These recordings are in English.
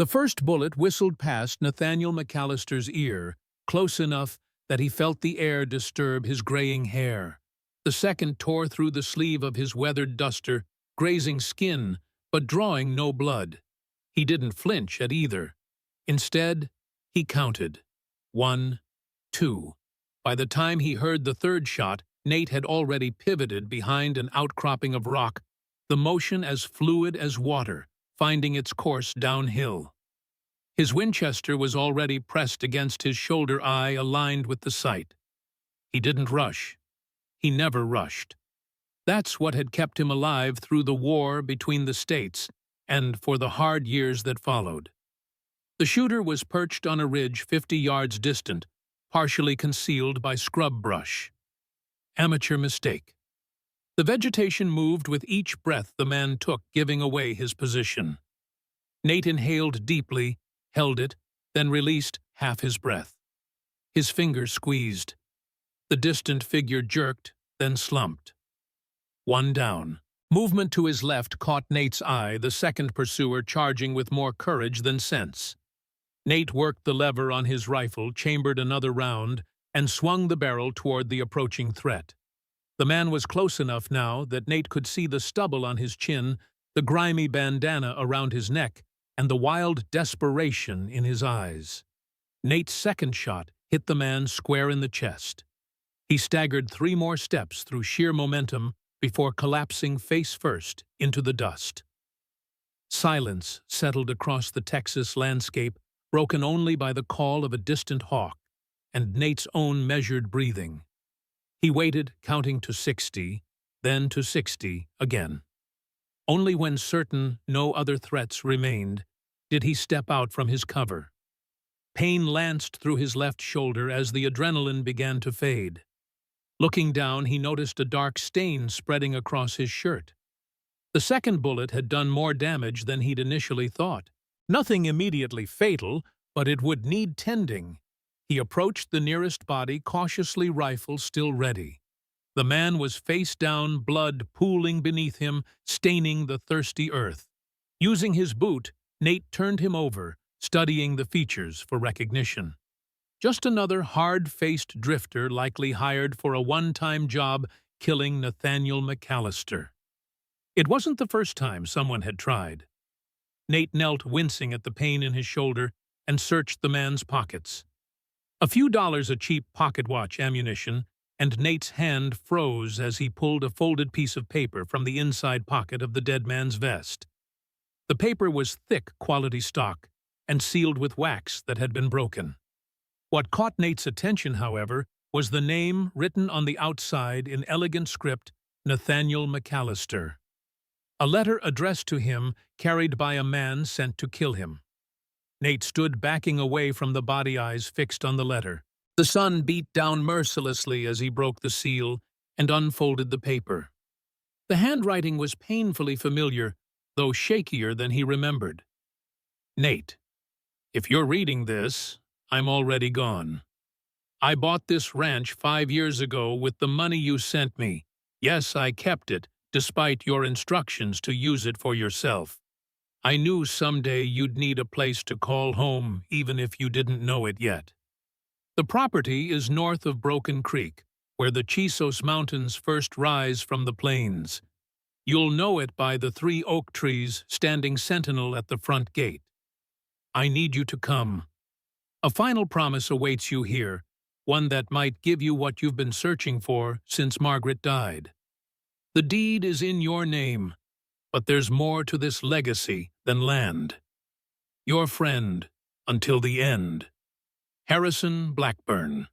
The first bullet whistled past Nathaniel McAllister's ear, close enough that he felt the air disturb his graying hair. The second tore through the sleeve of his weathered duster, grazing skin, but drawing no blood. He didn't flinch at either. Instead, he counted. 1, 2. By the time he heard the third shot, Nate had already pivoted behind an outcropping of rock, the motion as fluid as water, finding its course downhill. His Winchester was already pressed against his shoulder eye, aligned with the sight. He didn't rush. He never rushed. That's what had kept him alive through the war between the states and for the hard years that followed. The shooter was perched on a ridge 50 yards distant, partially concealed by scrub brush. Amateur mistake. The vegetation moved with each breath the man took, giving away his position. Nate inhaled deeply, held it, then released half his breath. His fingers squeezed. The distant figure jerked, then slumped. One down. Movement to his left caught Nate's eye, the second pursuer charging with more courage than sense. Nate worked the lever on his rifle, chambered another round, and swung the barrel toward the approaching threat. The man was close enough now that Nate could see the stubble on his chin, the grimy bandana around his neck, and the wild desperation in his eyes. Nate's second shot hit the man square in the chest. He staggered 3 more steps through sheer momentum before collapsing face first into the dust. Silence settled across the Texas landscape, broken only by the call of a distant hawk and Nate's own measured breathing. He waited, counting to 60, then to 60 again. Only when certain no other threats remained did he step out from his cover. Pain lanced through his left shoulder as the adrenaline began to fade. Looking down, he noticed a dark stain spreading across his shirt. The second bullet had done more damage than he'd initially thought. Nothing immediately fatal, but it would need tending. He approached the nearest body, cautiously, rifle still ready. The man was face down, blood pooling beneath him, staining the thirsty earth. Using his boot, Nate turned him over, studying the features for recognition. Just another hard-faced drifter likely hired for a one-time job killing Nathaniel McAllister. It wasn't the first time someone had tried. Nate knelt, wincing at the pain in his shoulder, and searched the man's pockets. A few dollars of cheap pocket watch ammunition, and Nate's hand froze as he pulled a folded piece of paper from the inside pocket of the dead man's vest. The paper was thick quality stock and sealed with wax that had been broken. What caught Nate's attention, however, was the name written on the outside in elegant script, Nathaniel McAllister. A letter addressed to him, carried by a man sent to kill him. Nate stood backing away from the body, eyes fixed on the letter. The sun beat down mercilessly as he broke the seal and unfolded the paper. The handwriting was painfully familiar, though shakier than he remembered. Nate, if you're reading this, I'm already gone. I bought this ranch 5 years ago with the money you sent me. Yes, I kept it, despite your instructions to use it for yourself. I knew someday you'd need a place to call home, even if you didn't know it yet. The property is north of Broken Creek, where the Chisos Mountains first rise from the plains. You'll know it by the 3 oak trees standing sentinel at the front gate. I need you to come. A final promise awaits you here, one that might give you what you've been searching for since Margaret died. The deed is in your name, but there's more to this legacy than land. Your friend, until the end. Harrison Blackburn.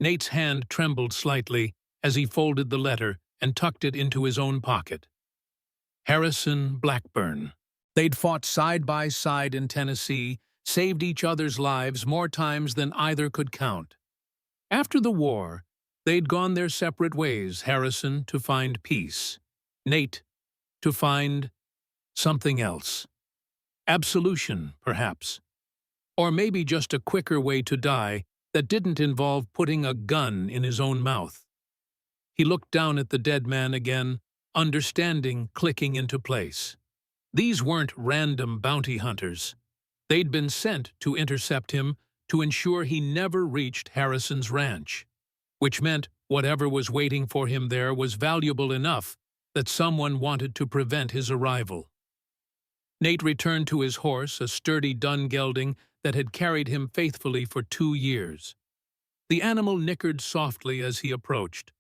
Nate's hand trembled slightly as he folded the letter and tucked it into his own pocket. Harrison Blackburn. They'd fought side by side in Tennessee, saved each other's lives more times than either could count. After the war, they'd gone their separate ways, Harrison to find peace, Nate to find something else. Absolution, perhaps. Or maybe just a quicker way to die that didn't involve putting a gun in his own mouth. He looked down at the dead man again, understanding clicking into place. These weren't random bounty hunters. They'd been sent to intercept him to ensure he never reached Harrison's ranch, which meant whatever was waiting for him there was valuable enough that someone wanted to prevent his arrival. Nate returned to his horse, a sturdy dun gelding that had carried him faithfully for 2 years. The animal nickered softly as he approached.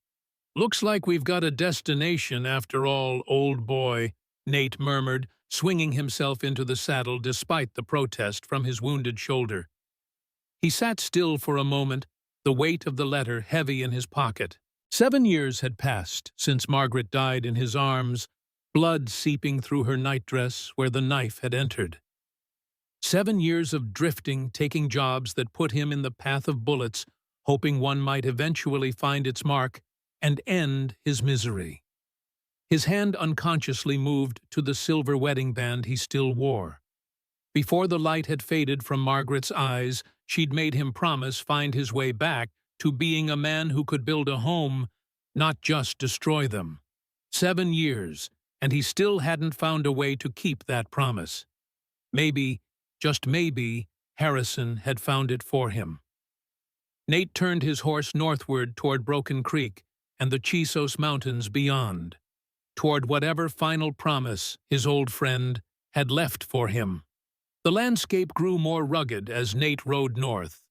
"Looks like we've got a destination after all, old boy," Nate murmured, swinging himself into the saddle despite the protest from his wounded shoulder. He sat still for a moment, the weight of the letter heavy in his pocket. 7 years had passed since Margaret died in his arms, blood seeping through her nightdress where the knife had entered. 7 years of drifting, taking jobs that put him in the path of bullets, hoping one might eventually find its mark and end his misery. His hand unconsciously moved to the silver wedding band he still wore. Before the light had faded from Margaret's eyes, she'd made him promise find his way back to being a man who could build a home, not just destroy them. 7 years, and he still hadn't found a way to keep that promise. Maybe, just maybe, Harrison had found it for him. Nate turned his horse northward toward Broken Creek and the Chisos Mountains beyond, toward whatever final promise his old friend had left for him. The landscape grew more rugged as Nate rode north.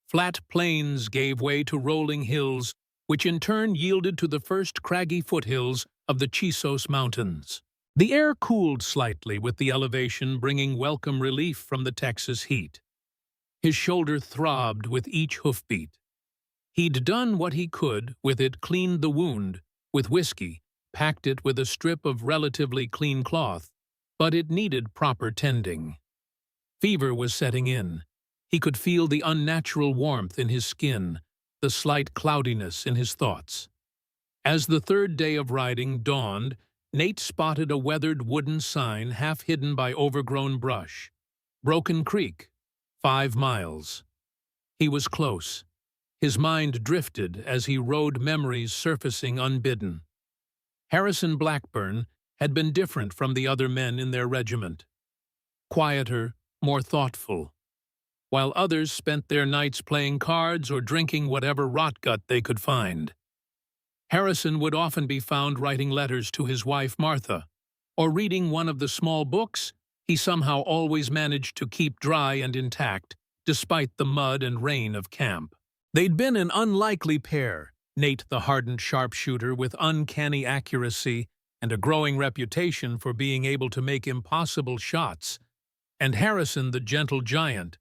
Flat plains gave way to rolling hills, which in turn yielded to the first craggy foothills of the Chisos Mountains. The air cooled slightly with the elevation, bringing welcome relief from the Texas heat. His shoulder throbbed with each hoofbeat. He'd done what he could with it, cleaned the wound with whiskey, packed it with a strip of relatively clean cloth, but it needed proper tending. Fever was setting in. He could feel the unnatural warmth in his skin, the slight cloudiness in his thoughts. As the third day of riding dawned, Nate spotted a weathered wooden sign half hidden by overgrown brush. Broken Creek, 5 miles. He was close. His mind drifted as he rode, memories surfacing unbidden. Harrison Blackburn had been different from the other men in their regiment. Quieter, more thoughtful. While others spent their nights playing cards or drinking whatever rotgut they could find. Harrison would often be found writing letters to his wife Martha, or reading one of the small books he somehow always managed to keep dry and intact, despite the mud and rain of camp. They'd been an unlikely pair, Nate the hardened sharpshooter with uncanny accuracy and a growing reputation for being able to make impossible shots, and Harrison the gentle giant,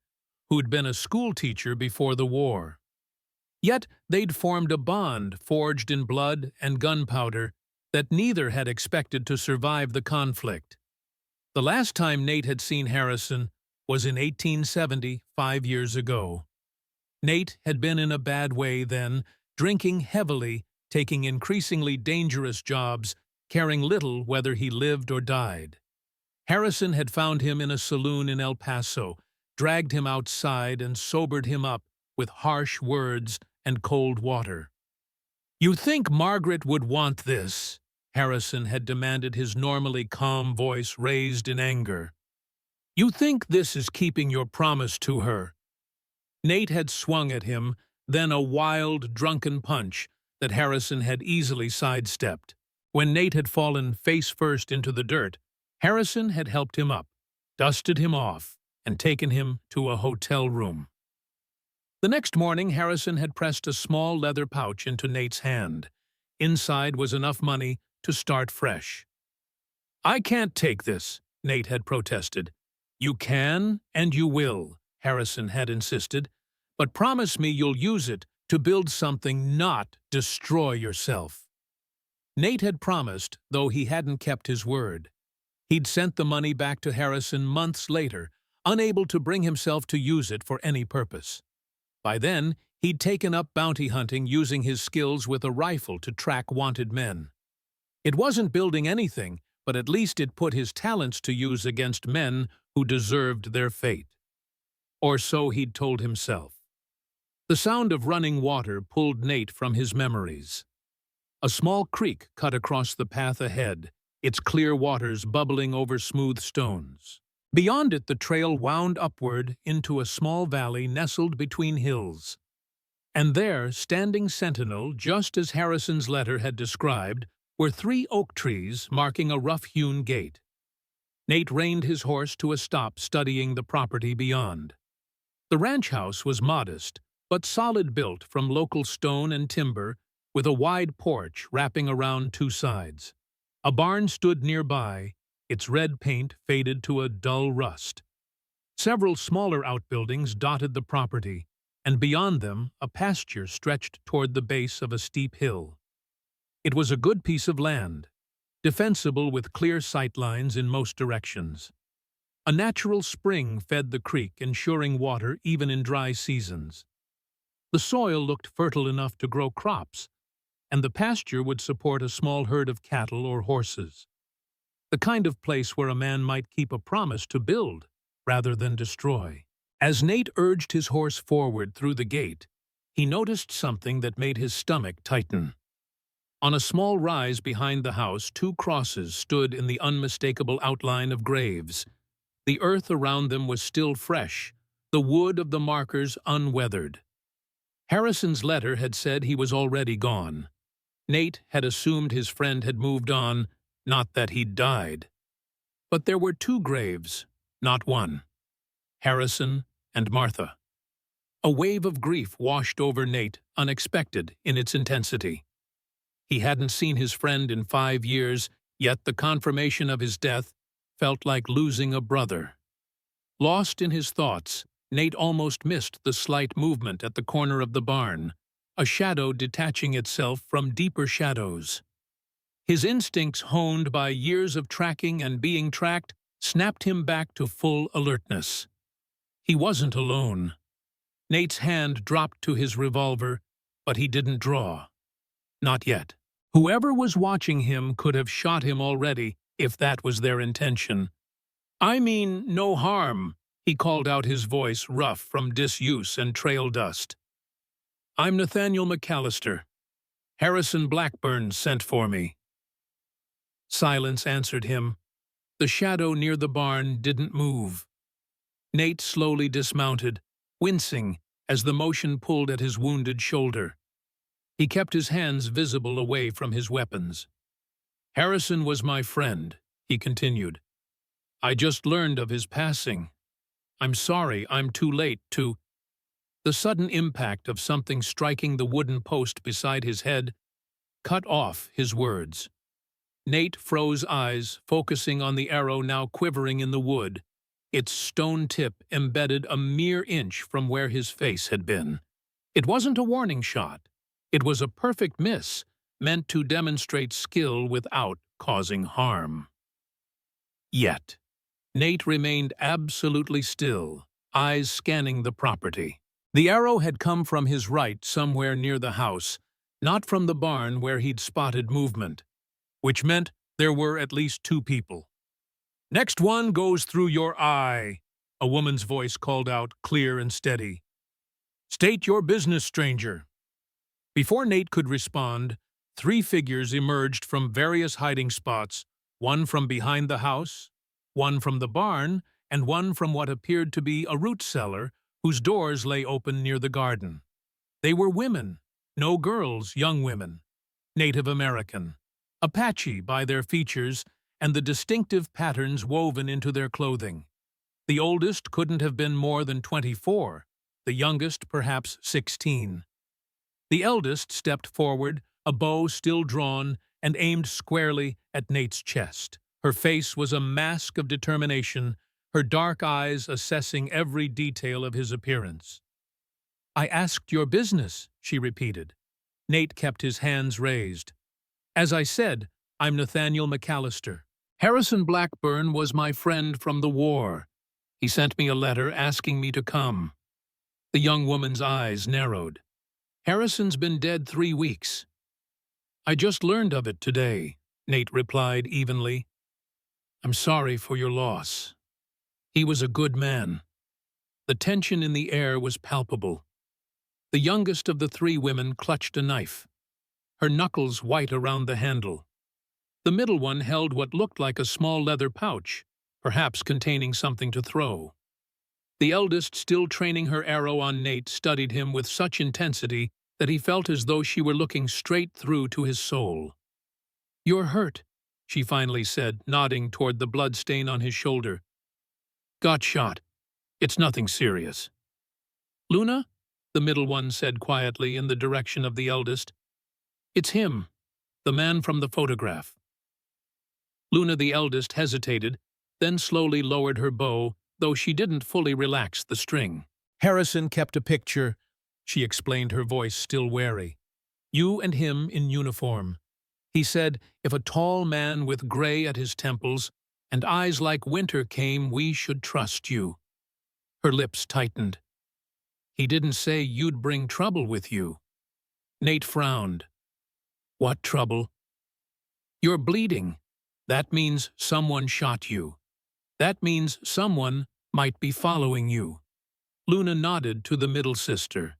who'd been a schoolteacher before the war. Yet they'd formed a bond forged in blood and gunpowder that neither had expected to survive the conflict. The last time Nate had seen Harrison was in 1870, 5 years ago. Nate had been in a bad way then, drinking heavily, taking increasingly dangerous jobs, caring little whether he lived or died. Harrison had found him in a saloon in El Paso, dragged him outside and sobered him up with harsh words and cold water. "You think Margaret would want this?" Harrison had demanded, his normally calm voice raised in anger. "You think this is keeping your promise to her?" Nate had swung at him, then a wild, drunken punch that Harrison had easily sidestepped. When Nate had fallen face first into the dirt, Harrison had helped him up, dusted him off, and taken him to a hotel room. The next morning, Harrison had pressed a small leather pouch into Nate's hand. Inside was enough money to start fresh. "I can't take this," Nate had protested. "You can and you will," Harrison had insisted, "but promise me you'll use it to build something, not destroy yourself." Nate had promised, though he hadn't kept his word. He'd sent the money back to Harrison months later, unable to bring himself to use it for any purpose. By then, he'd taken up bounty hunting, using his skills with a rifle to track wanted men. It wasn't building anything, but at least it put his talents to use against men who deserved their fate. Or so he'd told himself. The sound of running water pulled Nate from his memories. A small creek cut across the path ahead, its clear waters bubbling over smooth stones. Beyond it, the trail wound upward into a small valley nestled between hills. And there, standing sentinel, just as Harrison's letter had described, were 3 oak trees marking a rough-hewn gate. Nate reined his horse to a stop, studying the property beyond. The ranch house was modest, but solid, built from local stone and timber, with a wide porch wrapping around 2 sides. A barn stood nearby, its red paint faded to a dull rust. Several smaller outbuildings dotted the property, and beyond them a pasture stretched toward the base of a steep hill. It was a good piece of land, defensible with clear sightlines in most directions. A natural spring fed the creek, ensuring water even in dry seasons. The soil looked fertile enough to grow crops, and the pasture would support a small herd of cattle or horses. The kind of place where a man might keep a promise to build rather than destroy. As Nate urged his horse forward through the gate, he noticed something that made his stomach tighten. On a small rise behind the house, 2 crosses stood in the unmistakable outline of graves. The earth around them was still fresh, the wood of the markers unweathered. Harrison's letter had said he was already gone. Nate had assumed his friend had moved on, not that he'd died. But there were 2 graves, not one. Harrison and Martha. A wave of grief washed over Nate, unexpected in its intensity. He hadn't seen his friend in 5 years, yet the confirmation of his death felt like losing a brother. Lost in his thoughts, Nate almost missed the slight movement at the corner of the barn, a shadow detaching itself from deeper shadows. His instincts, honed by years of tracking and being tracked, snapped him back to full alertness. He wasn't alone. Nate's hand dropped to his revolver, but he didn't draw. Not yet. Whoever was watching him could have shot him already, if that was their intention. "I mean no harm," he called out, his voice rough from disuse and trail dust. "I'm Nathaniel McAllister. Harrison Blackburn sent for me." Silence answered him. The shadow near the barn didn't move. Nate slowly dismounted, wincing as the motion pulled at his wounded shoulder. He kept his hands visible away from his weapons. "Harrison was my friend," he continued. "I just learned of his passing. I'm sorry I'm too late to—" The sudden impact of something striking the wooden post beside his head cut off his words. Nate froze eyes, focusing on the arrow now quivering in the wood, its stone tip embedded a mere inch from where his face had been. It wasn't a warning shot. It was a perfect miss, meant to demonstrate skill without causing harm. Yet, Nate remained absolutely still, eyes scanning the property. The arrow had come from his right, somewhere near the house, not from the barn where he'd spotted movement, which meant there were at least 2 people. "Next one goes through your eye," a woman's voice called out, clear and steady. "State your business, stranger." Before Nate could respond, 3 figures emerged from various hiding spots, one from behind the house, one from the barn, and one from what appeared to be a root cellar whose doors lay open near the garden. They were women, no girls, young women, Native American, Apache by their features and the distinctive patterns woven into their clothing. The oldest couldn't have been more than 24, the youngest perhaps 16. The eldest stepped forward, a bow still drawn, and aimed squarely at Nate's chest. Her face was a mask of determination, her dark eyes assessing every detail of his appearance. "I asked your business," she repeated. Nate kept his hands raised. "As I said, I'm Nathaniel McAllister. Harrison Blackburn was my friend from the war. He sent me a letter asking me to come." The young woman's eyes narrowed. "Harrison's been dead 3 weeks. I just learned of it today," Nate replied evenly. "I'm sorry for your loss. He was a good man." The tension in the air was palpable. The youngest of the 3 women clutched a knife, her knuckles white around the handle. The middle one held what looked like a small leather pouch, perhaps containing something to throw. The eldest, still training her arrow on Nate, studied him with such intensity that he felt as though she were looking straight through to his soul. "You're hurt," she finally said, nodding toward the blood stain on his shoulder. "Got shot. It's nothing serious." "Luna?" the middle one said quietly in the direction of the eldest. "It's him, the man from the photograph." Luna, the eldest, hesitated, then slowly lowered her bow, though she didn't fully relax the string. "Harrison kept a picture," she explained, her voice still wary. "You and him in uniform. He said if a tall man with gray at his temples and eyes like winter came, we should trust you." Her lips tightened. "He didn't say you'd bring trouble with you." Nate frowned. "What trouble?" "You're bleeding. That means someone shot you. That means someone might be following you." Luna nodded to the middle sister.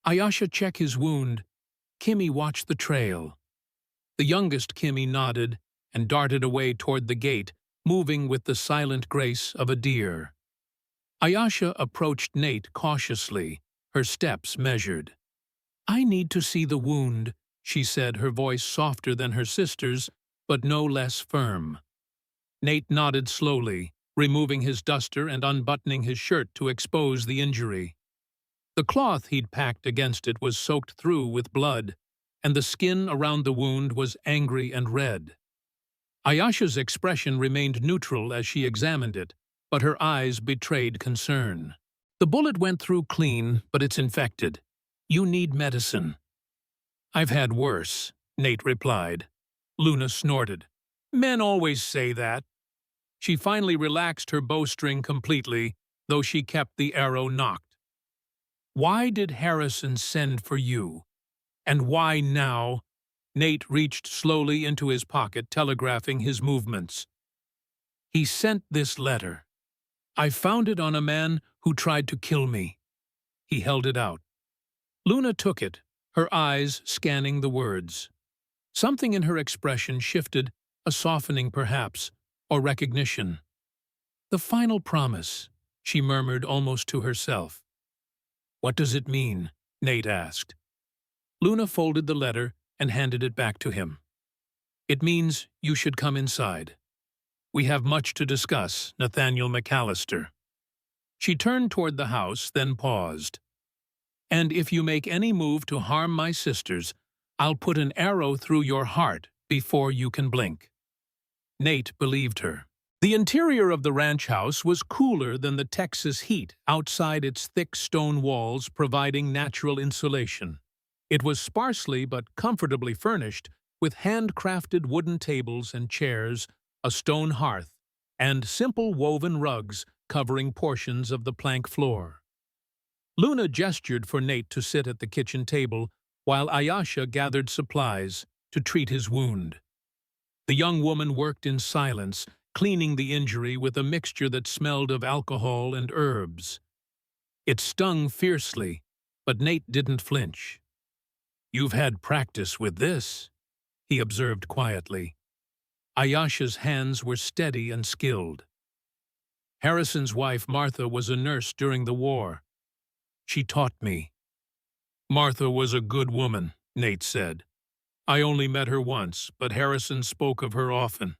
"Ayasha, check his wound. Kimmy, watch the trail." The youngest Kimmy nodded and darted away toward the gate, moving with the silent grace of a deer. Ayasha approached Nate cautiously, her steps measured. "I need to see the wound," she said, her voice softer than her sister's, but no less firm. Nate nodded slowly, removing his duster and unbuttoning his shirt to expose the injury. The cloth he'd packed against it was soaked through with blood, and the skin around the wound was angry and red. Ayasha's expression remained neutral as she examined it, but her eyes betrayed concern. "The bullet went through clean, but it's infected. You need medicine." "I've had worse," Nate replied. Luna snorted. "Men always say that." She finally relaxed her bowstring completely, though she kept the arrow nocked. "Why did Harrison send for you? And why now?" Nate reached slowly into his pocket, telegraphing his movements. "He sent this letter. I found it on a man who tried to kill me." He held it out. Luna took it, her eyes scanning the words. Something in her expression shifted, a softening perhaps, or recognition. "The final promise," she murmured almost to herself. "What does it mean?" Nate asked. Luna folded the letter and handed it back to him. "It means you should come inside. We have much to discuss, Nathaniel McAllister." She turned toward the house, then paused. "And if you make any move to harm my sisters, I'll put an arrow through your heart before you can blink." Nate believed her. The interior of the ranch house was cooler than the Texas heat outside its thick stone walls, providing natural insulation. It was sparsely but comfortably furnished, with handcrafted wooden tables and chairs, a stone hearth, and simple woven rugs covering portions of the plank floor. Luna gestured for Nate to sit at the kitchen table, while Ayasha gathered supplies to treat his wound. The young woman worked in silence, cleaning the injury with a mixture that smelled of alcohol and herbs. It stung fiercely, but Nate didn't flinch. "You've had practice with this," he observed quietly. Ayasha's hands were steady and skilled. "Harrison's wife, Martha, was a nurse during the war. She taught me." "Martha was a good woman," Nate said. "I only met her once, but Harrison spoke of her often."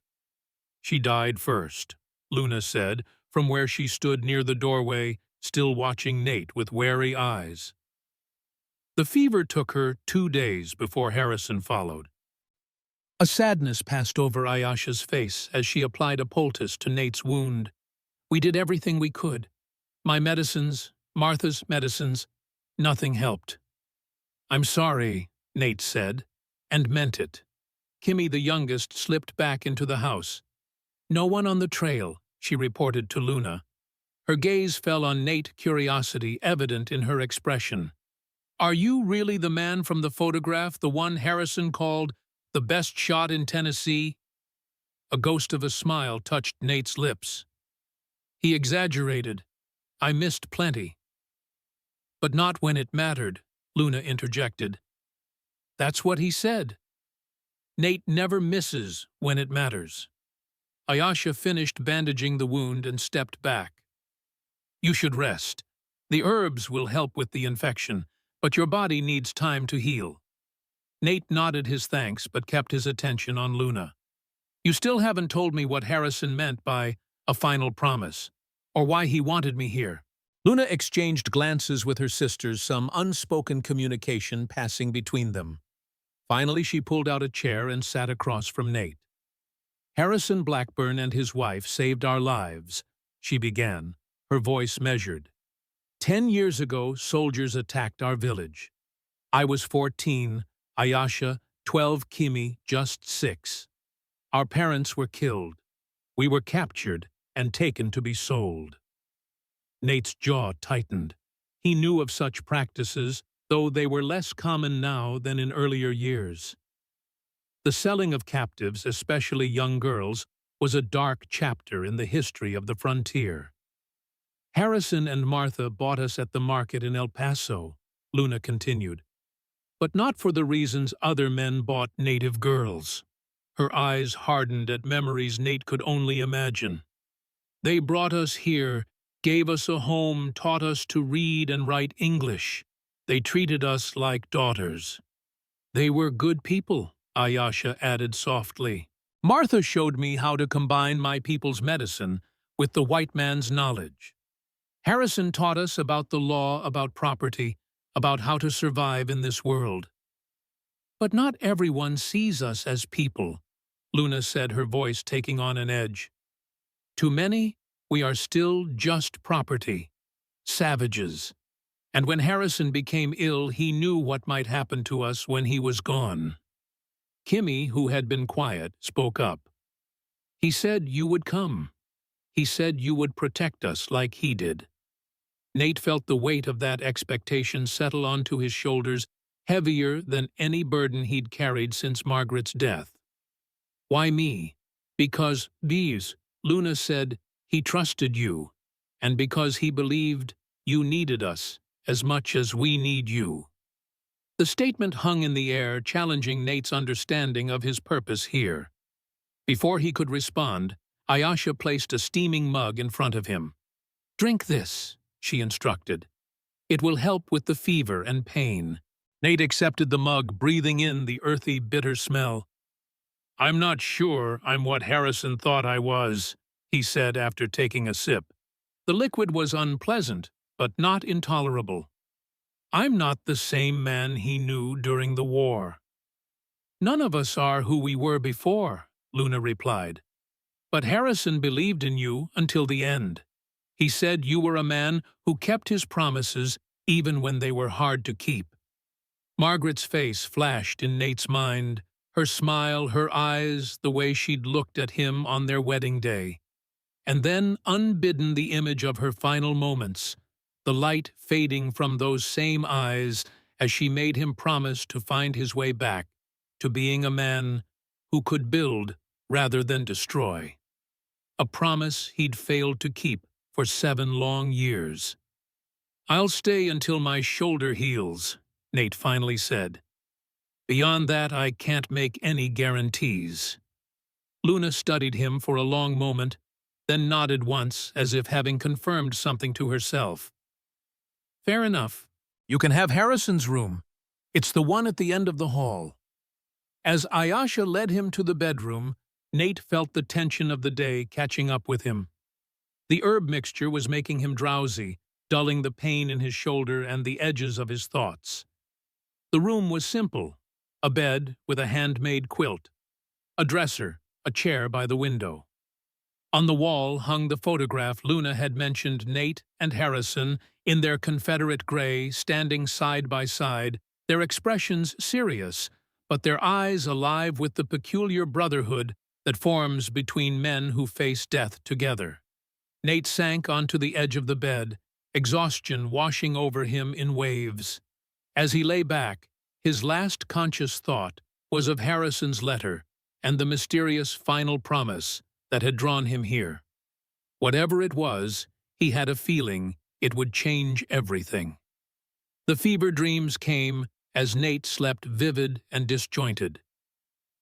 "She died first," Luna said, from where she stood near the doorway, still watching Nate with wary eyes. "The fever took her 2 days before Harrison followed." A sadness passed over Ayasha's face as she applied a poultice to Nate's wound. "We did everything we could. My medicines, Martha's medicines, nothing helped." "I'm sorry," Nate said, and meant it. Kimmy, the youngest, slipped back into the house. "No one on the trail," she reported to Luna. Her gaze fell on Nate, curiosity evident in her expression. "Are you really the man from the photograph, the one Harrison called the best shot in Tennessee?" A ghost of a smile touched Nate's lips. "He exaggerated. I missed plenty." "But not when it mattered," Luna interjected. "That's what he said. Nate never misses when it matters." Ayesha finished bandaging the wound and stepped back. You should rest. The herbs will help with the infection, but your body needs time to heal. Nate nodded his thanks but kept his attention on Luna. You still haven't told me what Harrison meant by a final promise, or why he wanted me here. Luna exchanged glances with her sisters, some unspoken communication passing between them. Finally, she pulled out a chair and sat across from Nate. Harrison Blackburn and his wife saved our lives, she began, her voice measured. 10 years ago, soldiers attacked our village. I was 14, Ayesha, 12, Kimi, just 6. Our parents were killed. We were captured and taken to be sold. Nate's jaw tightened. He knew of such practices, though they were less common now than in earlier years. The selling of captives, especially young girls, was a dark chapter in the history of the frontier. Harrison and Martha bought us at the market in El Paso, Luna continued, but not for the reasons other men bought native girls. Her eyes hardened at memories Nate could only imagine. They brought us here, gave us a home, taught us to read and write English. They treated us like daughters. They were good people, Ayesha added softly. Martha showed me how to combine my people's medicine with the white man's knowledge. Harrison taught us about the law, about property, about how to survive in this world. But not everyone sees us as people, Luna said, her voice taking on an edge. To many, we are still just property, savages. And when Harrison became ill, he knew what might happen to us when he was gone. Kimi, who had been quiet, spoke up. He said you would come. He said you would protect us like he did. Nate felt the weight of that expectation settle onto his shoulders, heavier than any burden he'd carried since Margaret's death. Why me? Because, Bees, Luna said, he trusted you, and because he believed you needed us as much as we need you. The statement hung in the air, challenging Nate's understanding of his purpose here. Before he could respond, Ayesha placed a steaming mug in front of him. Drink this, she instructed. It will help with the fever and pain. Nate accepted the mug, breathing in the earthy, bitter smell. I'm not sure I'm what Harrison thought I was, he said after taking a sip. The liquid was unpleasant, but not intolerable. I'm not the same man he knew during the war. None of us are who we were before, Luna replied. But Harrison believed in you until the end. He said you were a man who kept his promises even when they were hard to keep. Margaret's face flashed in Nate's mind, her smile, her eyes, the way she'd looked at him on their wedding day. And then, unbidden, the image of her final moments, the light fading from those same eyes as she made him promise to find his way back to being a man who could build rather than destroy. A promise he'd failed to keep for 7 long years. I'll stay until my shoulder heals, Nate finally said. Beyond that, I can't make any guarantees. Luna studied him for a long moment, then nodded once as if having confirmed something to herself. Fair enough. You can have Harrison's room. It's the one at the end of the hall. As Ayesha led him to the bedroom, Nate felt the tension of the day catching up with him. The herb mixture was making him drowsy, dulling the pain in his shoulder and the edges of his thoughts. The room was simple, a bed with a handmade quilt, a dresser, a chair by the window. On the wall hung the photograph Luna had mentioned, Nate and Harrison in their Confederate gray, standing side by side, their expressions serious, but their eyes alive with the peculiar brotherhood that forms between men who face death together. Nate sank onto the edge of the bed, exhaustion washing over him in waves. As he lay back, his last conscious thought was of Harrison's letter and the mysterious final promise that had drawn him here. Whatever it was, he had a feeling it would change everything. The fever dreams came as Nate slept vivid and disjointed.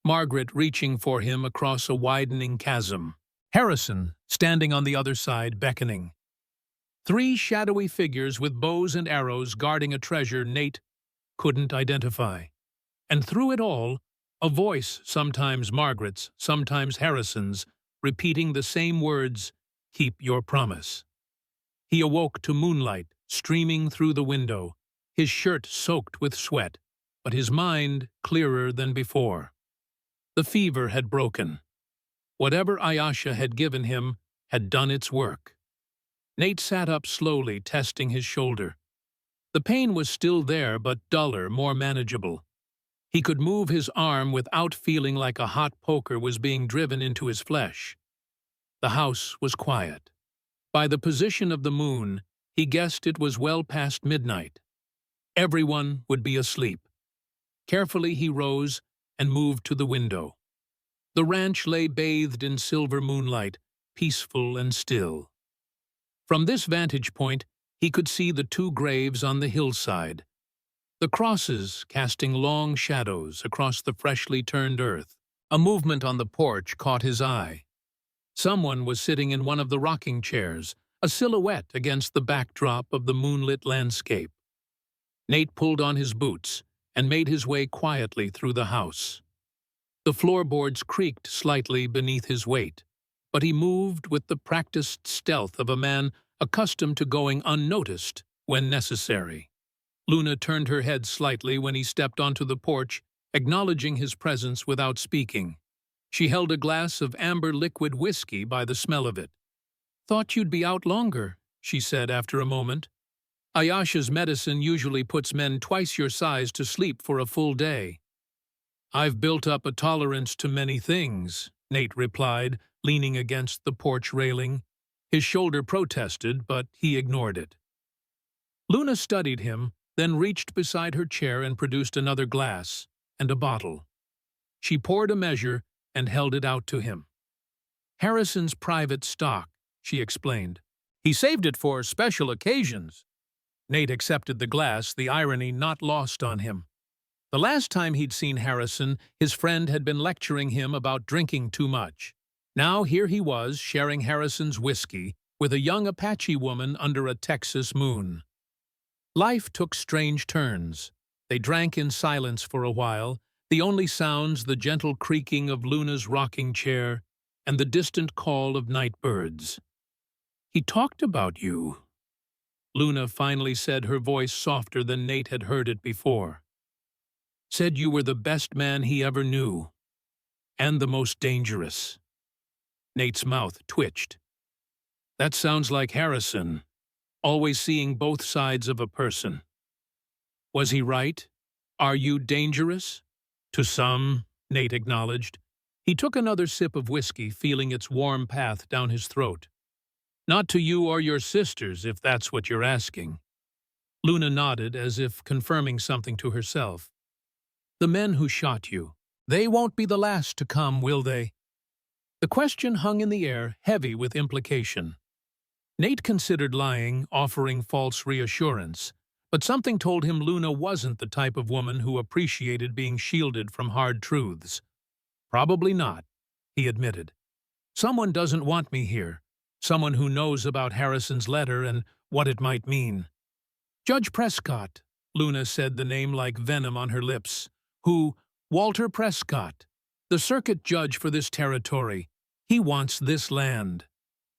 Margaret reaching for him across a widening chasm. Harrison, standing on the other side, beckoning. Three shadowy figures with bows and arrows guarding a treasure Nate couldn't identify. And through it all, a voice, sometimes Margaret's, sometimes Harrison's, repeating the same words, "Keep your promise." He awoke to moonlight streaming through the window, his shirt soaked with sweat, but his mind clearer than before. The fever had broken. Whatever Ayasha had given him had done its work. Nate sat up slowly, testing his shoulder. The pain was still there, but duller, more manageable. He could move his arm without feeling like a hot poker was being driven into his flesh. The house was quiet. By the position of the moon, he guessed it was well past midnight. Everyone would be asleep. Carefully he rose and moved to the window. The ranch lay bathed in silver moonlight, peaceful and still. From this vantage point, he could see the two graves on the hillside, the crosses casting long shadows across the freshly turned earth. A movement on the porch caught his eye. Someone was sitting in one of the rocking chairs, a silhouette against the backdrop of the moonlit landscape. Nate pulled on his boots and made his way quietly through the house. The floorboards creaked slightly beneath his weight, but he moved with the practiced stealth of a man accustomed to going unnoticed when necessary. Luna turned her head slightly when he stepped onto the porch, acknowledging his presence without speaking. She held a glass of amber liquid whiskey by the smell of it. "Thought you'd be out longer," she said after a moment. "Ayasha's medicine usually puts men twice your size to sleep for a full day." "I've built up a tolerance to many things," Nate replied, leaning against the porch railing. His shoulder protested, but he ignored it. Luna studied him, then reached beside her chair and produced another glass and a bottle. She poured a measure and held it out to him. "Harrison's private stock," she explained. "He saved it for special occasions." Nate accepted the glass, the irony not lost on him. The last time he'd seen Harrison, his friend had been lecturing him about drinking too much. Now here he was, sharing Harrison's whiskey with a young Apache woman under a Texas moon. Life took strange turns. They drank in silence for a while, the only sounds the gentle creaking of Luna's rocking chair and the distant call of night birds. "He talked about you," Luna finally said, her voice softer than Nate had heard it before. "Said you were the best man he ever knew, and the most dangerous." Nate's mouth twitched. "That sounds like Harrison, always seeing both sides of a person. Was he right? Are you dangerous?" "To some," Nate acknowledged. He took another sip of whiskey, feeling its warm path down his throat. "Not to you or your sisters, if that's what you're asking." Luna nodded, as if confirming something to herself. "The men who shot you, they won't be the last to come, will they?" The question hung in the air, heavy with implication. Nate considered lying, offering false reassurance, but something told him Luna wasn't the type of woman who appreciated being shielded from hard truths. "Probably not," he admitted. "Someone doesn't want me here. Someone who knows about Harrison's letter and what it might mean." "Judge Prescott," Luna said, the name like venom on her lips. "Who? Walter Prescott, the circuit judge for this territory. He wants this land."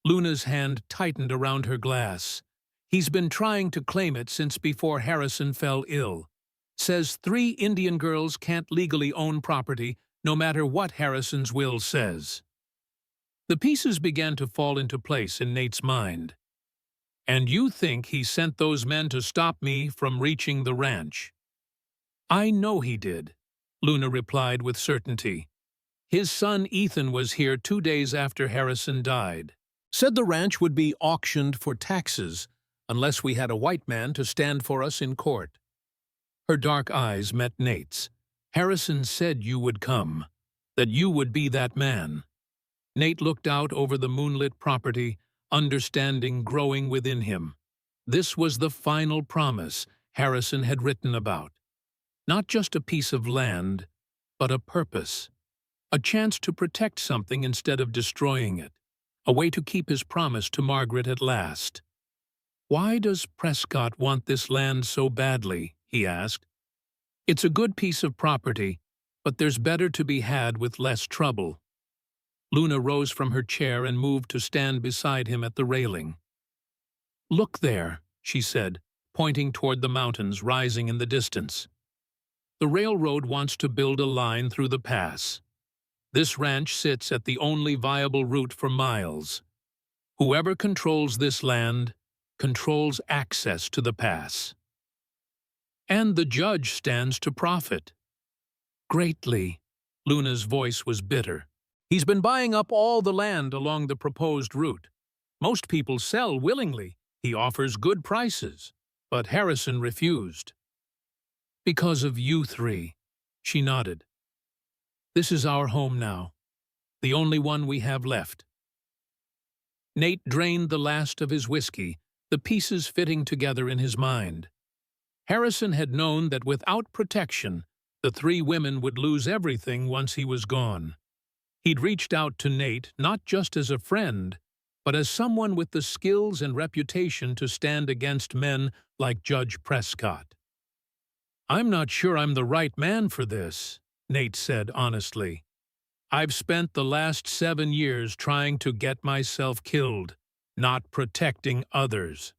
Luna's hand tightened around her glass. "He's been trying to claim it since before Harrison fell ill. Says 3 Indian girls can't legally own property, no matter what Harrison's will says." The pieces began to fall into place in Nate's mind. "And you think he sent those men to stop me from reaching the ranch?" "I know he did," Luna replied with certainty. "His son Ethan was here 2 days after Harrison died. Said the ranch would be auctioned for taxes unless we had a white man to stand for us in court." Her dark eyes met Nate's. "Harrison said you would come, that you would be that man." Nate looked out over the moonlit property, understanding growing within him. This was the final promise Harrison had written about. Not just a piece of land, but a purpose. A chance to protect something instead of destroying it. a way to keep his promise to Margaret at last. "Why does Prescott want this land so badly?" he asked. "It's a good piece of property, but there's better to be had with less trouble." Luna rose from her chair and moved to stand beside him at the railing. "Look there," she said, pointing toward the mountains rising in the distance. "The railroad wants to build a line through the pass. This ranch sits at the only viable route for miles. Whoever controls this land controls access to the pass. And the judge stands to profit." "Greatly." Luna's voice was bitter. "He's been buying up all the land along the proposed route. Most people sell willingly. He offers good prices. But Harrison refused." "Because of you three," she nodded. "This is our home now, the only one we have left." Nate drained the last of his whiskey, the pieces fitting together in his mind. Harrison had known that without protection, the three women would lose everything once he was gone. He'd reached out to Nate not just as a friend, but as someone with the skills and reputation to stand against men like Judge Prescott. "I'm not sure I'm the right man for this," Nate said honestly. "I've spent the last 7 years trying to get myself killed, not protecting others."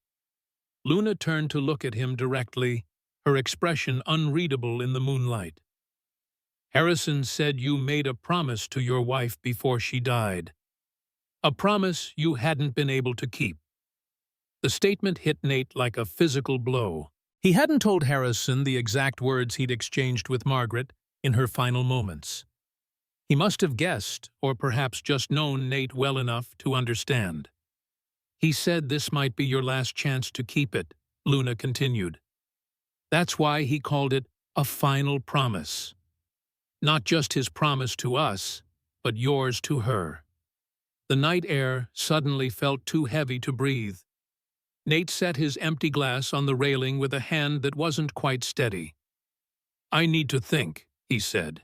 Luna turned to look at him directly, her expression unreadable in the moonlight. "Harrison said you made a promise to your wife before she died. A promise you hadn't been able to keep." The statement hit Nate like a physical blow. He hadn't told Harrison the exact words he'd exchanged with Margaret in her final moments. He must have guessed, or perhaps just known Nate well enough to understand. "He said this might be your last chance to keep it," Luna continued. "That's why he called it a final promise. Not just his promise to us, but yours to her." The night air suddenly felt too heavy to breathe. Nate set his empty glass on the railing with a hand that wasn't quite steady. "I need to think," he said.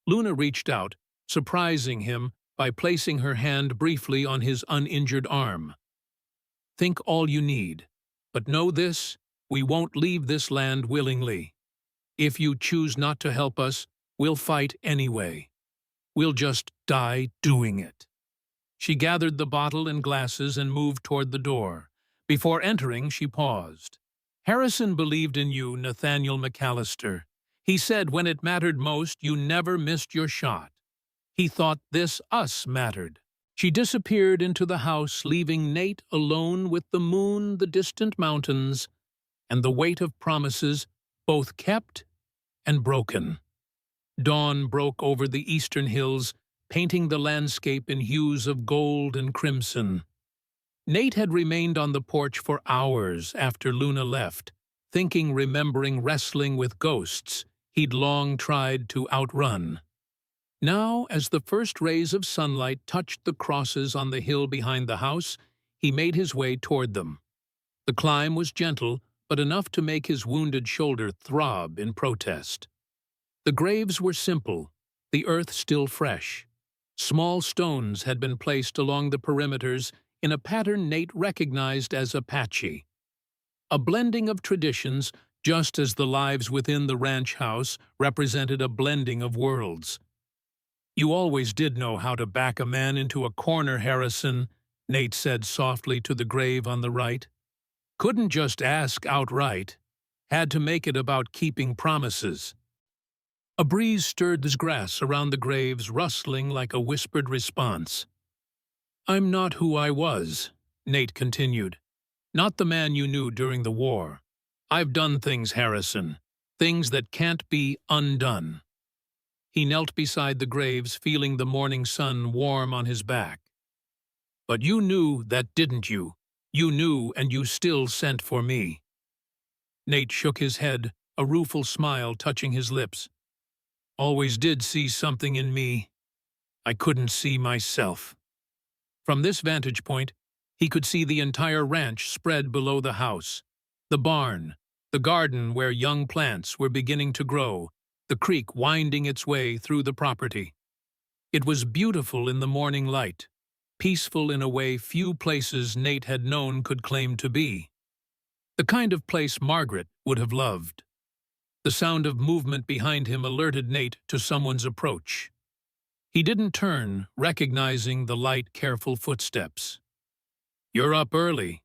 Luna reached out, surprising him by placing her hand briefly on his uninjured arm. "Think all you need, but know this, we won't leave this land willingly. If you choose not to help us, we'll fight anyway. We'll just die doing it." She gathered the bottle and glasses and moved toward the door. Before entering, she paused. "Harrison believed in you, Nathaniel McAllister. He said when it mattered most, you never missed your shot. He thought this us mattered." She disappeared into the house, leaving Nate alone with the moon, the distant mountains, and the weight of promises both kept and broken. Dawn broke over the eastern hills, painting the landscape in hues of gold and crimson. Nate had remained on the porch for hours after Luna left, thinking, remembering wrestling with ghosts he'd long tried to outrun. Now, as the first rays of sunlight touched the crosses on the hill behind the house, he made his way toward them. The climb was gentle, but enough to make his wounded shoulder throb in protest. The graves were simple, the earth still fresh. Small stones had been placed along the perimeters in a pattern Nate recognized as Apache. A blending of traditions, just as the lives within the ranch house represented a blending of worlds. "You always did know how to back a man into a corner, Harrison," Nate said softly to the grave on the right. "Couldn't just ask outright. Had to make it about keeping promises." A breeze stirred the grass around the graves, rustling like a whispered response. "I'm not who I was," Nate continued. "Not the man you knew during the war. I've done things, Harrison, things that can't be undone." He knelt beside the graves, feeling the morning sun warm on his back. "But you knew that, didn't you? You knew, and you still sent for me." Nate shook his head, a rueful smile touching his lips. "Always did see something in me. I couldn't see myself." From this vantage point, he could see the entire ranch spread below the house. The barn, the garden where young plants were beginning to grow, the creek winding its way through the property. It was beautiful in the morning light, peaceful in a way few places Nate had known could claim to be. The kind of place Margaret would have loved. The sound of movement behind him alerted Nate to someone's approach. He didn't turn, recognizing the light, careful footsteps. "You're up early,"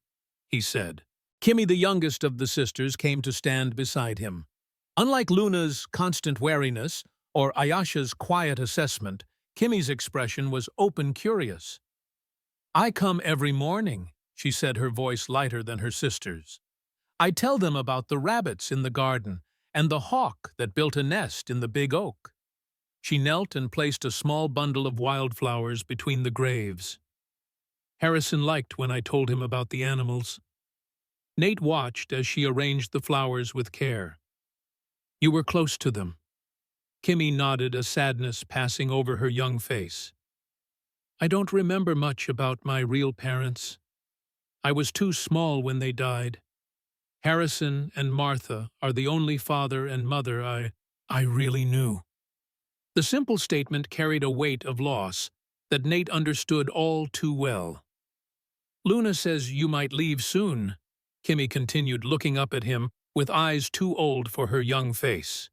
he said. Kimmy, the youngest of the sisters, came to stand beside him. Unlike Luna's constant wariness or Ayasha's quiet assessment, Kimmy's expression was open curious. "I come every morning," she said, her voice lighter than her sister's. "I tell them about the rabbits in the garden and the hawk that built a nest in the big oak." She knelt and placed a small bundle of wildflowers between the graves. "Harrison liked when I told him about the animals." Nate watched as she arranged the flowers with care. "You were close to them." Kimmy nodded, a sadness passing over her young face. "I don't remember much about my real parents. I was too small when they died. Harrison and Martha are the only father and mother I really knew." The simple statement carried a weight of loss that Nate understood all too well. "Luna says you might leave soon," Kimmy continued, looking up at him with eyes too old for her young face.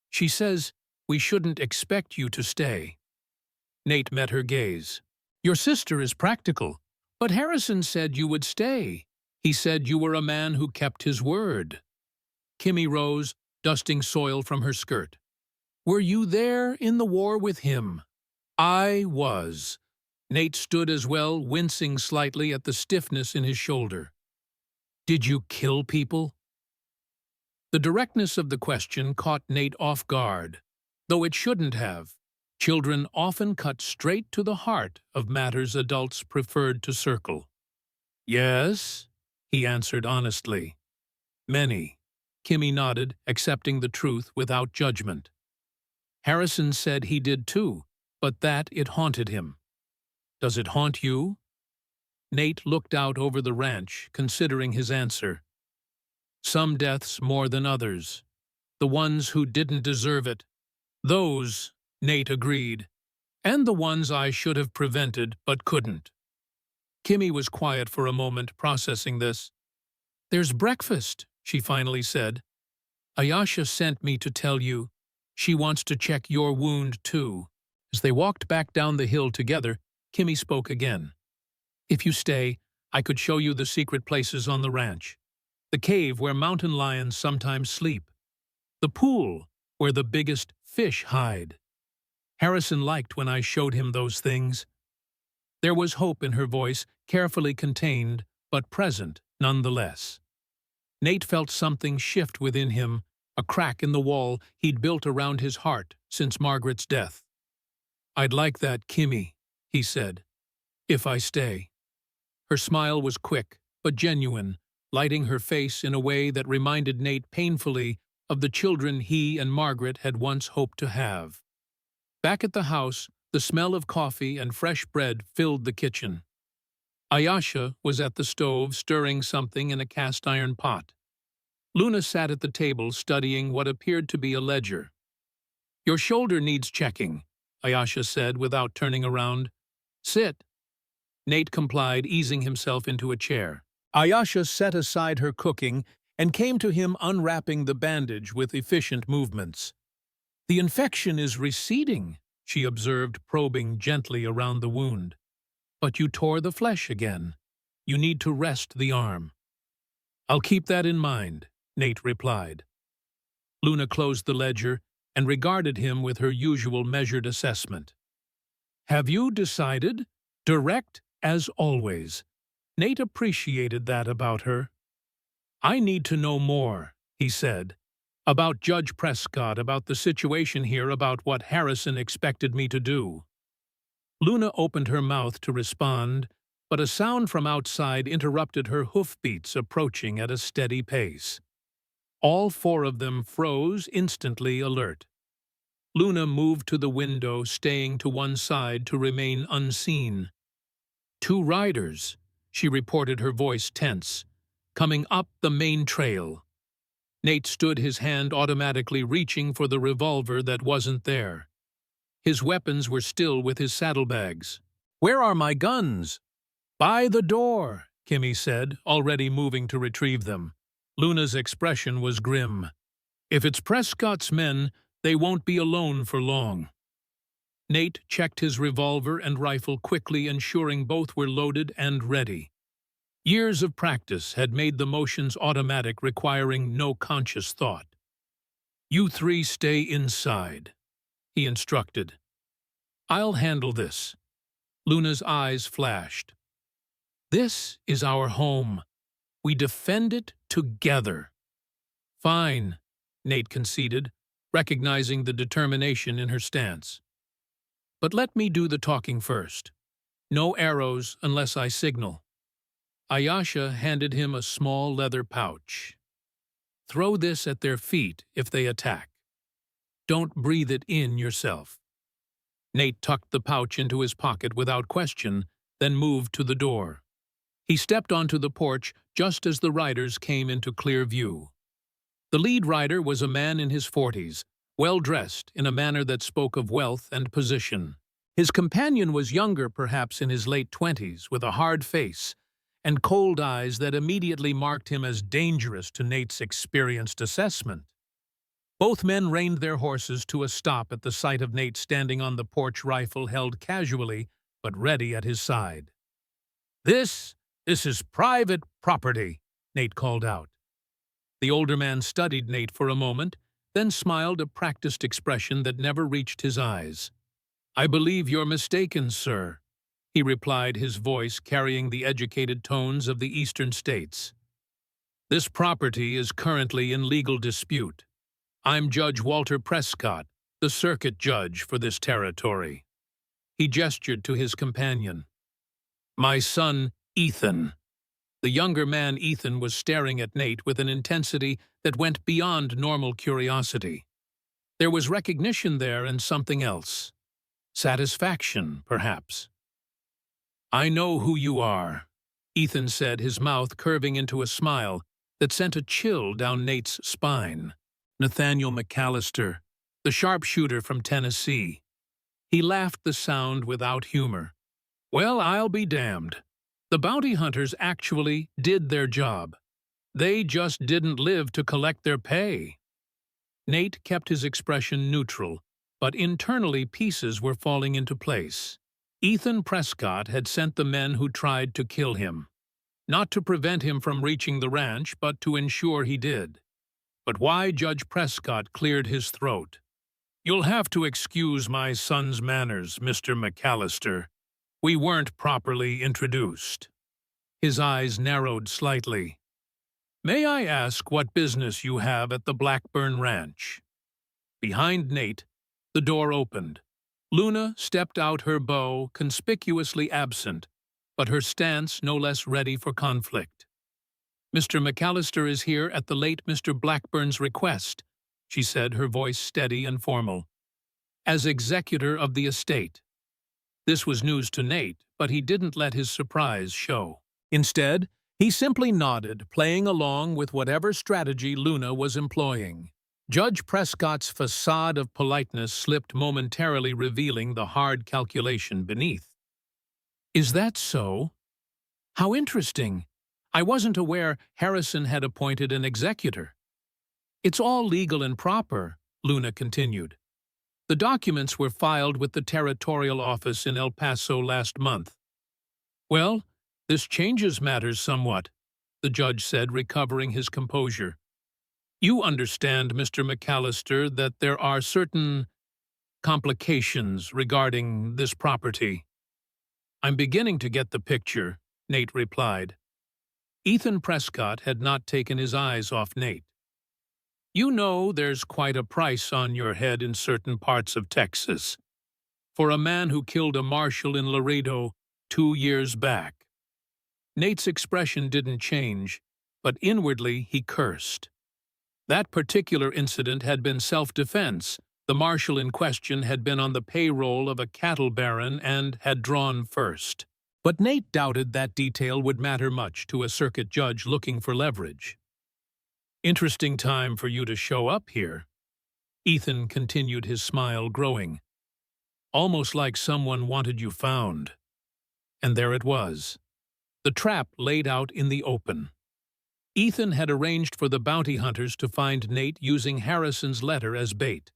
"She says we shouldn't expect you to stay." Nate met her gaze. "Your sister is practical, but Harrison said you would stay. He said you were a man who kept his word." Kimmy rose, dusting soil from her skirt. "Were you there in the war with him?" "I was." Nate stood as well, wincing slightly at the stiffness in his shoulder. "Did you kill people?" The directness of the question caught Nate off guard, though it shouldn't have. Children often cut straight to the heart of matters adults preferred to circle. "Yes," he answered honestly. "Many." Kimmy nodded, accepting the truth without judgment. "Harrison said he did too, but that it haunted him. Does it haunt you?" Nate looked out over the ranch, considering his answer. "Some deaths more than others. The ones who didn't deserve it. Those," Nate agreed, "and the ones I should have prevented but couldn't." Kimmy was quiet for a moment, processing this. "There's breakfast," she finally said. "Ayasha sent me to tell you. She wants to check your wound, too." As they walked back down the hill together, Kimmy spoke again. "If you stay, I could show you the secret places on the ranch. The cave where mountain lions sometimes sleep. The pool where the biggest fish hide. Harrison liked when I showed him those things." There was hope in her voice, carefully contained, but present nonetheless. Nate felt something shift within him, a crack in the wall he'd built around his heart since Margaret's death. "I'd like that, Kimmy," he said, "if I stay." Her smile was quick, but genuine, lighting her face in a way that reminded Nate painfully of the children he and Margaret had once hoped to have. Back at the house, the smell of coffee and fresh bread filled the kitchen. Ayasha was at the stove, stirring something in a cast-iron pot. Luna sat at the table, studying what appeared to be a ledger. "Your shoulder needs checking," Ayasha said without turning around. "Sit." Nate complied, easing himself into a chair. Ayasha set aside her cooking and came to him, unwrapping the bandage with efficient movements. "The infection is receding," she observed, probing gently around the wound. "But you tore the flesh again. You need to rest the arm." "I'll keep that in mind," Nate replied. Luna closed the ledger and regarded him with her usual measured assessment. "Have you decided?" Direct as always. Nate appreciated that about her. "I need to know more," he said. "About Judge Prescott, about the situation here, about what Harrison expected me to do." Luna opened her mouth to respond, but a sound from outside interrupted her hoofbeats approaching at a steady pace. All four of them froze, instantly alert. Luna moved to the window, staying to one side to remain unseen. "Two riders," she reported, her voice tense, "coming up the main trail." Nate stood, his hand automatically reaching for the revolver that wasn't there. His weapons were still with his saddlebags. Where are my guns? By the door, Kimmy said, already moving to retrieve them. Luna's expression was grim. If it's Prescott's men, they won't be alone for long. Nate checked his revolver and rifle quickly, ensuring both were loaded and ready. Years of practice had made the motions automatic, requiring no conscious thought. "You three stay inside," he instructed. "I'll handle this." Luna's eyes flashed. "This is our home. We defend it together." "Fine," Nate conceded, recognizing the determination in her stance. "But let me do the talking first. No arrows unless I signal." Ayasha handed him a small leather pouch. "Throw this at their feet if they attack. Don't breathe it in yourself." Nate tucked the pouch into his pocket without question, then moved to the door. He stepped onto the porch just as the riders came into clear view. The lead rider was a man in his 40s, well-dressed in a manner that spoke of wealth and position. His companion was younger, perhaps in his late 20s, with a hard face and cold eyes that immediately marked him as dangerous to Nate's experienced assessment. Both men reined their horses to a stop at the sight of Nate standing on the porch, rifle held casually but ready at his side. This is private property," Nate called out. The older man studied Nate for a moment, then smiled, a practiced expression that never reached his eyes. "I believe you're mistaken, sir," he replied, his voice carrying the educated tones of the eastern states. "This property is currently in legal dispute. I'm Judge Walter Prescott, the circuit judge for this territory." He gestured to his companion. "My son, Ethan." The younger man, Ethan, was staring at Nate with an intensity that went beyond normal curiosity. There was recognition there and something else. Satisfaction, perhaps. "I know who you are," Ethan said, his mouth curving into a smile that sent a chill down Nate's spine. "Nathaniel McAllister, the sharpshooter from Tennessee." He laughed, the sound without humor. "Well, I'll be damned. The bounty hunters actually did their job. They just didn't live to collect their pay." Nate kept his expression neutral, but internally pieces were falling into place. Ethan Prescott had sent the men who tried to kill him, not to prevent him from reaching the ranch, but to ensure he did. But why? Judge Prescott cleared his throat. "You'll have to excuse my son's manners, Mr. McAllister. We weren't properly introduced." His eyes narrowed slightly. "May I ask what business you have at the Blackburn Ranch?" Behind Nate, the door opened. Luna stepped out, her bow conspicuously absent, but her stance no less ready for conflict. "Mr. McAllister is here at the late Mr. Blackburn's request," she said, her voice steady and formal, "as executor of the estate." This was news to Nate, but he didn't let his surprise show. Instead, he simply nodded, playing along with whatever strategy Luna was employing. Judge Prescott's facade of politeness slipped momentarily, revealing the hard calculation beneath. "Is that so? How interesting. I wasn't aware Harrison had appointed an executor." "It's all legal and proper," Luna continued. "The documents were filed with the territorial office in El Paso last month." "Well, this changes matters somewhat," the judge said, recovering his composure. "You understand, Mr. McAllister, that there are certain complications regarding this property." "I'm beginning to get the picture," Nate replied. Ethan Prescott had not taken his eyes off Nate. "You know there's quite a price on your head in certain parts of Texas for a man who killed a marshal in Laredo 2 years back." Nate's expression didn't change, but inwardly he cursed. That particular incident had been self-defense. The marshal in question had been on the payroll of a cattle baron and had drawn first. But Nate doubted that detail would matter much to a circuit judge looking for leverage. "Interesting time for you to show up here," Ethan continued, his smile growing. "Almost like someone wanted you found." And there it was, the trap laid out in the open. Ethan had arranged for the bounty hunters to find Nate using Harrison's letter as bait.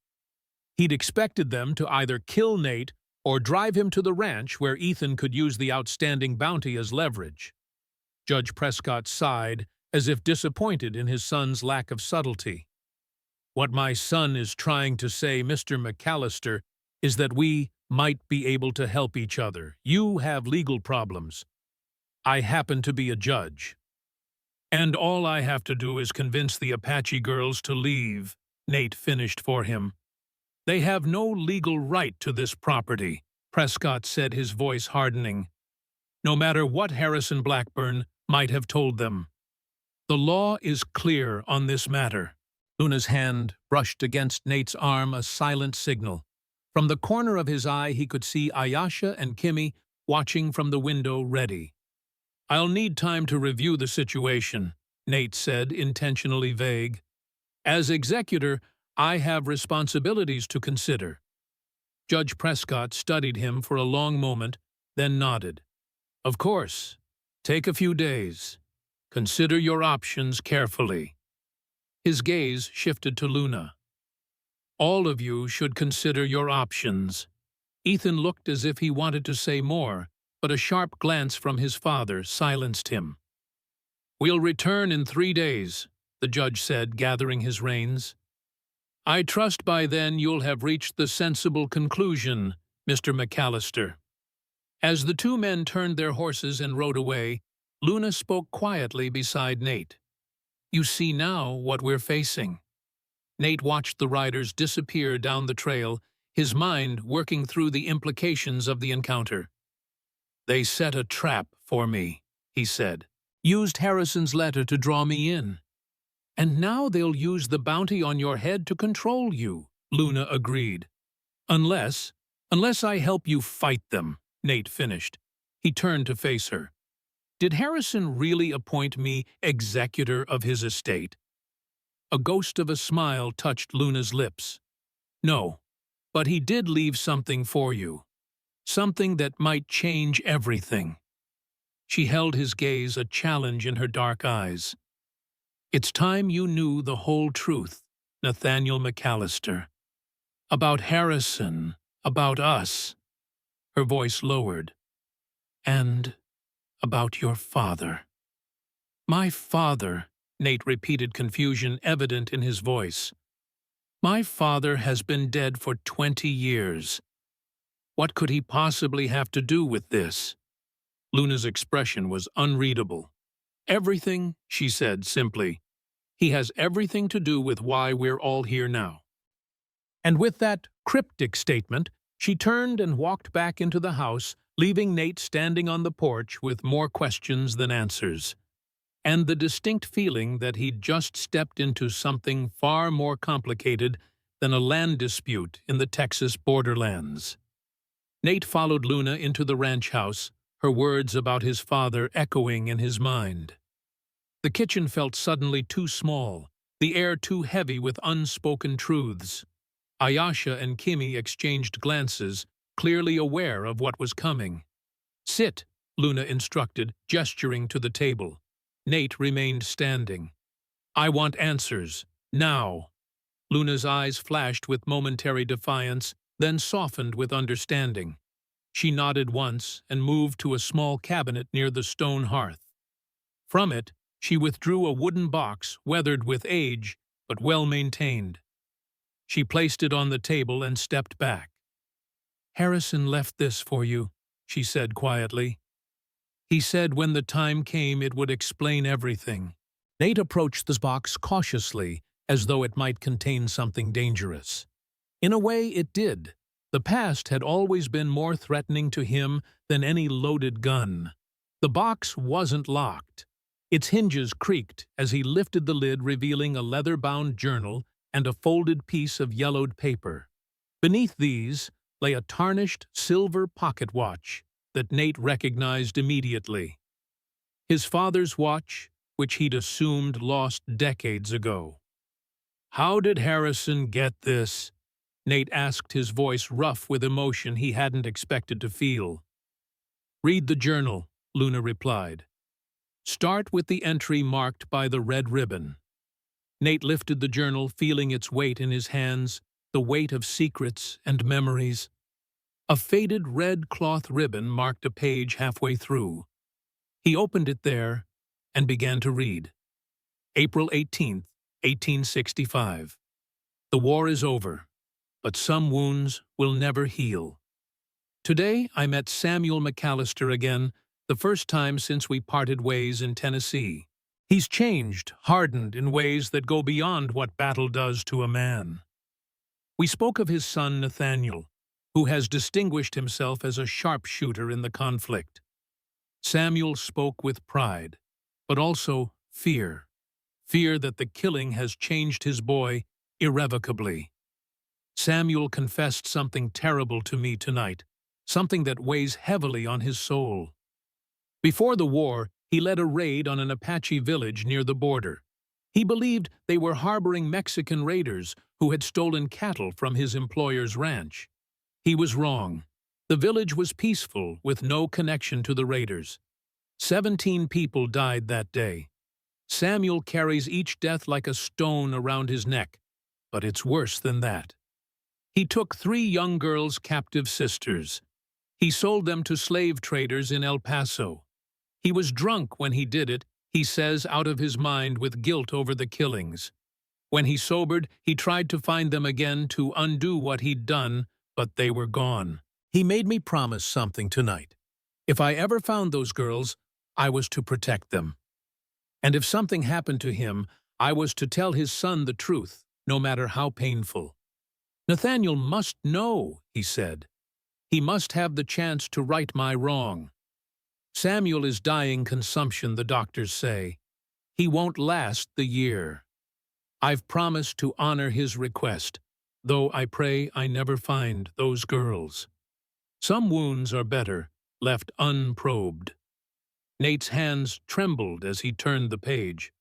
He'd expected them to either kill Nate or drive him to the ranch where Ethan could use the outstanding bounty as leverage. Judge Prescott sighed, as if disappointed in his son's lack of subtlety. "What my son is trying to say, Mr. McAllister, is that we might be able to help each other. You have legal problems. I happen to be a judge. And all I have to do is convince the Apache girls to leave," Nate finished for him. "They have no legal right to this property," Prescott said, his voice hardening. "No matter what Harrison Blackburn might have told them. The law is clear on this matter." Luna's hand brushed against Nate's arm, a silent signal. From the corner of his eye he could see Ayasha and Kimmy watching from the window, ready. "I'll need time to review the situation," Nate said, intentionally vague. "As executor, I have responsibilities to consider." Judge Prescott studied him for a long moment, then nodded. "Of course. Take a few days. Consider your options carefully." His gaze shifted to Luna. "All of you should consider your options." Ethan looked as if he wanted to say more, but a sharp glance from his father silenced him. "We'll return in 3 days," the judge said, gathering his reins. "I trust by then you'll have reached the sensible conclusion, Mr. McAllister." As the two men turned their horses and rode away, Luna spoke quietly beside Nate. "You see now what we're facing." Nate watched the riders disappear down the trail, his mind working through the implications of the encounter. "They set a trap for me," he said. "Used Harrison's letter to draw me in. And now they'll use the bounty on your head to control you," Luna agreed. Unless I help you fight them," Nate finished. He turned to face her. "Did Harrison really appoint me executor of his estate?" A ghost of a smile touched Luna's lips. "No, but he did leave something for you. Something that might change everything." She held his gaze, a challenge in her dark eyes. "It's time you knew the whole truth, Nathaniel McAllister. About Harrison, about us." Her voice lowered. "And about your father." "My father," Nate repeated, confusion evident in his voice. "My father has been dead for 20 years. What could he possibly have to do with this?" Luna's expression was unreadable. "Everything," she said simply. "He has everything to do with why we're all here now." And with that cryptic statement, she turned and walked back into the house, leaving Nate standing on the porch with more questions than answers, and the distinct feeling that he'd just stepped into something far more complicated than a land dispute in the Texas borderlands. Nate followed Luna into the ranch house, her words about his father echoing in his mind. The kitchen felt suddenly too small, the air too heavy with unspoken truths. Ayasha and Kimmy exchanged glances, clearly aware of what was coming. "Sit," Luna instructed, gesturing to the table. Nate remained standing. "I want answers, now." Luna's eyes flashed with momentary defiance, then softened with understanding. She nodded once and moved to a small cabinet near the stone hearth. From it, she withdrew a wooden box weathered with age but well-maintained. She placed it on the table and stepped back. "Harrison left this for you," she said quietly. "He said when the time came it would explain everything." Nate approached the box cautiously, as though it might contain something dangerous. In a way, it did. The past had always been more threatening to him than any loaded gun. The box wasn't locked. Its hinges creaked as he lifted the lid, revealing a leather-bound journal and a folded piece of yellowed paper. Beneath these lay a tarnished silver pocket watch that Nate recognized immediately. His father's watch, which he'd assumed lost decades ago. "How did Harrison get this?" Nate asked, his voice rough with emotion he hadn't expected to feel. "Read the journal," Luna replied. "Start with the entry marked by the red ribbon." Nate lifted the journal, feeling its weight in his hands, the weight of secrets and memories. A faded red cloth ribbon marked a page halfway through. He opened it there and began to read. April 18th, 1865. The war is over, but some wounds will never heal. Today I met Samuel McAllister again, the first time since we parted ways in Tennessee. He's changed, hardened in ways that go beyond what battle does to a man. We spoke of his son Nathaniel, who has distinguished himself as a sharpshooter in the conflict. Samuel spoke with pride, but also fear. Fear that the killing has changed his boy irrevocably. Samuel confessed something terrible to me tonight, something that weighs heavily on his soul. Before the war, he led a raid on an Apache village near the border. He believed they were harboring Mexican raiders who had stolen cattle from his employer's ranch. He was wrong. The village was peaceful, with no connection to the raiders. 17 people died that day. Samuel carries each death like a stone around his neck, but it's worse than that. He took 3 young girls' captive sisters. He sold them to slave traders in El Paso. He was drunk when he did it, he says, out of his mind with guilt over the killings. When he sobered, he tried to find them again to undo what he'd done, but they were gone. He made me promise something tonight. If I ever found those girls, I was to protect them. And if something happened to him, I was to tell his son the truth, no matter how painful. Nathaniel must know, he said. He must have the chance to right my wrong. Samuel is dying consumption, the doctors say. He won't last the year. I've promised to honor his request, though I pray I never find those girls. Some wounds are better left unprobed. Nate's hands trembled as he turned the page.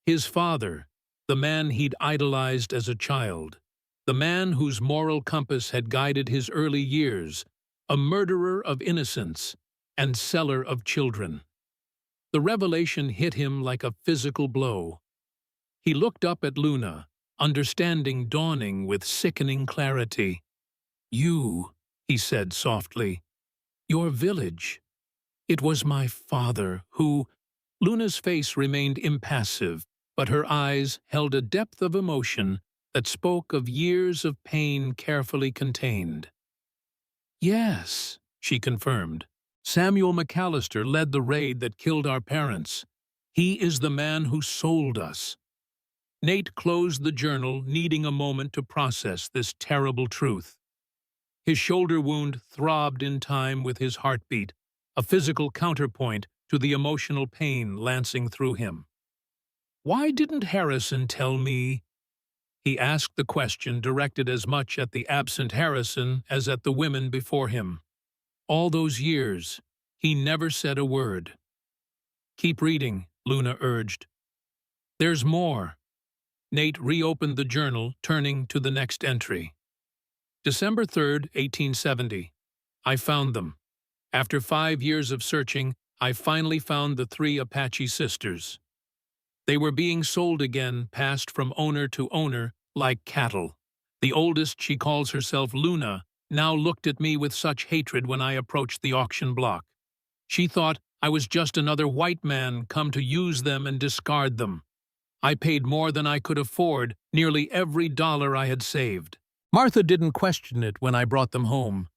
His father, the man he'd idolized as a child, the man whose moral compass had guided his early years, a murderer of innocence and seller of children. The revelation hit him like a physical blow. He looked up at Luna, understanding dawning with sickening clarity. "You," he said softly, "your village. It was my father who—" Luna's face remained impassive, but her eyes held a depth of emotion that spoke of years of pain carefully contained. "Yes," she confirmed. "Samuel McAllister led the raid that killed our parents. He is the man who sold us." Nate closed the journal, needing a moment to process this terrible truth. His shoulder wound throbbed in time with his heartbeat, a physical counterpoint to the emotional pain lancing through him. "Why didn't Harrison tell me?" He asked the question directed as much at the absent Harrison as at the women before him. All those years, he never said a word. "Keep reading," Luna urged. "There's more." Nate reopened the journal, turning to the next entry. December 3rd, 1870. I found them. After 5 years of searching, I finally found the 3 Apache sisters. They were being sold again, passed from owner to owner, like cattle. The oldest, she calls herself Luna, now looked at me with such hatred when I approached the auction block. She thought I was just another white man come to use them and discard them. I paid more than I could afford, nearly every dollar I had saved. Martha didn't question it when I brought them home.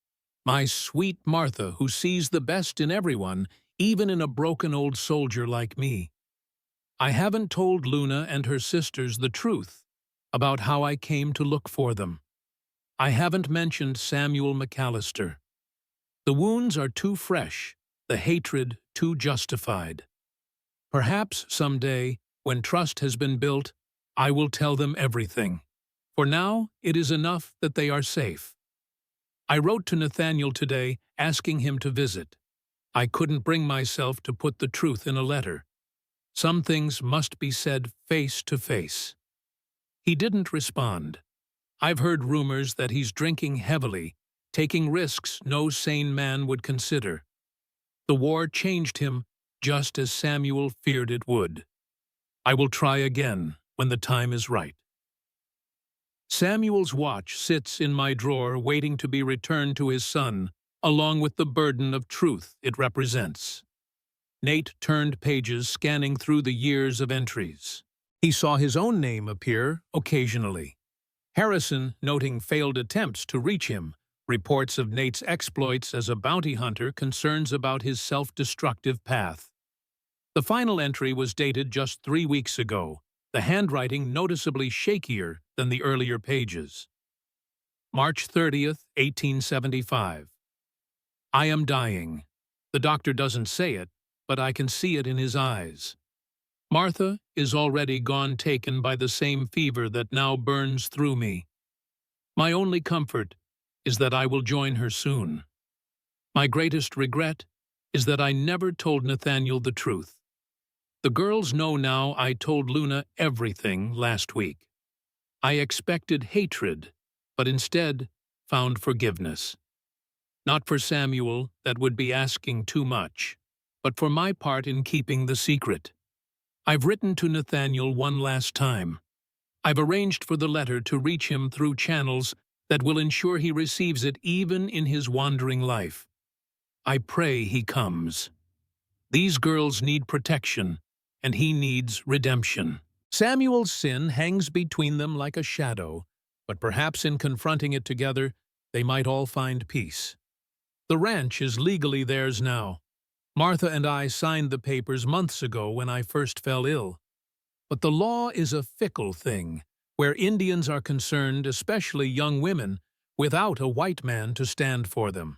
My sweet Martha, who sees the best in everyone, even in a broken old soldier like me. I haven't told Luna and her sisters the truth about how I came to look for them. I haven't mentioned Samuel McAllister. The wounds are too fresh, the hatred too justified. Perhaps someday, when trust has been built, I will tell them everything. For now, it is enough that they are safe. I wrote to Nathaniel today, asking him to visit. I couldn't bring myself to put the truth in a letter. Some things must be said face to face. He didn't respond. I've heard rumors that he's drinking heavily, taking risks no sane man would consider. The war changed him, just as Samuel feared it would. I will try again when the time is right. Samuel's watch sits in my drawer waiting to be returned to his son, along with the burden of truth it represents. Nate turned pages, scanning through the years of entries. He saw his own name appear occasionally. Harrison, noting failed attempts to reach him, reports of Nate's exploits as a bounty hunter, concerns about his self-destructive path. The final entry was dated just 3 weeks ago, the handwriting noticeably shakier than the earlier pages. March 30th, 1875. I am dying. The doctor doesn't say it, but I can see it in his eyes. Martha is already gone, taken by the same fever that now burns through me. My only comfort is that I will join her soon. My greatest regret is that I never told Nathaniel the truth. The girls know now I told Luna everything last week. I expected hatred, but instead found forgiveness. Not for Samuel, that would be asking too much, but for my part in keeping the secret. I've written to Nathaniel one last time. I've arranged for the letter to reach him through channels that will ensure he receives it even in his wandering life. I pray he comes. These girls need protection, and he needs redemption. Samuel's sin hangs between them like a shadow, but perhaps in confronting it together, they might all find peace. The ranch is legally theirs now. Martha and I signed the papers months ago when I first fell ill. But the law is a fickle thing, where Indians are concerned, especially young women, without a white man to stand for them.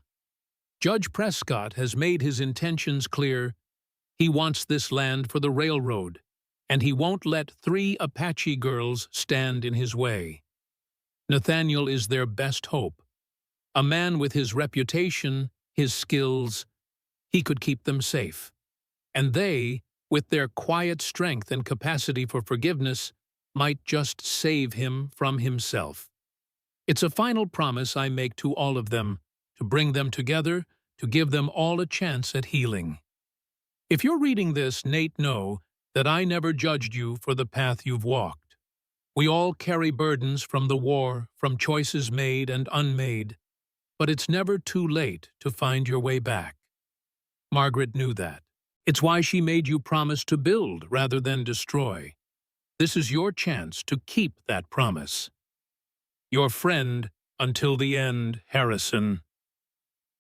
Judge Prescott has made his intentions clear. He wants this land for the railroad, and he won't let 3 Apache girls stand in his way. Nathaniel is their best hope. A man with his reputation, his skills, he could keep them safe. And they, with their quiet strength and capacity for forgiveness, might just save him from himself. It's a final promise I make to all of them, to bring them together, to give them all a chance at healing. If you're reading this, Nate, know that I never judged you for the path you've walked. We all carry burdens from the war, from choices made and unmade, but it's never too late to find your way back. Margaret knew that. It's why she made you promise to build rather than destroy. This is your chance to keep that promise. Your friend, until the end, Harrison.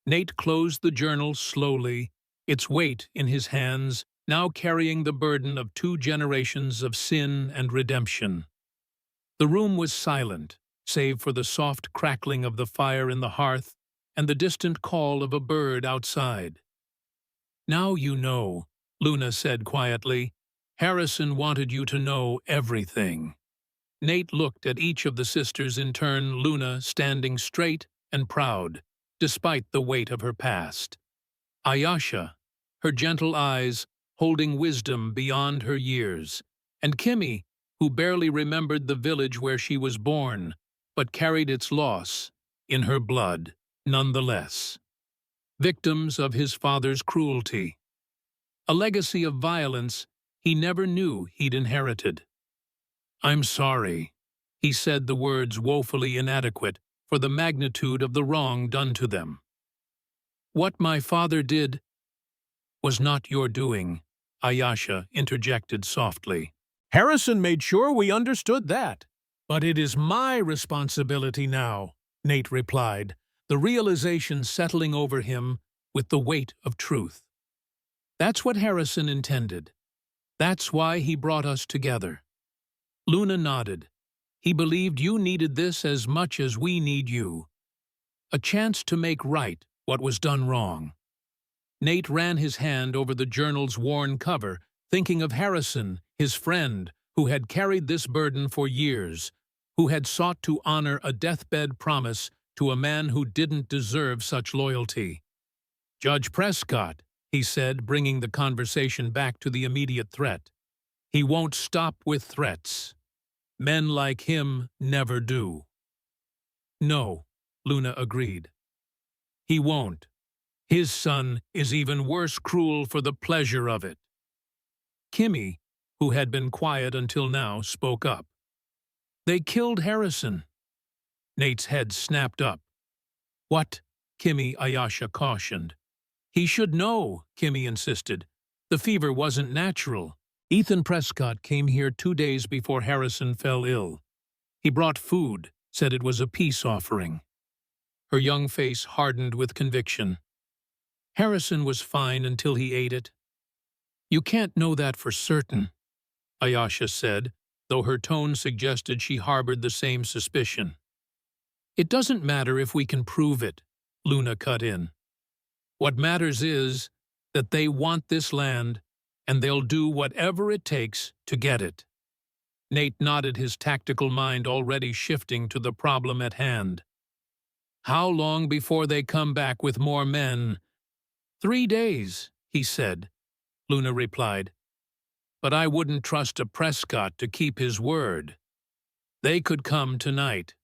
Nate closed the journal slowly, its weight in his hands, now carrying the burden of 2 generations of sin and redemption. The room was silent, save for the soft crackling of the fire in the hearth and the distant call of a bird outside. Now you know, Luna said quietly. Harrison wanted you to know everything. Nate looked at each of the sisters in turn, Luna standing straight and proud, despite the weight of her past. Ayasha, her gentle eyes holding wisdom beyond her years, and Kimmy, who barely remembered the village where she was born, but carried its loss in her blood nonetheless. Victims of his father's cruelty. A legacy of violence he never knew he'd inherited. I'm sorry, he said, the words woefully inadequate for the magnitude of the wrong done to them. What my father did was not your doing, Ayasha interjected softly. Harrison made sure we understood that. But it is my responsibility now, Nate replied, the realization settling over him with the weight of truth. That's what Harrison intended. That's why he brought us together. Luna nodded. He believed you needed this as much as we need you. A chance to make right what was done wrong. Nate ran his hand over the journal's worn cover, thinking of Harrison, his friend, who had carried this burden for years, who had sought to honor a deathbed promise to a man who didn't deserve such loyalty. Judge Prescott, he said, bringing the conversation back to the immediate threat. He won't stop with threats. Men like him never do. No, Luna agreed. He won't. His son is even worse cruel for the pleasure of it. Kimmy, who had been quiet until now, spoke up. They killed Harrison. Nate's head snapped up. What? Kimmy Ayasha cautioned. He should know, Kimmy insisted. The fever wasn't natural. Ethan Prescott came here 2 days before Harrison fell ill. He brought food, said it was a peace offering. Her young face hardened with conviction. Harrison was fine until he ate it. You can't know that for certain, Ayasha said, though her tone suggested she harbored the same suspicion. It doesn't matter if we can prove it, Luna cut in. What matters is that they want this land, and they'll do whatever it takes to get it. Nate nodded, his tactical mind already shifting to the problem at hand. How long before they come back with more men? 3 days, he said. Luna replied. But I wouldn't trust a Prescott to keep his word. They could come tonight.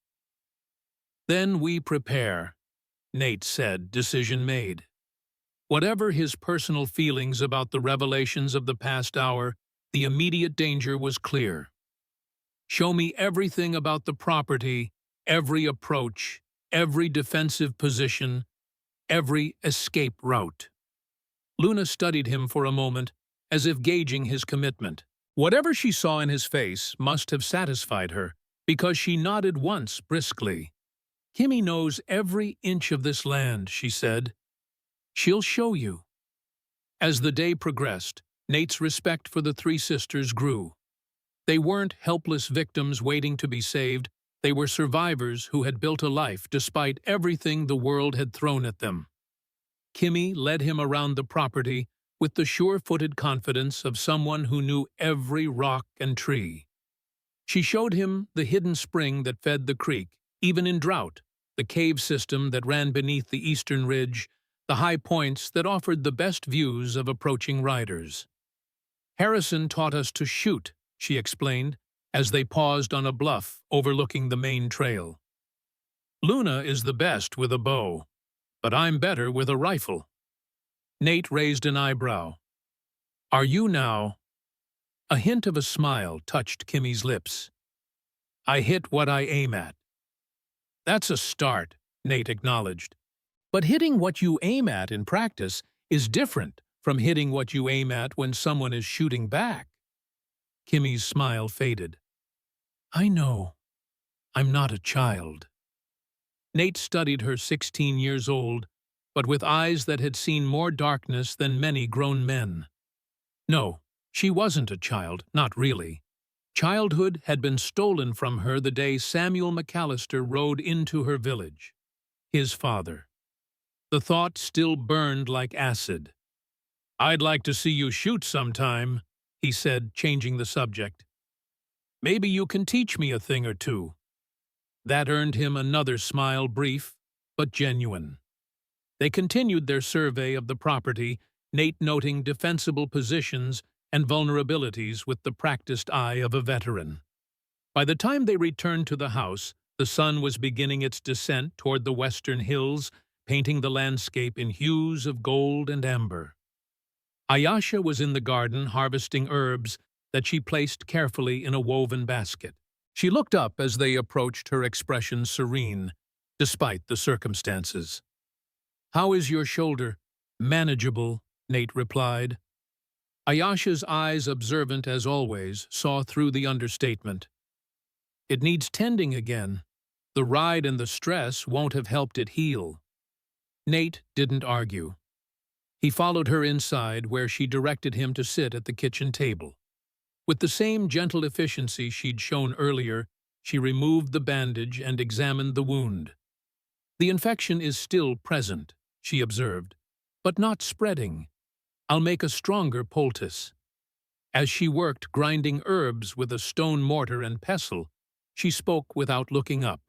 Then we prepare, Nate said, decision made. Whatever his personal feelings about the revelations of the past hour, the immediate danger was clear. Show me everything about the property, every approach, every defensive position, every escape route. Luna studied him for a moment, as if gauging his commitment. Whatever she saw in his face must have satisfied her, because she nodded once briskly. Kimmy knows every inch of this land, she said. She'll show you. As the day progressed, Nate's respect for the three sisters grew. They weren't helpless victims waiting to be saved. They were survivors who had built a life despite everything the world had thrown at them. Kimmy led him around the property with the sure-footed confidence of someone who knew every rock and tree. She showed him the hidden spring that fed the creek, even in drought, the cave system that ran beneath the eastern ridge, the high points that offered the best views of approaching riders. Harrison taught us to shoot, she explained, as they paused on a bluff overlooking the main trail. Luna is the best with a bow, but I'm better with a rifle. Nate raised an eyebrow. Are you now? A hint of a smile touched Kimmy's lips. I hit what I aim at. That's a start, Nate acknowledged. But hitting what you aim at in practice is different from hitting what you aim at when someone is shooting back. Kimmy's smile faded. I know. I'm not a child. Nate studied her, 16 years old, but with eyes that had seen more darkness than many grown men. No, she wasn't a child, not really. Childhood had been stolen from her the day Samuel McAllister rode into her village. His father. The thought still burned like acid. I'd like to see you shoot sometime, he said, changing the subject. Maybe you can teach me a thing or two. That earned him another smile, brief but genuine. They continued their survey of the property, Nate noting defensible positions and vulnerabilities with the practiced eye of a veteran. By the time they returned to the house, the sun was beginning its descent toward the western hills, painting the landscape in hues of gold and amber. Ayasha was in the garden harvesting herbs that she placed carefully in a woven basket. She looked up as they approached, her expression serene, despite the circumstances. How is your shoulder? Manageable, Nate replied. Ayasha's eyes, observant as always, saw through the understatement. It needs tending again. The ride and the stress won't have helped it heal. Nate didn't argue. He followed her inside, where she directed him to sit at the kitchen table. With the same gentle efficiency she'd shown earlier, she removed the bandage and examined the wound. The infection is still present, she observed, but not spreading. I'll make a stronger poultice. As she worked grinding herbs with a stone mortar and pestle, she spoke without looking up.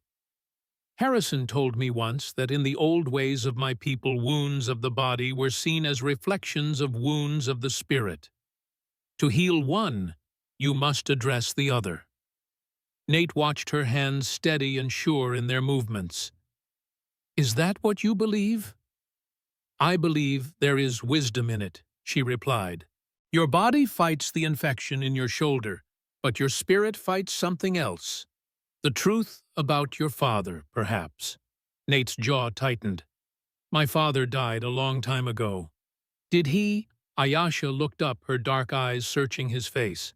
Harrison told me once that in the old ways of my people, wounds of the body were seen as reflections of wounds of the spirit. To heal one, you must address the other. Nate watched her hands steady and sure in their movements. Is that what you believe? I believe there is wisdom in it, she replied. Your body fights the infection in your shoulder, but your spirit fights something else. The truth about your father, perhaps. Nate's jaw tightened. My father died a long time ago. Did he? Ayasha looked up, her dark eyes searching his face.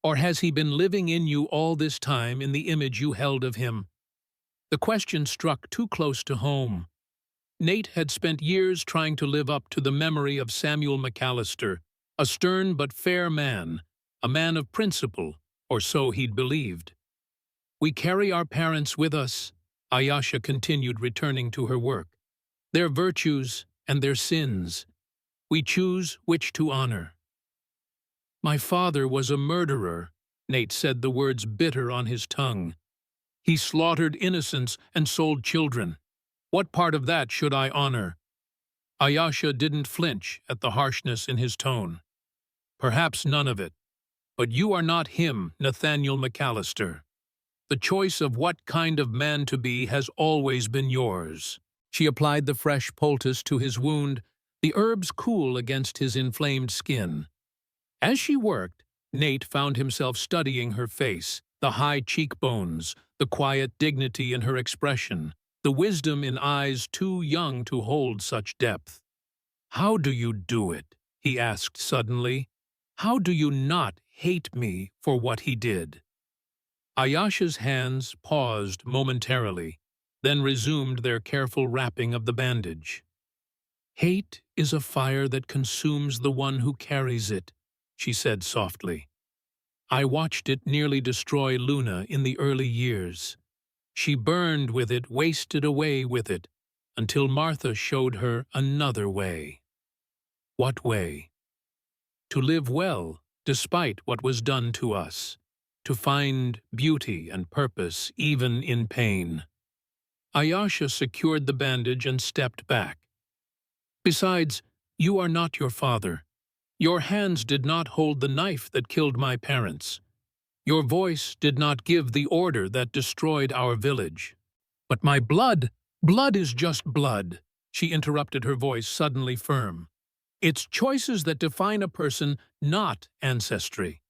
Or has he been living in you all this time in the image you held of him? The question struck too close to home. Nate had spent years trying to live up to the memory of Samuel McAllister, a stern but fair man, a man of principle, or so he'd believed. We carry our parents with us, Ayasha continued, returning to her work. Their virtues and their sins. We choose which to honor. My father was a murderer, Nate said, the words bitter on his tongue. He slaughtered innocents and sold children. What part of that should I honor? Ayasha didn't flinch at the harshness in his tone. Perhaps none of it. But you are not him, Nathaniel McAllister. The choice of what kind of man to be has always been yours. She applied the fresh poultice to his wound, the herbs cool against his inflamed skin. As she worked, Nate found himself studying her face, the high cheekbones, the quiet dignity in her expression, the wisdom in eyes too young to hold such depth. How do you do it? He asked suddenly. How do you not hate me for what he did? Ayasha's hands paused momentarily, then resumed their careful wrapping of the bandage. Hate is a fire that consumes the one who carries it, she said softly. I watched it nearly destroy Luna in the early years. She burned with it, wasted away with it, until Martha showed her another way. What way? To live well, despite what was done to us. To find beauty and purpose even in pain. Ayasha secured the bandage and stepped back. Besides, you are not your father. Your hands did not hold the knife that killed my parents. Your voice did not give the order that destroyed our village. But my blood is just blood, she interrupted, her voice suddenly firm. It's choices that define a person, not ancestry.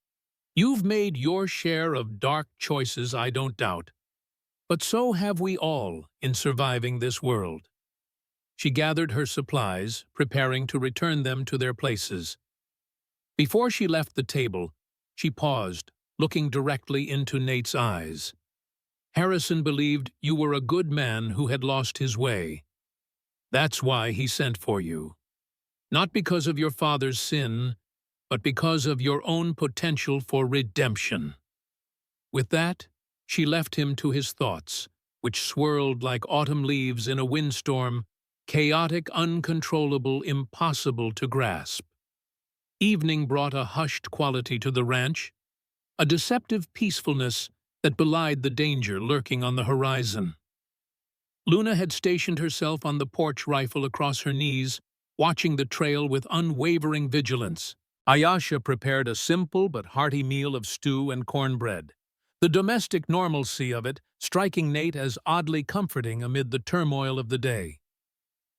You've made your share of dark choices, I don't doubt. But so have we all in surviving this world. She gathered her supplies, preparing to return them to their places. Before she left the table, she paused, looking directly into Nate's eyes. Harrison believed you were a good man who had lost his way. That's why he sent for you. Not because of your father's sin, but because of your own potential for redemption. With that, she left him to his thoughts, which swirled like autumn leaves in a windstorm, chaotic, uncontrollable, impossible to grasp. Evening brought a hushed quality to the ranch, a deceptive peacefulness that belied the danger lurking on the horizon. Luna had stationed herself on the porch, rifle across her knees, watching the trail with unwavering vigilance. Ayasha prepared a simple but hearty meal of stew and cornbread, the domestic normalcy of it striking Nate as oddly comforting amid the turmoil of the day.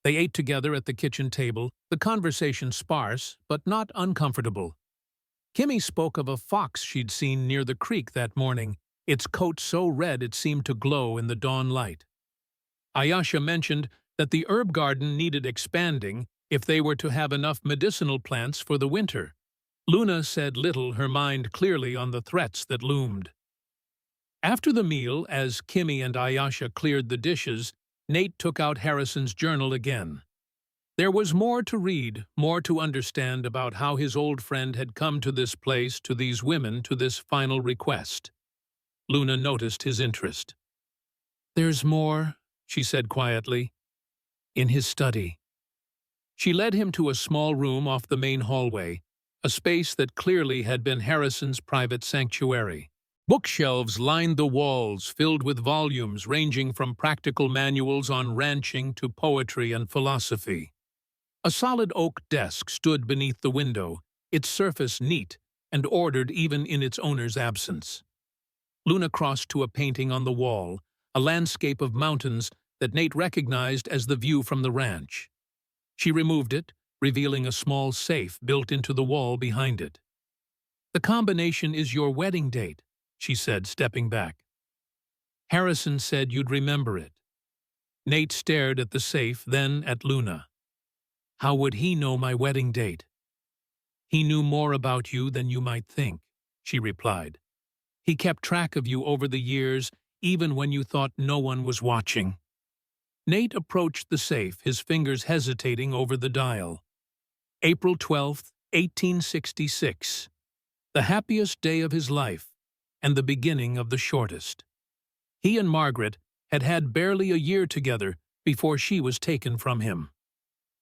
They ate together at the kitchen table, the conversation sparse but not uncomfortable. Kimmy spoke of a fox she'd seen near the creek that morning, its coat so red it seemed to glow in the dawn light. Ayasha mentioned that the herb garden needed expanding if they were to have enough medicinal plants for the winter. Luna said little, her mind clearly on the threats that loomed. After the meal, as Kimmy and Ayasha cleared the dishes, Nate took out Harrison's journal again. There was more to read, more to understand about how his old friend had come to this place, to these women, to this final request. Luna noticed his interest. There's more, she said quietly, in his study. She led him to a small room off the main hallway, a space that clearly had been Harrison's private sanctuary. Bookshelves lined the walls, filled with volumes ranging from practical manuals on ranching to poetry and philosophy. A solid oak desk stood beneath the window, its surface neat and ordered even in its owner's absence. Luna crossed to a painting on the wall, a landscape of mountains that Nate recognized as the view from the ranch. She removed it, revealing a small safe built into the wall behind it. "The combination is your wedding date," she said, stepping back. "Harrison said you'd remember it." Nate stared at the safe, then at Luna. "How would he know my wedding date?" "He knew more about you than you might think," she replied. "He kept track of you over the years, even when you thought no one was watching." Nate approached the safe, his fingers hesitating over the dial. April 12th, 1866. The happiest day of his life, and the beginning of the shortest. He and Margaret had had barely a year together before she was taken from him.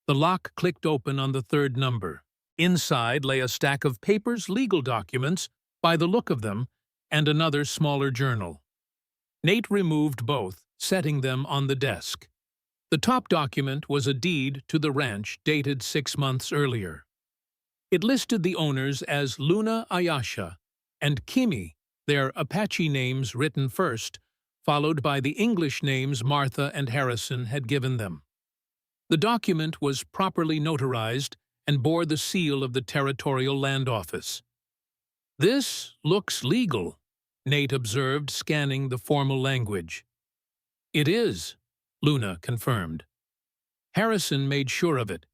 The lock clicked open on the third number. Inside lay a stack of papers, legal documents, by the look of them, and another smaller journal. Nate removed both, setting them on the desk. The top document was a deed to the ranch dated 6 months earlier. It listed the owners as Luna Ayasha and Kimi, their Apache names written first, followed by the English names Martha and Harrison had given them. The document was properly notarized and bore the seal of the Territorial Land Office. "This looks legal," Nate observed, scanning the formal language. "It is," Luna confirmed. Harrison made sure of it.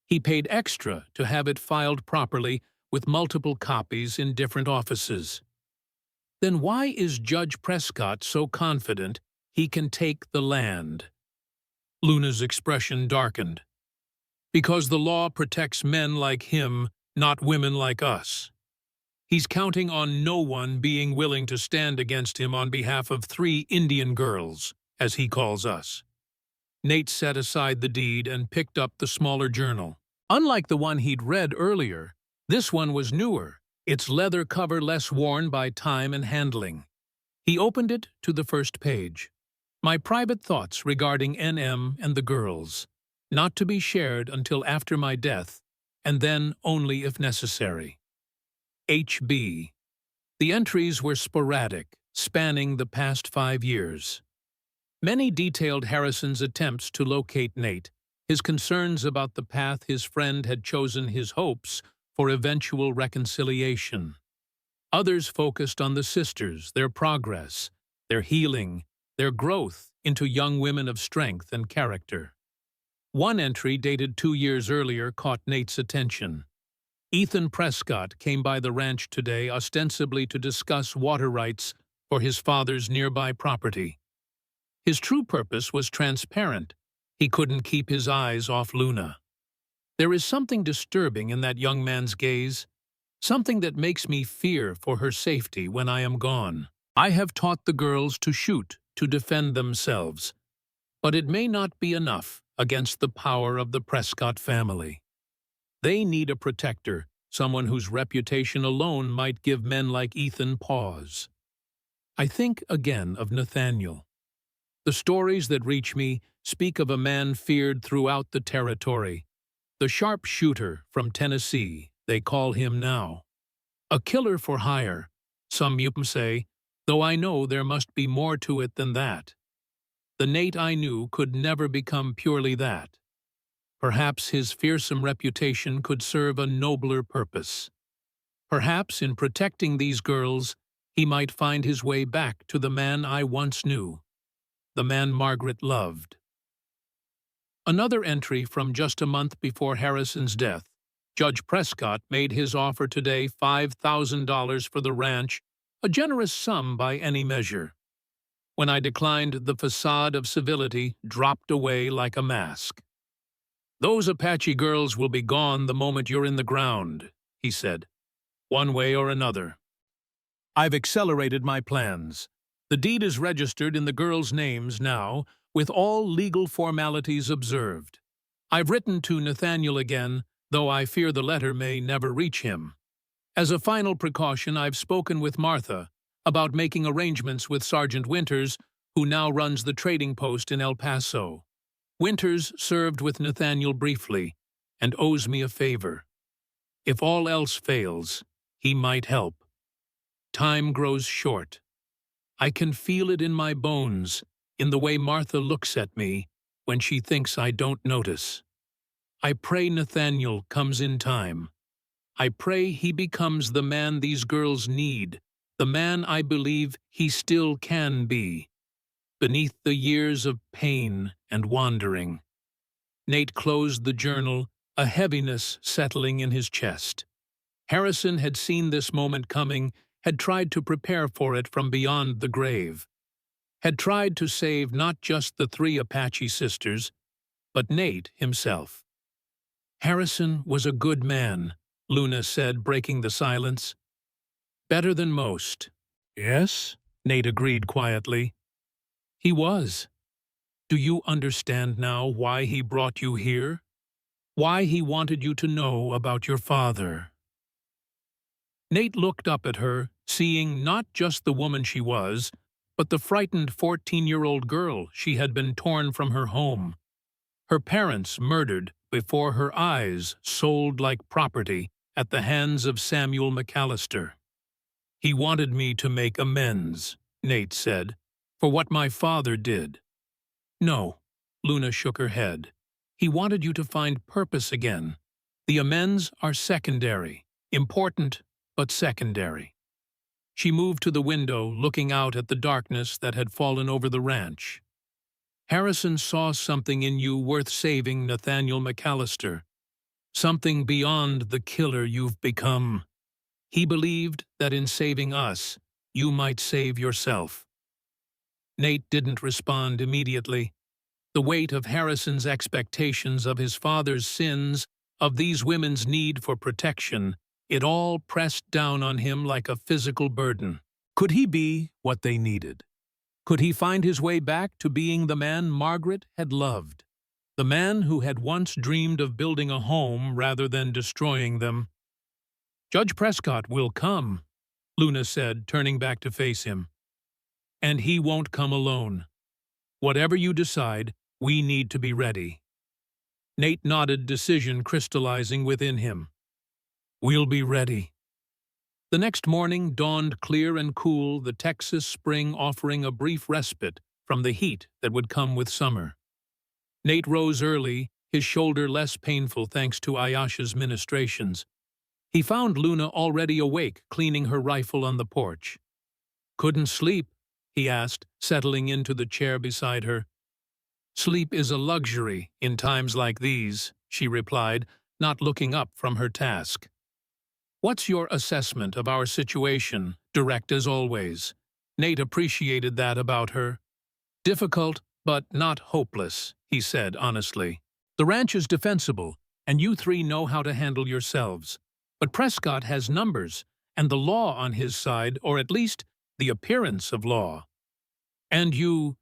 He paid extra to have it filed properly with multiple copies in different offices. "Then why is Judge Prescott so confident he can take the land?" Luna's expression darkened. "Because the law protects men like him, not women like us. He's counting on no one being willing to stand against him on behalf of 3 Indian girls, as he calls us." Nate set aside the deed and picked up the smaller journal. Unlike the one he'd read earlier, this one was newer, its leather cover less worn by time and handling. He opened it to the first page. "My private thoughts regarding NM and the girls, not to be shared until after my death, and then only if necessary. HB." The entries were sporadic, spanning the past 5 years. Many detailed Harrison's attempts to locate Nate, his concerns about the path his friend had chosen, his hopes for eventual reconciliation. Others focused on the sisters, their progress, their healing, their growth into young women of strength and character. One entry dated 2 years earlier caught Nate's attention. "Ethan Prescott came by the ranch today ostensibly to discuss water rights for his father's nearby property. His true purpose was transparent. He couldn't keep his eyes off Luna. There is something disturbing in that young man's gaze, something that makes me fear for her safety when I am gone. I have taught the girls to shoot, to defend themselves, but it may not be enough against the power of the Prescott family. They need a protector, someone whose reputation alone might give men like Ethan pause. I think again of Nathaniel. The stories that reach me speak of a man feared throughout the territory. The sharpshooter from Tennessee, they call him now. A killer for hire, some say, though I know there must be more to it than that. The Nate I knew could never become purely that. Perhaps his fearsome reputation could serve a nobler purpose. Perhaps in protecting these girls, he might find his way back to the man I once knew, the man Margaret loved. Another entry from just a month before Harrison's death. Judge Prescott made his offer today, $5,000 for the ranch, a generous sum by any measure. When I declined, the facade of civility dropped away like a mask. "Those Apache girls will be gone the moment you're in the ground," he said, "one way or another. I've accelerated my plans. The deed is registered in the girls' names now, with all legal formalities observed. I've written to Nathaniel again, though I fear the letter may never reach him. As a final precaution, I've spoken with Martha about making arrangements with Sergeant Winters, who now runs the trading post in El Paso. Winters served with Nathaniel briefly and owes me a favor. If all else fails, he might help. Time grows short. I can feel it in my bones, in the way Martha looks at me when she thinks I don't notice. I pray Nathaniel comes in time. I pray he becomes the man these girls need, the man I believe he still can be, beneath the years of pain and wandering." Nate closed the journal, a heaviness settling in his chest. Harrison had seen this moment coming, had tried to prepare for it from beyond the grave, had tried to save not just the 3 Apache sisters, but Nate himself. "Harrison was a good man," Luna said, breaking the silence. "Better than most." "Yes," Nate agreed quietly. "He was. Do you understand now why he brought you here? Why he wanted you to know about your father?" Nate looked up at her, seeing not just the woman she was, but the frightened 14-year-old girl she had been torn from her home. Her parents murdered before her eyes, sold like property at the hands of Samuel McAllister. "He wanted me to make amends," Nate said, "for what my father did." "No," Luna shook her head. "He wanted you to find purpose again. The amends are secondary, important, but secondary." She moved to the window, looking out at the darkness that had fallen over the ranch. "Harrison saw something in you worth saving, Nathaniel McAllister. Something beyond the killer you've become. He believed that in saving us, you might save yourself." Nate didn't respond immediately. The weight of Harrison's expectations of his father's sins, of these women's need for protection, it all pressed down on him like a physical burden. Could he be what they needed? Could he find his way back to being the man Margaret had loved? The man who had once dreamed of building a home rather than destroying them? "Judge Prescott will come," Luna said, turning back to face him. "And he won't come alone. Whatever you decide, we need to be ready." Nate nodded, decision crystallizing within him. "We'll be ready." The next morning dawned clear and cool, the Texas spring offering a brief respite from the heat that would come with summer. Nate rose early, his shoulder less painful thanks to Ayesha's ministrations. He found Luna already awake, cleaning her rifle on the porch. "Couldn't sleep?" he asked, settling into the chair beside her. "Sleep is a luxury in times like these," she replied, not looking up from her task. "What's your assessment of our situation?" Direct as always. Nate appreciated that about her. "Difficult, but not hopeless," he said honestly. "The ranch is defensible, and you 3 know how to handle yourselves. But Prescott has numbers, and the law on his side, or at least the appearance of law. And you,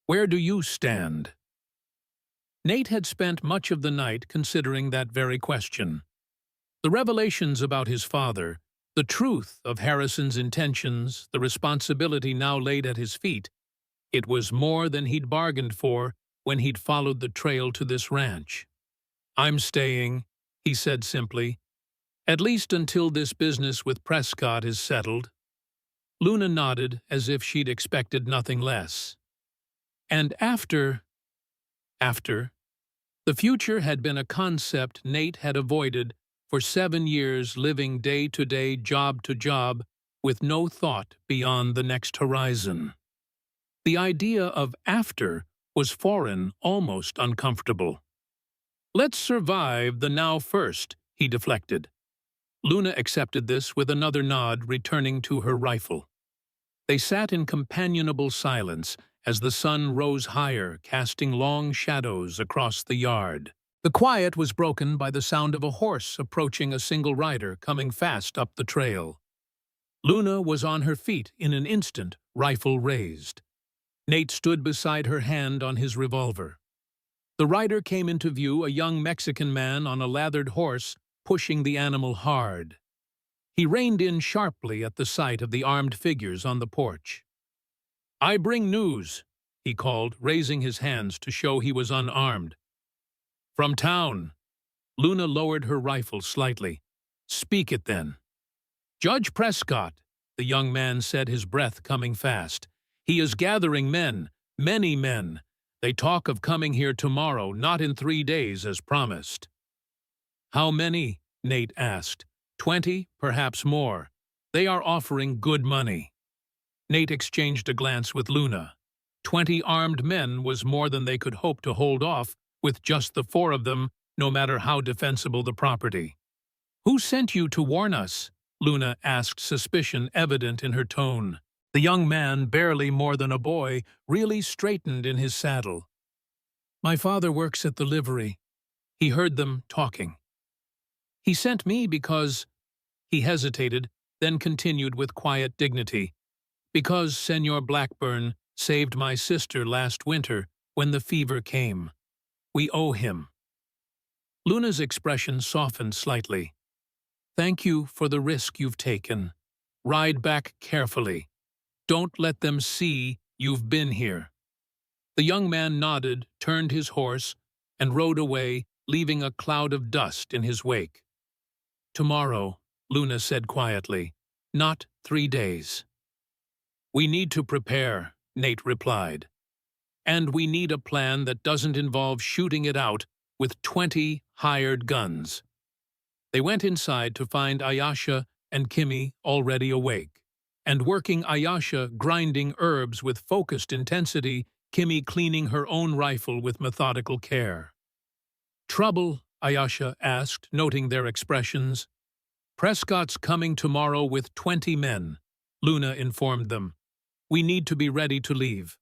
where do you stand?" Nate had spent much of the night considering that very question. The revelations about his father, the truth of Harrison's intentions, the responsibility now laid at his feet, it was more than he'd bargained for when he'd followed the trail to this ranch. "I'm staying," he said simply, "at least until this business with Prescott is settled." Luna nodded as if she'd expected nothing less. "And after?" After? The future had been a concept Nate had avoided for 7 years, living day to day, job to job, with no thought beyond the next horizon. The idea of after was foreign, almost uncomfortable. "Let's survive the now first," he deflected. Luna accepted this with another nod, returning to her rifle. They sat in companionable silence as the sun rose higher, casting long shadows across the yard. The quiet was broken by the sound of a horse approaching a single rider coming fast up the trail. Luna was on her feet in an instant, rifle raised. Nate stood beside her, hand on his revolver. The rider came into view, a young Mexican man on a lathered horse, pushing the animal hard. He reined in sharply at the sight of the armed figures on the porch. "I bring news," he called, raising his hands to show he was unarmed. "From town." Luna lowered her rifle slightly. "Speak it then." "Judge Prescott," the young man said, his breath coming fast. "He is gathering men, many men. They talk of coming here tomorrow, not in 3 days as promised." How many? Nate asked. 20, perhaps more. They are offering good money. Nate exchanged a glance with Luna. 20 armed men was more than they could hope to hold off with just the 4 of them, no matter how defensible the property. Who sent you to warn us? Luna asked, suspicion evident in her tone. The young man, barely more than a boy, really straightened in his saddle. My father works at the livery. He heard them talking. He sent me because... He hesitated, then continued with quiet dignity. Because Senor Blackburn saved my sister last winter when the fever came. We owe him. Luna's expression softened slightly. Thank you for the risk you've taken. Ride back carefully. Don't let them see you've been here. The young man nodded, turned his horse, and rode away, leaving a cloud of dust in his wake. Tomorrow, Luna said quietly, not 3 days. We need to prepare, Nate replied. And we need a plan that doesn't involve shooting it out with 20 hired guns. They went inside to find Ayasha and Kimmy already awake, and working Ayasha grinding herbs with focused intensity, Kimmy cleaning her own rifle with methodical care. Trouble? Ayasha asked, noting their expressions. Prescott's coming tomorrow with 20 men, Luna informed them. We need to be ready to leave.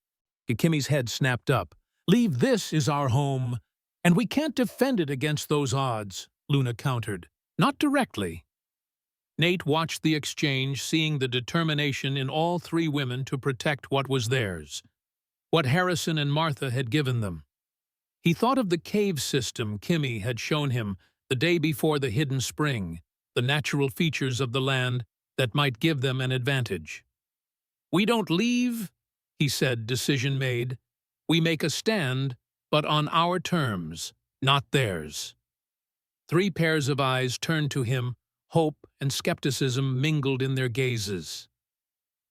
Kimmy's head snapped up. Leave, this is our home, and we can't defend it against those odds, Luna countered. Not directly. Nate watched the exchange, seeing the determination in all 3 women to protect what was theirs, what Harrison and Martha had given them. He thought of the cave system Kimmy had shown him the day before the hidden spring, the natural features of the land that might give them an advantage. We don't leave, he said, decision made. We make a stand, but on our terms, not theirs. 3 pairs of eyes turned to him, hope and skepticism mingled in their gazes.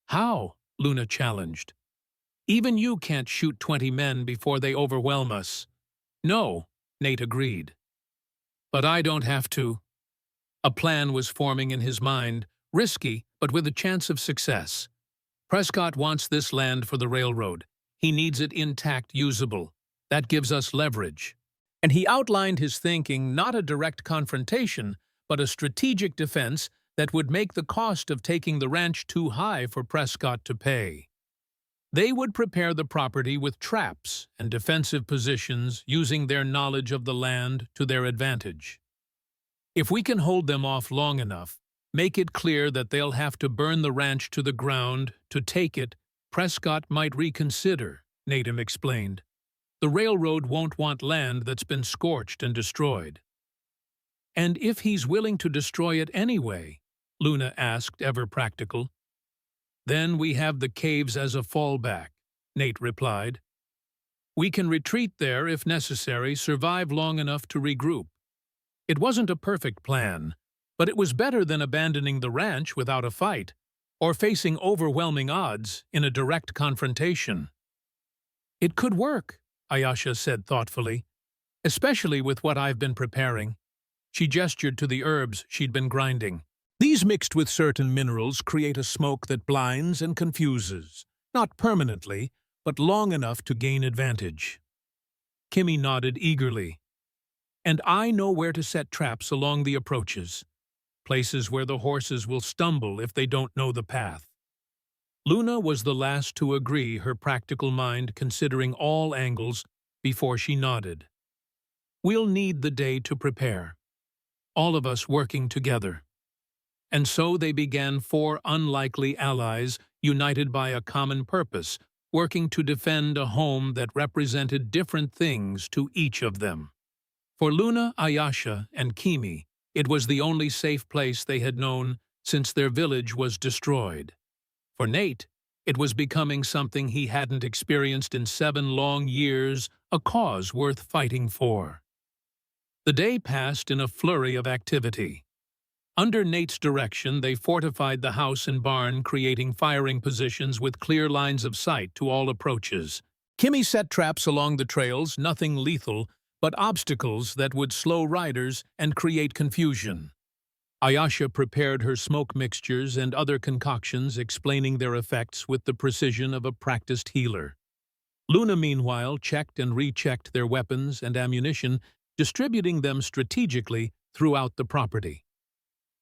How? Luna challenged. Even you can't shoot 20 men before they overwhelm us. No, Nate agreed. But I don't have to. A plan was forming in his mind, risky, but with a chance of success. Prescott wants this land for the railroad. He needs it intact, usable. That gives us leverage. And he outlined his thinking, not a direct confrontation, but a strategic defense that would make the cost of taking the ranch too high for Prescott to pay. They would prepare the property with traps and defensive positions, using their knowledge of the land to their advantage. If we can hold them off long enough, make it clear that they'll have to burn the ranch to the ground to take it, Prescott might reconsider, Natum explained. The railroad won't want land that's been scorched and destroyed. And if he's willing to destroy it anyway, Luna asked, ever practical. Then we have the caves as a fallback, Nate replied. We can retreat there if necessary, survive long enough to regroup. It wasn't a perfect plan, but it was better than abandoning the ranch without a fight, or facing overwhelming odds in a direct confrontation. It could work, Ayasha said thoughtfully, especially with what I've been preparing. She gestured to the herbs she'd been grinding. These mixed with certain minerals create a smoke that blinds and confuses, not permanently, but long enough to gain advantage. Kimmy nodded eagerly. And I know where to set traps along the approaches, places where the horses will stumble if they don't know the path. Luna was the last to agree, her practical mind considering all angles before she nodded. We'll need the day to prepare, all of us working together. And so they began 4 unlikely allies, united by a common purpose, working to defend a home that represented different things to each of them. For Luna, Ayasha, and Kimi, it was the only safe place they had known since their village was destroyed. For Nate, it was becoming something he hadn't experienced in 7 long years, a cause worth fighting for. The day passed in a flurry of activity. Under Nate's direction, they fortified the house and barn, creating firing positions with clear lines of sight to all approaches. Kimmy set traps along the trails, nothing lethal, but obstacles that would slow riders and create confusion. Ayasha prepared her smoke mixtures and other concoctions, explaining their effects with the precision of a practiced healer. Luna, meanwhile, checked and rechecked their weapons and ammunition, distributing them strategically throughout the property.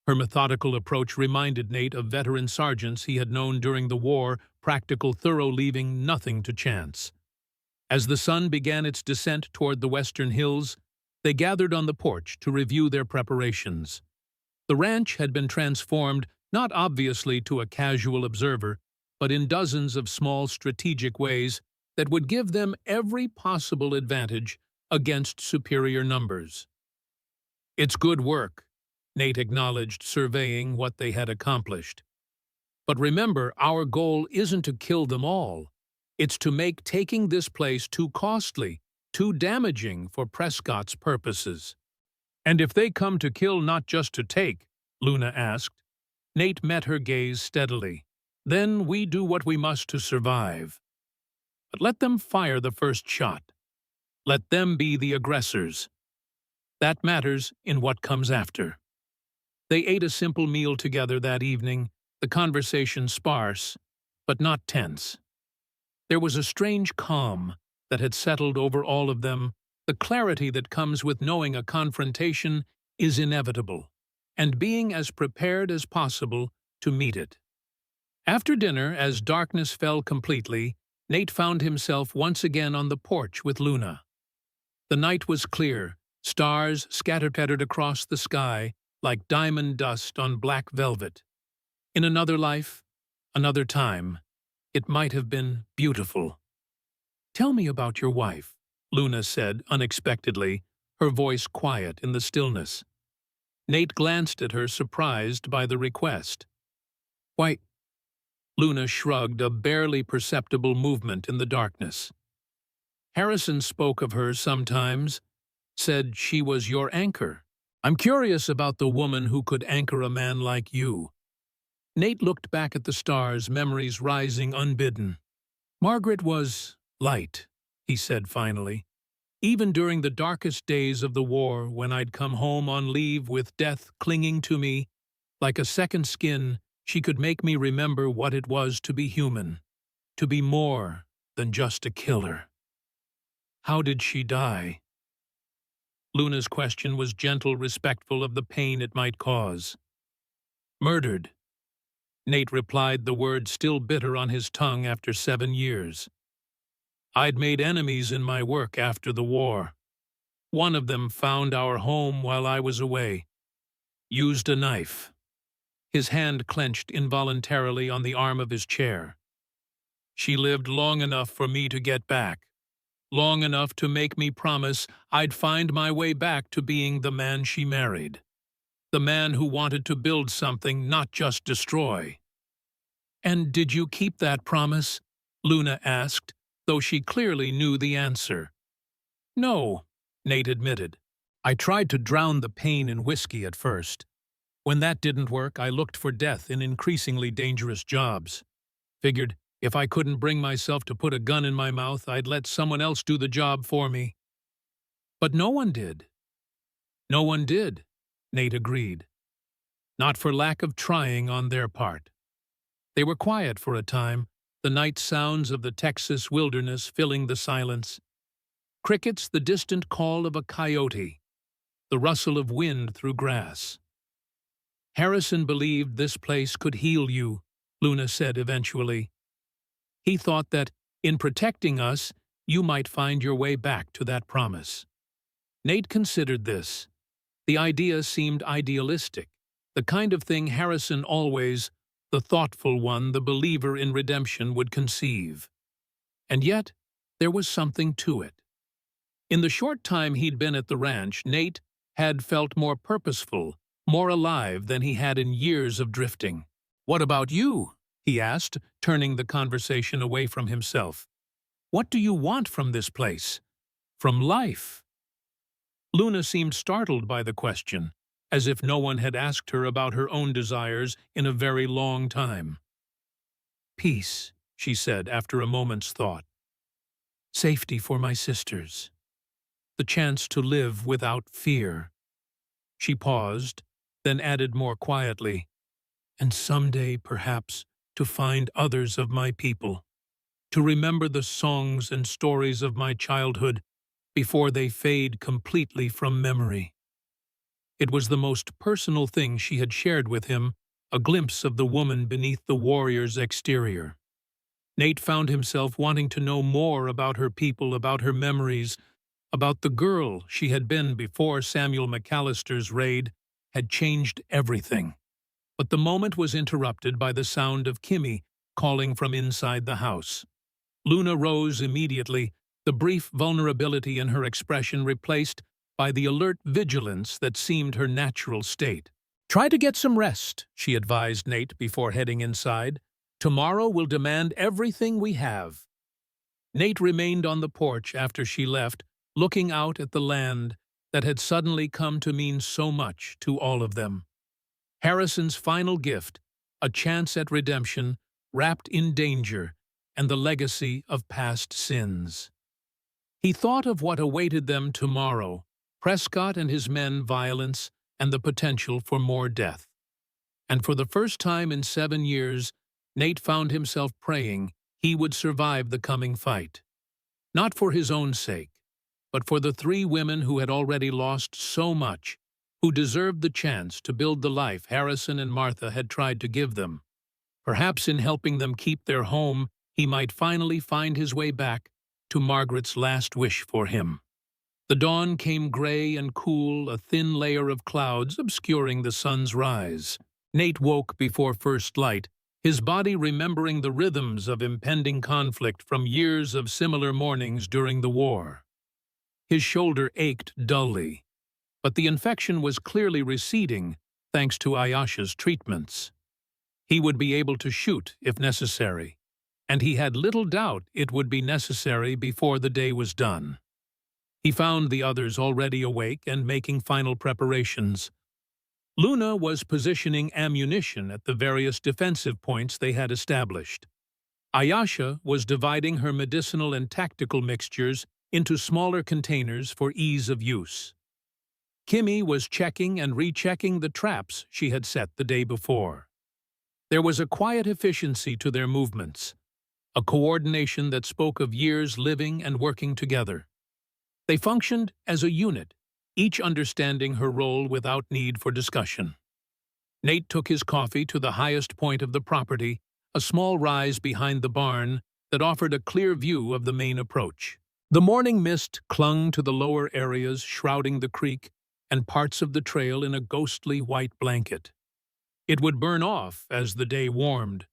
Her methodical approach reminded Nate of veteran sergeants he had known during the war, practical, thorough, leaving nothing to chance. As the sun began its descent toward the western hills, they gathered on the porch to review their preparations. The ranch had been transformed, not obviously to a casual observer, but in dozens of small strategic ways that would give them every possible advantage against superior numbers. "It's good work," Nate acknowledged, surveying what they had accomplished. "But remember, our goal isn't to kill them all. It's to make taking this place too costly, too damaging for Prescott's purposes." "And if they come to kill, not just to take?" Luna asked. Nate met her gaze steadily. "Then we do what we must to survive. But let them fire the first shot. Let them be the aggressors. That matters in what comes after." They ate a simple meal together that evening, the conversation sparse, but not tense. There was a strange calm that had settled over all of them, the clarity that comes with knowing a confrontation is inevitable, and being as prepared as possible to meet it. After dinner, as darkness fell completely, Nate found himself once again on the porch with Luna. The night was clear, stars scattered across the sky like diamond dust on black velvet. In another life, another time, it might have been beautiful. "Tell me about your wife," Luna said unexpectedly, her voice quiet in the stillness. Nate glanced at her, surprised by the request. "Why—" Luna shrugged, a barely perceptible movement in the darkness. "Harrison spoke of her sometimes, said she was your anchor. I'm curious about the woman who could anchor a man like you." Nate looked back at the stars, memories rising unbidden. "Margaret was light," he said finally. "Even during the darkest days of the war, when I'd come home on leave with death clinging to me, like a second skin, she could make me remember what it was to be human, to be more than just a killer." "How did she die?" Luna's question was gentle, respectful of the pain it might cause. "Murdered," Nate replied, the word still bitter on his tongue after 7 years. "I'd made enemies in my work after the war. One of them found our home while I was away. Used a knife." His hand clenched involuntarily on the arm of his chair. "She lived long enough for me to get back. Long enough to make me promise I'd find my way back to being the man she married. The man who wanted to build something, not just destroy." "And did you keep that promise?" Luna asked, though she clearly knew the answer. "No," Nate admitted. "I tried to drown the pain in whiskey at first. When that didn't work, I looked for death in increasingly dangerous jobs. Figured if I couldn't bring myself to put a gun in my mouth, I'd let someone else do the job for me." "But no one did." "No one did," Nate agreed. "Not for lack of trying on their part." They were quiet for a time, the night sounds of the Texas wilderness filling the silence. Crickets, the distant call of a coyote, the rustle of wind through grass. "Harrison believed this place could heal you," Luna said eventually. "He thought that, in protecting us, you might find your way back to that promise." Nate considered this. The idea seemed idealistic, the kind of thing Harrison always, the thoughtful one, the believer in redemption, would conceive. And yet, there was something to it. In the short time he'd been at the ranch, Nate had felt more purposeful, more alive than he had in years of drifting. "What about you?" he asked, turning the conversation away from himself. "What do you want from this place? From life?" Luna seemed startled by the question, as if no one had asked her about her own desires in a very long time. "Peace," she said after a moment's thought. "Safety for my sisters." the chance to live without fear. She paused, then added more quietly, and someday, perhaps, to find others of my people, to remember the songs and stories of my childhood before they fade completely from memory. It was the most personal thing she had shared with him, a glimpse of the woman beneath the warrior's exterior. Nate found himself wanting to know more about her people, about her memories, about the girl she had been before Samuel McAllister's raid had changed everything. But the moment was interrupted by the sound of Kimmy calling from inside the house. Luna rose immediately, the brief vulnerability in her expression replaced by the alert vigilance that seemed her natural state. "Try to get some rest," she advised Nate before heading inside. "Tomorrow will demand everything we have." Nate remained on the porch after she left, looking out at the land that had suddenly come to mean so much to all of them. Harrison's final gift, a chance at redemption, wrapped in danger, and the legacy of past sins. He thought of what awaited them tomorrow, Prescott and his men, violence, and the potential for more death. And for the first time in 7 years, Nate found himself praying he would survive the coming fight. Not for his own sake, but for the 3 women who had already lost so much, who deserved the chance to build the life Harrison and Martha had tried to give them. Perhaps in helping them keep their home, he might finally find his way back to Margaret's last wish for him. The dawn came gray and cool, a thin layer of clouds obscuring the sun's rise. Nate woke before first light, his body remembering the rhythms of impending conflict from years of similar mornings during the war. His shoulder ached dully, but the infection was clearly receding thanks to Ayasha's treatments. He would be able to shoot if necessary, and he had little doubt it would be necessary before the day was done. He found the others already awake and making final preparations. Luna was positioning ammunition at the various defensive points they had established. Ayasha was dividing her medicinal and tactical mixtures into smaller containers for ease of use. Kimmy was checking and rechecking the traps she had set the day before. There was a quiet efficiency to their movements, a coordination that spoke of years living and working together. They functioned as a unit, each understanding her role without need for discussion. Nate took his coffee to the highest point of the property, a small rise behind the barn that offered a clear view of the main approach. The morning mist clung to the lower areas, shrouding the creek and parts of the trail in a ghostly white blanket. It would burn off as the day warmed,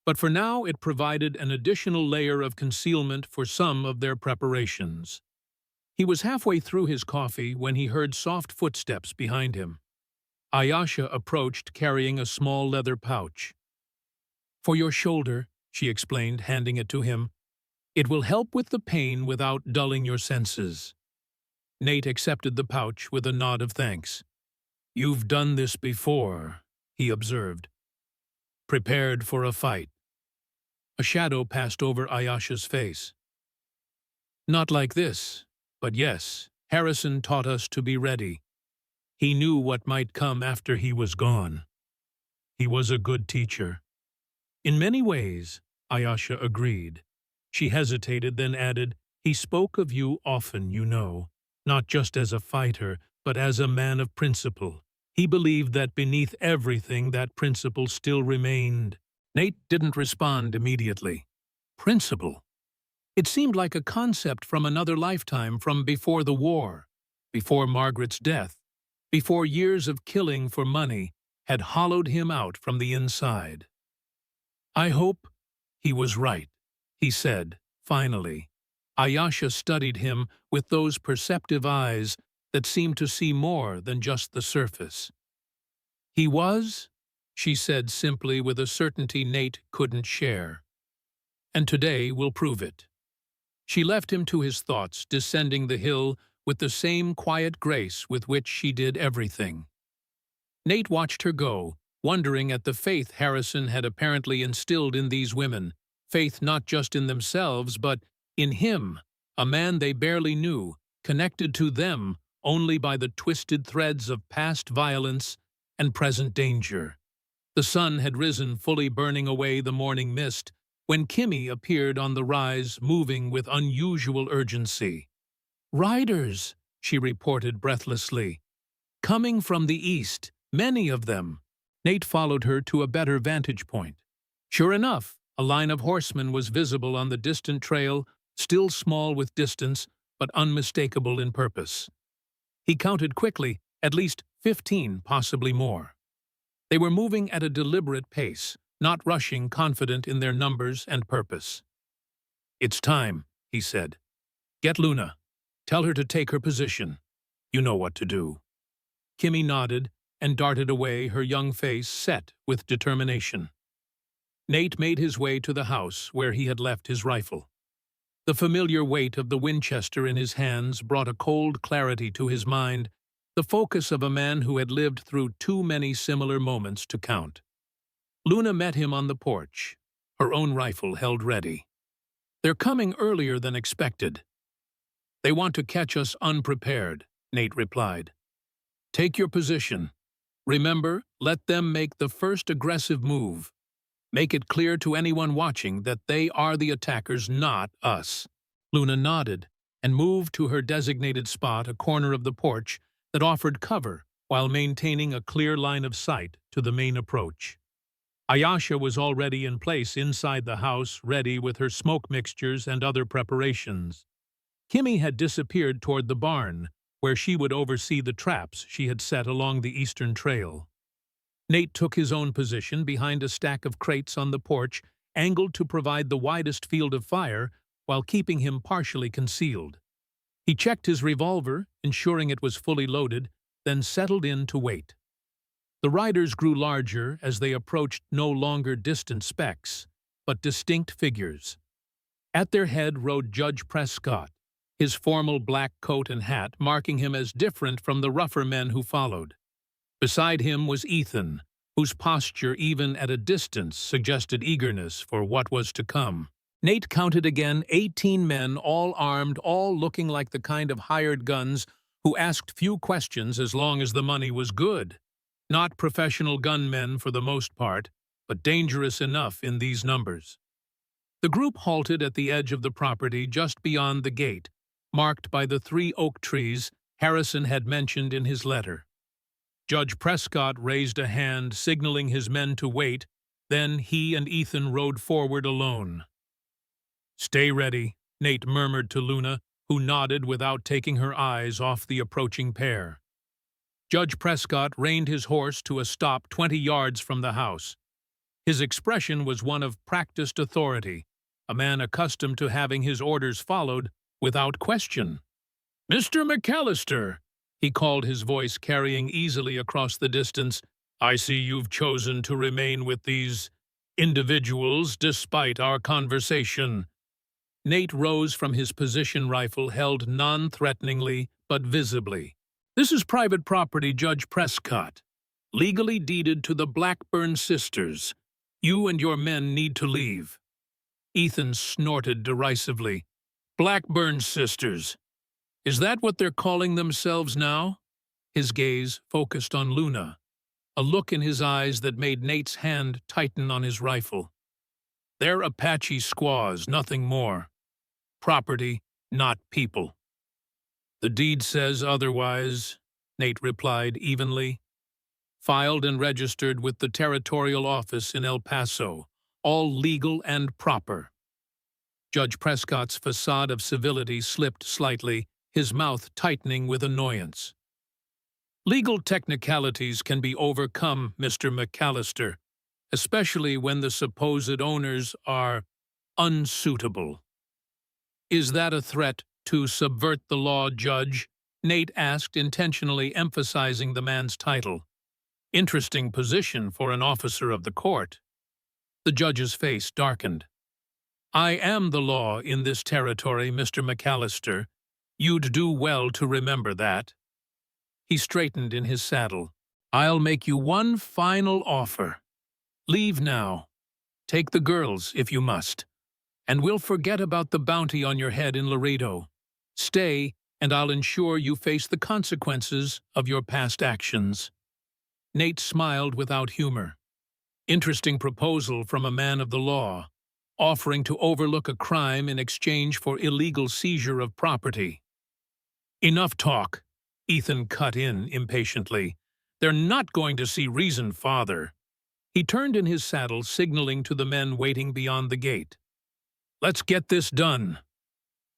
but for now it provided an additional layer of concealment for some of their preparations. He was halfway through his coffee when he heard soft footsteps behind him. Ayasha approached carrying a small leather pouch. "For your shoulder," she explained, handing it to him. "It will help with the pain without dulling your senses." Nate accepted the pouch with a nod of thanks. "You've done this before," he observed. "Prepared for a fight." A shadow passed over Ayasha's face. "Not like this. But yes, Harrison taught us to be ready. He knew what might come after he was gone. He was a good teacher." "In many ways," Ayasha agreed. She hesitated, then added, "He spoke of you often, you know, not just as a fighter, but as a man of principle. He believed that beneath everything that principle still remained." Nate didn't respond immediately. Principle? It seemed like a concept from another lifetime, from before the war, before Margaret's death, before years of killing for money had hollowed him out from the inside. "I hope he was right," he said, finally. Ayasha studied him with those perceptive eyes that seemed to see more than just the surface. "He was," she said simply with a certainty Nate couldn't share. "And today will prove it." She left him to his thoughts, descending the hill with the same quiet grace with which she did everything. Nate watched her go, wondering at the faith Harrison had apparently instilled in these women, faith not just in themselves, but in him, a man they barely knew, connected to them only by the twisted threads of past violence and present danger. The sun had risen, fully burning away the morning mist, when Kimmy appeared on the rise, moving with unusual urgency. "Riders," she reported breathlessly. "Coming from the east, many of them." Nate followed her to a better vantage point. Sure enough, a line of horsemen was visible on the distant trail, still small with distance, but unmistakable in purpose. He counted quickly, at least 15, possibly more. They were moving at a deliberate pace, not rushing, confident in their numbers and purpose. "It's time," he said. "Get Luna. Tell her to take her position. You know what to do." Kimmy nodded and darted away, her young face set with determination. Nate made his way to the house where he had left his rifle. The familiar weight of the Winchester in his hands brought a cold clarity to his mind, the focus of a man who had lived through too many similar moments to count. Luna met him on the porch, her own rifle held ready. "They're coming earlier than expected." "They want to catch us unprepared," Nate replied. "Take your position. Remember, let them make the first aggressive move. Make it clear to anyone watching that they are the attackers, not us." Luna nodded and moved to her designated spot, a corner of the porch that offered cover while maintaining a clear line of sight to the main approach. Ayasha was already in place inside the house, ready with her smoke mixtures and other preparations. Kimmy had disappeared toward the barn, where she would oversee the traps she had set along the eastern trail. Nate took his own position behind a stack of crates on the porch, angled to provide the widest field of fire while keeping him partially concealed. He checked his revolver, ensuring it was fully loaded, then settled in to wait. The riders grew larger as they approached, no longer distant specks, but distinct figures. At their head rode Judge Prescott, his formal black coat and hat marking him as different from the rougher men who followed. Beside him was Ethan, whose posture even at a distance suggested eagerness for what was to come. Nate counted again 18 men, all armed, all looking like the kind of hired guns who asked few questions as long as the money was good. Not professional gunmen for the most part, but dangerous enough in these numbers. The group halted at the edge of the property just beyond the gate, marked by the 3 oak trees Harrison had mentioned in his letter. Judge Prescott raised a hand, signaling his men to wait, then he and Ethan rode forward alone. "Stay ready," Nate murmured to Luna, who nodded without taking her eyes off the approaching pair. Judge Prescott reined his horse to a stop 20 yards from the house. His expression was one of practiced authority, a man accustomed to having his orders followed without question. "Mr. McAllister," he called, his voice carrying easily across the distance, "I see you've chosen to remain with these individuals despite our conversation." Nate rose from his position, rifle held non-threateningly but visibly. "This is private property, Judge Prescott, legally deeded to the Blackburn sisters. You and your men need to leave." Ethan snorted derisively. "Blackburn sisters? Is that what they're calling themselves now?" His gaze focused on Luna, a look in his eyes that made Nate's hand tighten on his rifle. "They're Apache squaws, nothing more. Property, not people." "The deed says otherwise," Nate replied evenly. "Filed and registered with the territorial office in El Paso, all legal and proper." Judge Prescott's facade of civility slipped slightly, his mouth tightening with annoyance. "Legal technicalities can be overcome, Mr. McAllister, especially when the supposed owners are unsuitable." "Is that a threat to subvert the law, Judge?" Nate asked, intentionally emphasizing the man's title. Interesting position for an officer of the court. The judge's face darkened. "I am the law in this territory, Mr. McAllister. You'd do well to remember that." He straightened in his saddle. "I'll make you one final offer. Leave now. Take the girls, if you must. And we'll forget about the bounty on your head in Laredo. Stay and I'll ensure you face the consequences of your past actions." Nate smiled without humor. Interesting proposal from a man of the law, offering to overlook a crime in exchange for illegal seizure of property. "Enough talk," Ethan cut in impatiently. "They're not going to see reason, Father." He turned in his saddle, signaling to the men waiting beyond the gate. "Let's get this done."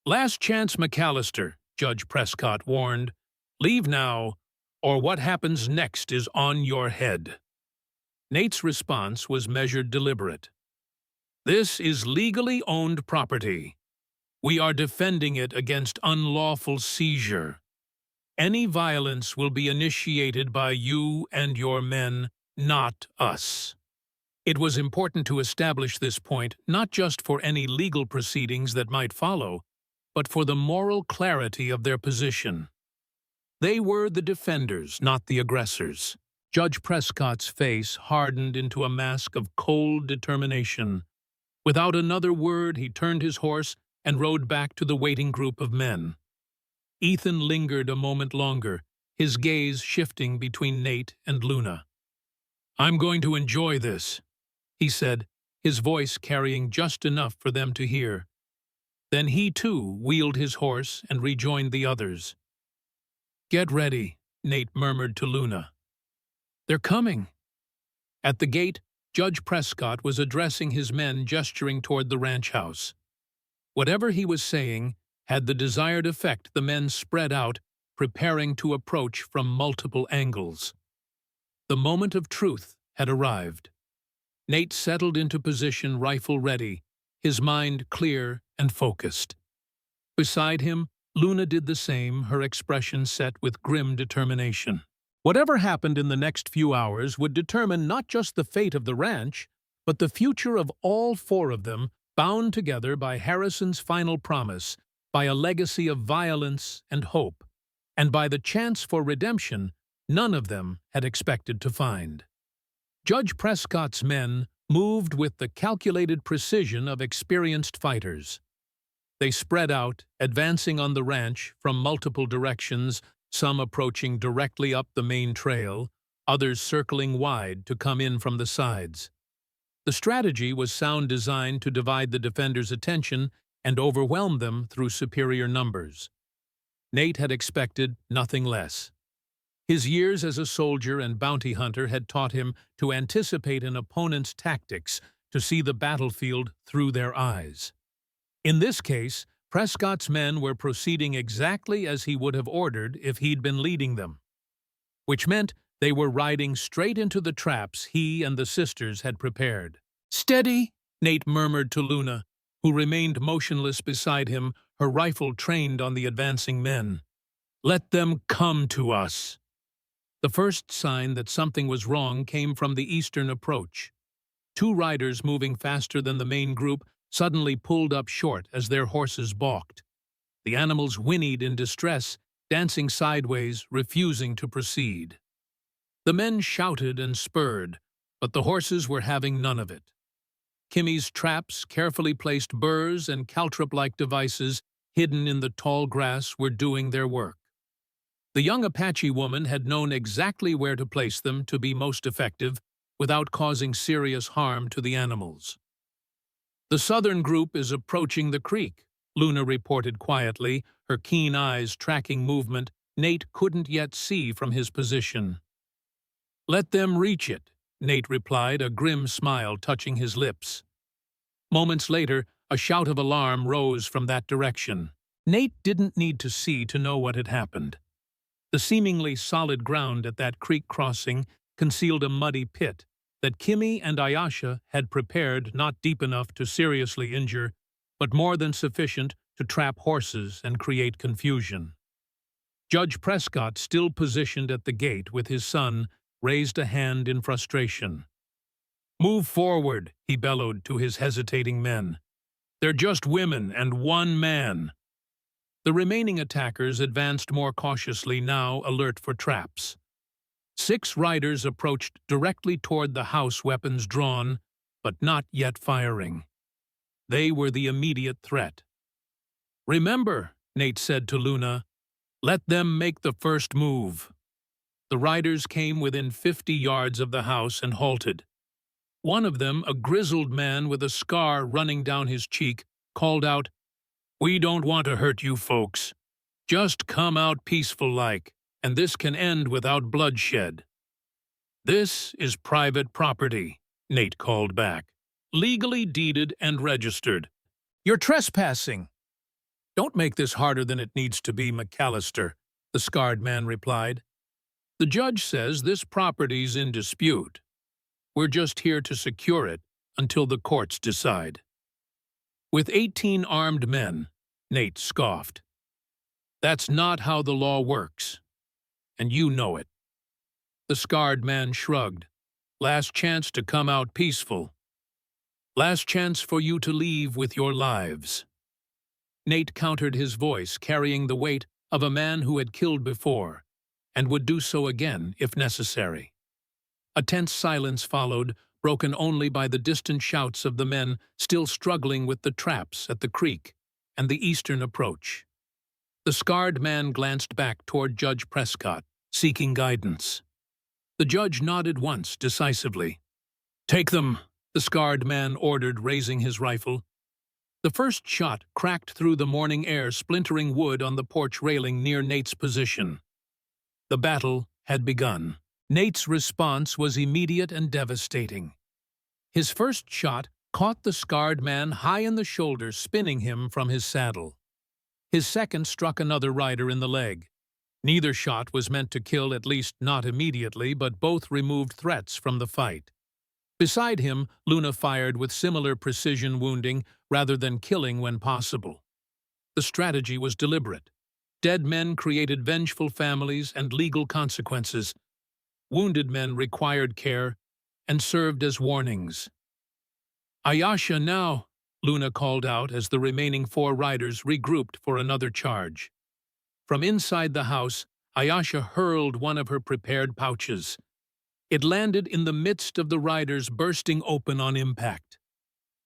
"Last chance, McAllister," Judge Prescott warned. "Leave now, or what happens next is on your head." Nate's response was measured, deliberate. "This is legally owned property. We are defending it against unlawful seizure. Any violence will be initiated by you and your men, not us." It was important to establish this point not just for any legal proceedings that might follow, but for the moral clarity of their position. They were the defenders, not the aggressors. Judge Prescott's face hardened into a mask of cold determination. Without another word, he turned his horse and rode back to the waiting group of men. Ethan lingered a moment longer, his gaze shifting between Nate and Luna. "I'm going to enjoy this," he said, his voice carrying just enough for them to hear. Then he, too, wheeled his horse and rejoined the others. "Get ready," Nate murmured to Luna. "They're coming." At the gate, Judge Prescott was addressing his men, gesturing toward the ranch house. Whatever he was saying had the desired effect. The men spread out, preparing to approach from multiple angles. The moment of truth had arrived. Nate settled into position, rifle ready, his mind clear and focused. Beside him, Luna did the same, her expression set with grim determination. Whatever happened in the next few hours would determine not just the fate of the ranch, but the future of all four of them, bound together by Harrison's final promise, by a legacy of violence and hope, and by the chance for redemption none of them had expected to find. Judge Prescott's men moved with the calculated precision of experienced fighters. They spread out, advancing on the ranch from multiple directions, some approaching directly up the main trail, others circling wide to come in from the sides. The strategy was sound, designed to divide the defenders' attention and overwhelm them through superior numbers. Nate had expected nothing less. His years as a soldier and bounty hunter had taught him to anticipate an opponent's tactics, to see the battlefield through their eyes. In this case, Prescott's men were proceeding exactly as he would have ordered if he'd been leading them, which meant they were riding straight into the traps he and the sisters had prepared. "Steady," Nate murmured to Luna, who remained motionless beside him, her rifle trained on the advancing men. "Let them come to us." The first sign that something was wrong came from the eastern approach. Two riders, moving faster than the main group, suddenly pulled up short as their horses balked. The animals whinnied in distress, dancing sideways, refusing to proceed. The men shouted and spurred, but the horses were having none of it. Kimmy's traps, carefully placed burrs and caltrop-like devices hidden in the tall grass, were doing their work. The young Apache woman had known exactly where to place them to be most effective, without causing serious harm to the animals. "The southern group is approaching the creek," Luna reported quietly, her keen eyes tracking movement Nate couldn't yet see from his position. "Let them reach it," Nate replied, a grim smile touching his lips. Moments later, a shout of alarm rose from that direction. Nate didn't need to see to know what had happened. The seemingly solid ground at that creek crossing concealed a muddy pit that Kimmy and Ayasha had prepared, not deep enough to seriously injure, but more than sufficient to trap horses and create confusion. Judge Prescott, still positioned at the gate with his son, raised a hand in frustration. "Move forward," he bellowed to his hesitating men. "They're just women and one man." The remaining attackers advanced more cautiously, now alert for traps. 6 riders approached directly toward the house, weapons drawn, but not yet firing. They were the immediate threat. "Remember," Nate said to Luna, Let them make the first move. The riders came within 50 yards of the house and halted. One of them, a grizzled man with a scar running down his cheek, called out, "We don't want to hurt you folks. Just come out peaceful-like, and this can end without bloodshed." "This is private property," Nate called back. "Legally deeded and registered." "You're trespassing." "Don't make this harder than it needs to be, McAllister," the scarred man replied. "The judge says this property's in dispute. We're just here to secure it until the courts decide." "With 18 armed men," Nate scoffed. "That's not how the law works, and you know it." The scarred man shrugged. "Last chance to come out peaceful. Last chance for you to leave with your lives." Nate countered his voice, carrying the weight of a man who had killed before, and would do so again if necessary. A tense silence followed, broken only by the distant shouts of the men still struggling with the traps at the creek and the eastern approach. The scarred man glanced back toward Judge Prescott, seeking guidance. The judge nodded once, decisively. "Take them," the scarred man ordered, raising his rifle. The first shot cracked through the morning air, splintering wood on the porch railing near Nate's position. The battle had begun. Nate's response was immediate and devastating. His first shot caught the scarred man high in the shoulder, spinning him from his saddle. His second struck another rider in the leg. Neither shot was meant to kill, at least not immediately, but both removed threats from the fight. Beside him, Luna fired with similar precision, wounding rather than killing when possible. The strategy was deliberate. Dead men created vengeful families and legal consequences. Wounded men required care and served as warnings. "Ayasha now," Luna called out as the remaining 4 riders regrouped for another charge. From inside the house, Ayasha hurled one of her prepared pouches. It landed in the midst of the riders, bursting open on impact.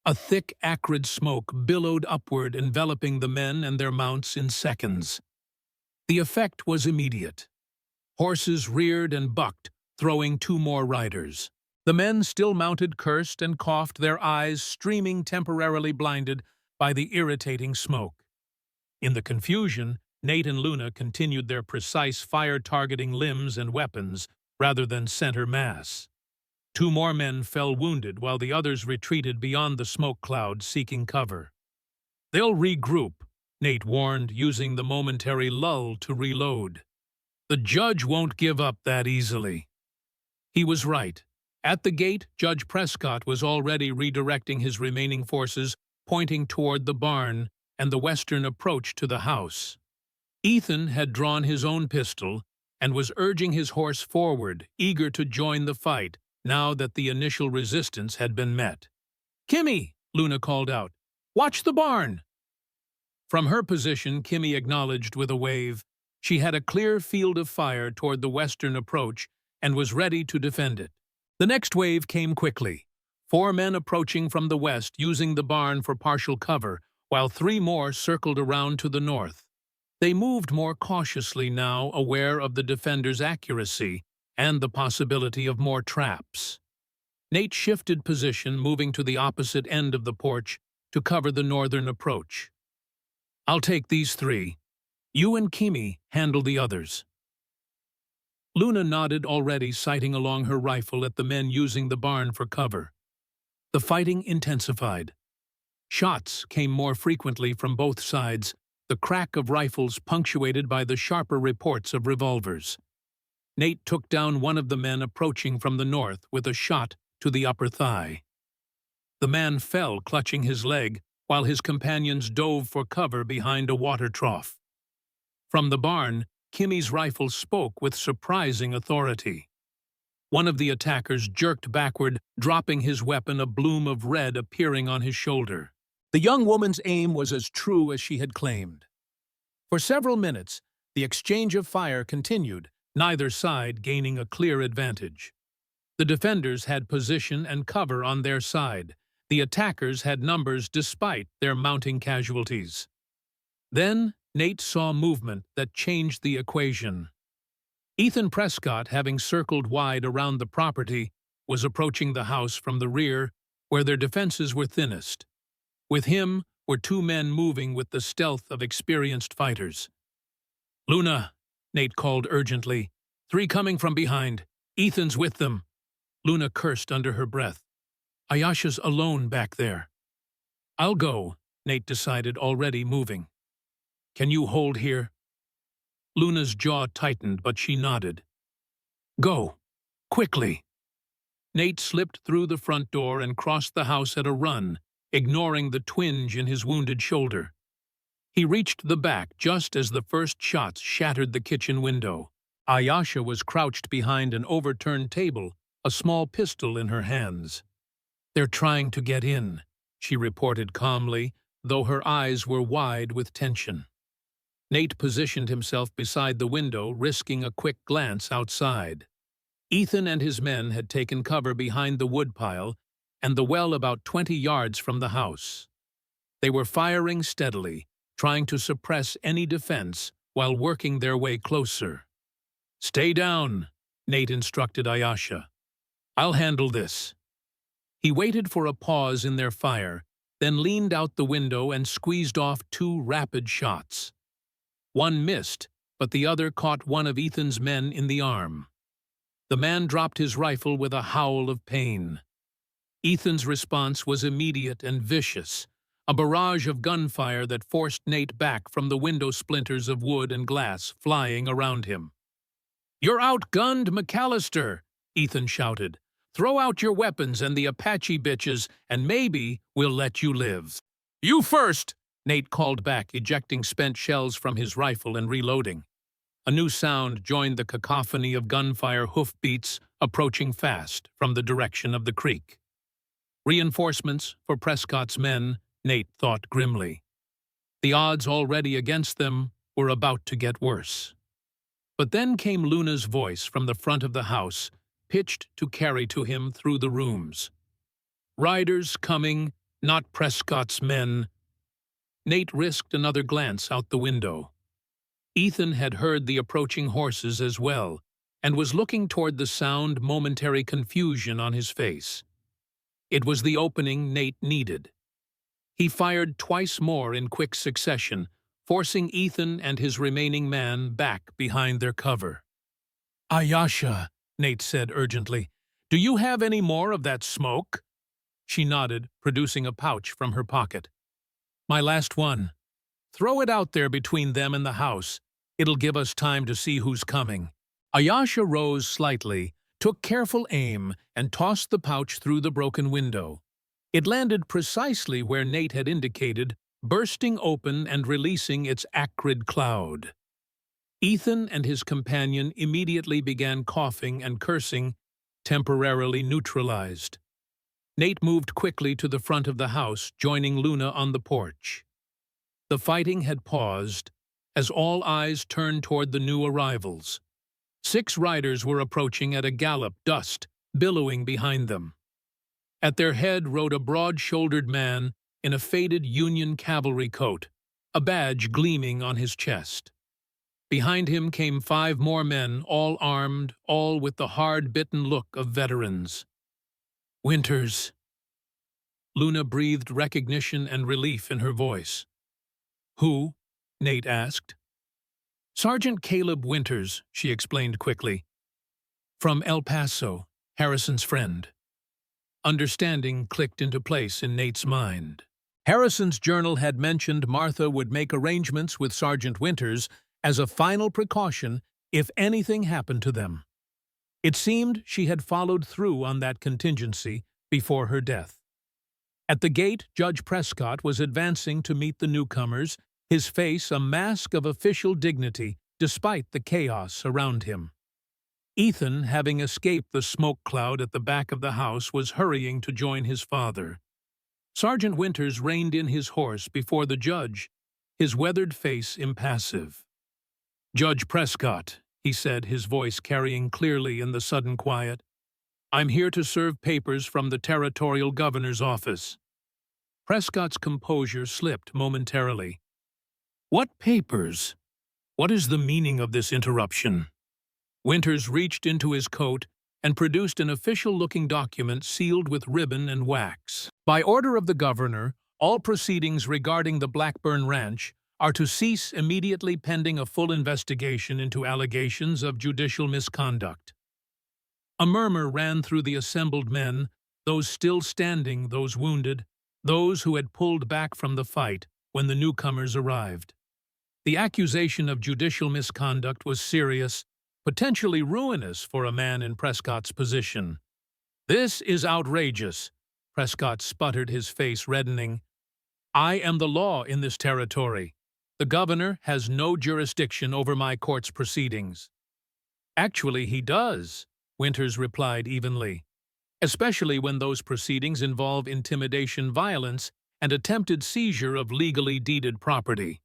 A thick, acrid smoke billowed upward, enveloping the men and their mounts in seconds. The effect was immediate. Horses reared and bucked, throwing 2 more riders. The men still mounted cursed and coughed, their eyes streaming, temporarily blinded by the irritating smoke. In the confusion, Nate and Luna continued their precise fire, targeting limbs and weapons rather than center mass. 2 more men fell wounded while the others retreated beyond the smoke cloud, seeking cover. "They'll regroup," Nate warned, using the momentary lull to reload. "The judge won't give up that easily." He was right. At the gate, Judge Prescott was already redirecting his remaining forces, pointing toward the barn and the western approach to the house. Ethan had drawn his own pistol and was urging his horse forward, eager to join the fight, now that the initial resistance had been met. "Kimmy," Luna called out, "watch the barn." From her position, Kimmy acknowledged with a wave. She had a clear field of fire toward the western approach and was ready to defend it. The next wave came quickly. 4 men approaching from the west, using the barn for partial cover, while 3 more circled around to the north. They moved more cautiously now, aware of the defenders' accuracy and the possibility of more traps. Nate shifted position, moving to the opposite end of the porch to cover the northern approach. "I'll take these 3. You and Kimmy handle the others." Luna nodded, already sighting along her rifle at the men using the barn for cover. The fighting intensified. Shots came more frequently from both sides, the crack of rifles punctuated by the sharper reports of revolvers. Nate took down one of the men approaching from the north with a shot to the upper thigh. The man fell, clutching his leg, while his companions dove for cover behind a water trough. From the barn, Kimmy's rifle spoke with surprising authority. One of the attackers jerked backward, dropping his weapon, a bloom of red appearing on his shoulder. The young woman's aim was as true as she had claimed. For several minutes, the exchange of fire continued, neither side gaining a clear advantage. The defenders had position and cover on their side. The attackers had numbers despite their mounting casualties. Then Nate saw movement that changed the equation. Ethan Prescott, having circled wide around the property, was approaching the house from the rear, where their defenses were thinnest. With him were two men moving with the stealth of experienced fighters. "Luna," Nate called urgently. "Three coming from behind. Ethan's with them." Luna cursed under her breath. "Ayasha's alone back there." "I'll go," Nate decided, already moving. "Can you hold here?" Luna's jaw tightened, but she nodded. "Go. Quickly." Nate slipped through the front door and crossed the house at a run, ignoring the twinge in his wounded shoulder. He reached the back just as the first shots shattered the kitchen window. Ayasha was crouched behind an overturned table, a small pistol in her hands. "They're trying to get in," she reported calmly, though her eyes were wide with tension. Nate positioned himself beside the window, risking a quick glance outside. Ethan and his men had taken cover behind the woodpile and the well about 20 yards from the house. They were firing steadily, trying to suppress any defense while working their way closer. "Stay down," Nate instructed Ayasha. "I'll handle this." He waited for a pause in their fire, then leaned out the window and squeezed off two rapid shots. One missed, but the other caught one of Ethan's men in the arm. The man dropped his rifle with a howl of pain. Ethan's response was immediate and vicious, a barrage of gunfire that forced Nate back from the window, splinters of wood and glass flying around him. "You're outgunned, McAllister," Ethan shouted. "Throw out your weapons and the Apache bitches, and maybe we'll let you live." "You first!" Nate called back, ejecting spent shells from his rifle and reloading. A new sound joined the cacophony of gunfire hoofbeats approaching fast from the direction of the creek. Reinforcements for Prescott's men, Nate thought grimly. The odds already against them were about to get worse. But then came Luna's voice from the front of the house, pitched to carry to him through the rooms. "Riders coming, not Prescott's men." Nate risked another glance out the window. Ethan had heard the approaching horses as well, and was looking toward the sound, momentary confusion on his face. It was the opening Nate needed. He fired twice more in quick succession, forcing Ethan and his remaining man back behind their cover. "Ayasha," Nate said urgently, "do you have any more of that smoke?" She nodded, producing a pouch from her pocket. "My last one. Throw it out there between them and the house. It'll give us time to see who's coming." Ayasha rose slightly, took careful aim, and tossed the pouch through the broken window. It landed precisely where Nate had indicated, bursting open and releasing its acrid cloud. Ethan and his companion immediately began coughing and cursing, temporarily neutralized. Nate moved quickly to the front of the house, joining Luna on the porch. The fighting had paused, as all eyes turned toward the new arrivals. 6 riders were approaching at a gallop, dust billowing behind them. At their head rode a broad-shouldered man in a faded Union cavalry coat, a badge gleaming on his chest. Behind him came 5 more men, all armed, all with the hard-bitten look of veterans. "Winters." Luna breathed recognition and relief in her voice. "Who?" Nate asked. "Sergeant Caleb Winters," she explained quickly. "From El Paso, Harrison's friend." Understanding clicked into place in Nate's mind. Harrison's journal had mentioned Martha would make arrangements with Sergeant Winters as a final precaution if anything happened to them. It seemed she had followed through on that contingency before her death. At the gate, Judge Prescott was advancing to meet the newcomers, his face a mask of official dignity despite the chaos around him. Ethan, having escaped the smoke cloud at the back of the house, was hurrying to join his father. Sergeant Winters reined in his horse before the judge, his weathered face impassive. "Judge Prescott," he said, his voice carrying clearly in the sudden quiet, "I'm here to serve papers from the territorial governor's office." Prescott's composure slipped momentarily. What papers? What is the meaning of this interruption? Winters reached into his coat and produced an official-looking document sealed with ribbon and wax. By order of the governor, all proceedings regarding the Blackburn Ranch are to cease immediately pending a full investigation into allegations of judicial misconduct. A murmur ran through the assembled men, those still standing, those wounded, those who had pulled back from the fight when the newcomers arrived. The accusation of judicial misconduct was serious, potentially ruinous for a man in Prescott's position. "This is outrageous," Prescott sputtered, his face reddening. "I am the law in this territory. The governor has no jurisdiction over my court's proceedings." "Actually, he does," Winters replied evenly, "especially when those proceedings involve intimidation, violence, and attempted seizure of legally deeded property."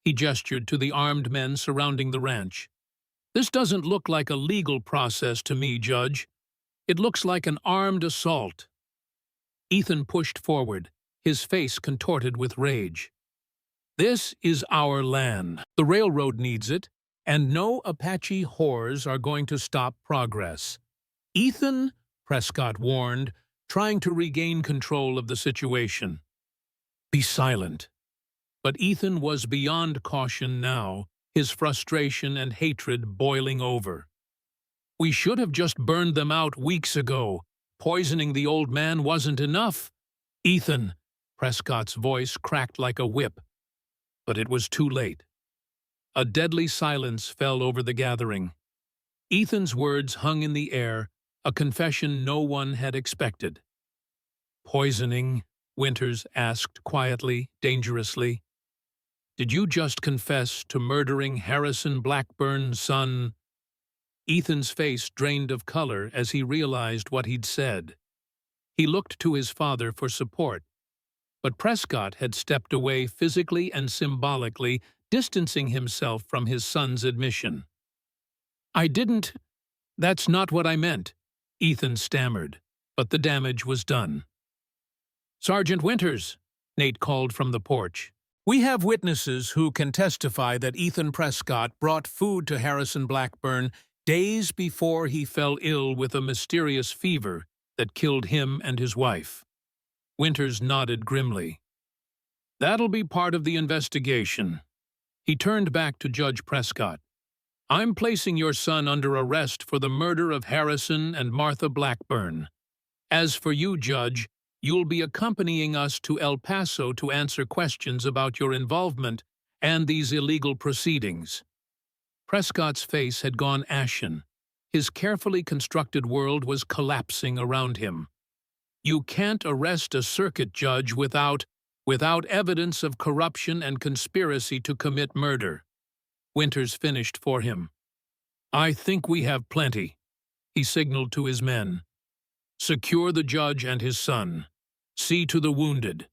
He gestured to the armed men surrounding the ranch. "This doesn't look like a legal process to me, Judge. It looks like an armed assault." Ethan pushed forward, his face contorted with rage. "This is our land. The railroad needs it, and no Apache whores are going to stop progress." "Ethan," Prescott warned, trying to regain control of the situation. "Be silent." But Ethan was beyond caution now, his frustration and hatred boiling over. "We should have just burned them out weeks ago. Poisoning the old man wasn't enough." "Ethan," Prescott's voice cracked like a whip. But it was too late. A deadly silence fell over the gathering. Ethan's words hung in the air, a confession no one had expected. "Poisoning?" Winters asked quietly, dangerously. "Did you just confess to murdering Harrison Blackburn's son?" Ethan's face drained of color as he realized what he'd said. He looked to his father for support, but Prescott had stepped away physically and symbolically, distancing himself from his son's admission. "I didn't. That's not what I meant," Ethan stammered, but the damage was done. "Sergeant Winters," Nate called from the porch. "We have witnesses who can testify that Ethan Prescott brought food to Harrison Blackburn days before he fell ill with a mysterious fever that killed him and his wife." Winters nodded grimly. "That'll be part of the investigation." He turned back to Judge Prescott. "I'm placing your son under arrest for the murder of Harrison and Martha Blackburn. As for you, Judge, you'll be accompanying us to El Paso to answer questions about your involvement and these illegal proceedings." Prescott's face had gone ashen. His carefully constructed world was collapsing around him. "You can't arrest a circuit judge without evidence of corruption and conspiracy to commit murder." Winters finished for him. "I think we have plenty," he signaled to his men. "Secure the judge and his son. See to the wounded."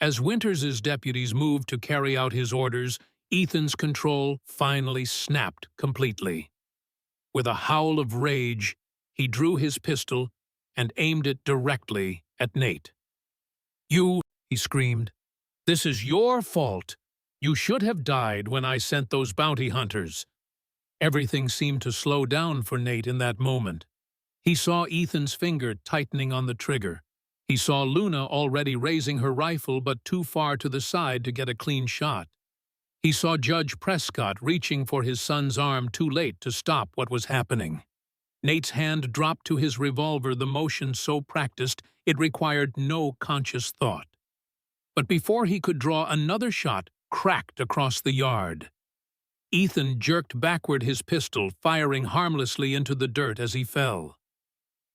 As Winters's deputies moved to carry out his orders, Ethan's control finally snapped completely. With a howl of rage, he drew his pistol and aimed it directly at Nate. "You," he screamed, "this is your fault. You should have died when I sent those bounty hunters." Everything seemed to slow down for Nate in that moment. He saw Ethan's finger tightening on the trigger. He saw Luna already raising her rifle but too far to the side to get a clean shot. He saw Judge Prescott reaching for his son's arm too late to stop what was happening. Nate's hand dropped to his revolver, the motion so practiced it required no conscious thought. But before he could draw, another shot cracked across the yard. Ethan jerked backward his pistol, firing harmlessly into the dirt as he fell.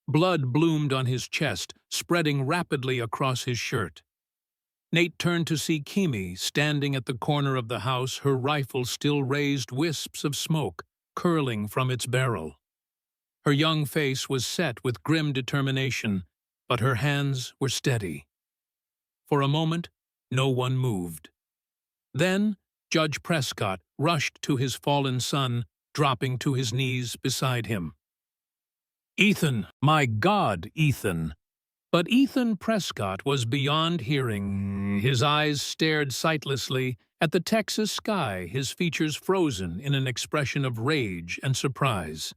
Blood bloomed on his chest, spreading rapidly across his shirt. Nate turned to see Kimi standing at the corner of the house, her rifle still raised, wisps of smoke curling from its barrel. Her young face was set with grim determination, but her hands were steady. For a moment, no one moved. Then, Judge Prescott rushed to his fallen son, dropping to his knees beside him. "Ethan, my God, Ethan!" But Ethan Prescott was beyond hearing. His eyes stared sightlessly at the Texas sky, his features frozen in an expression of rage and surprise.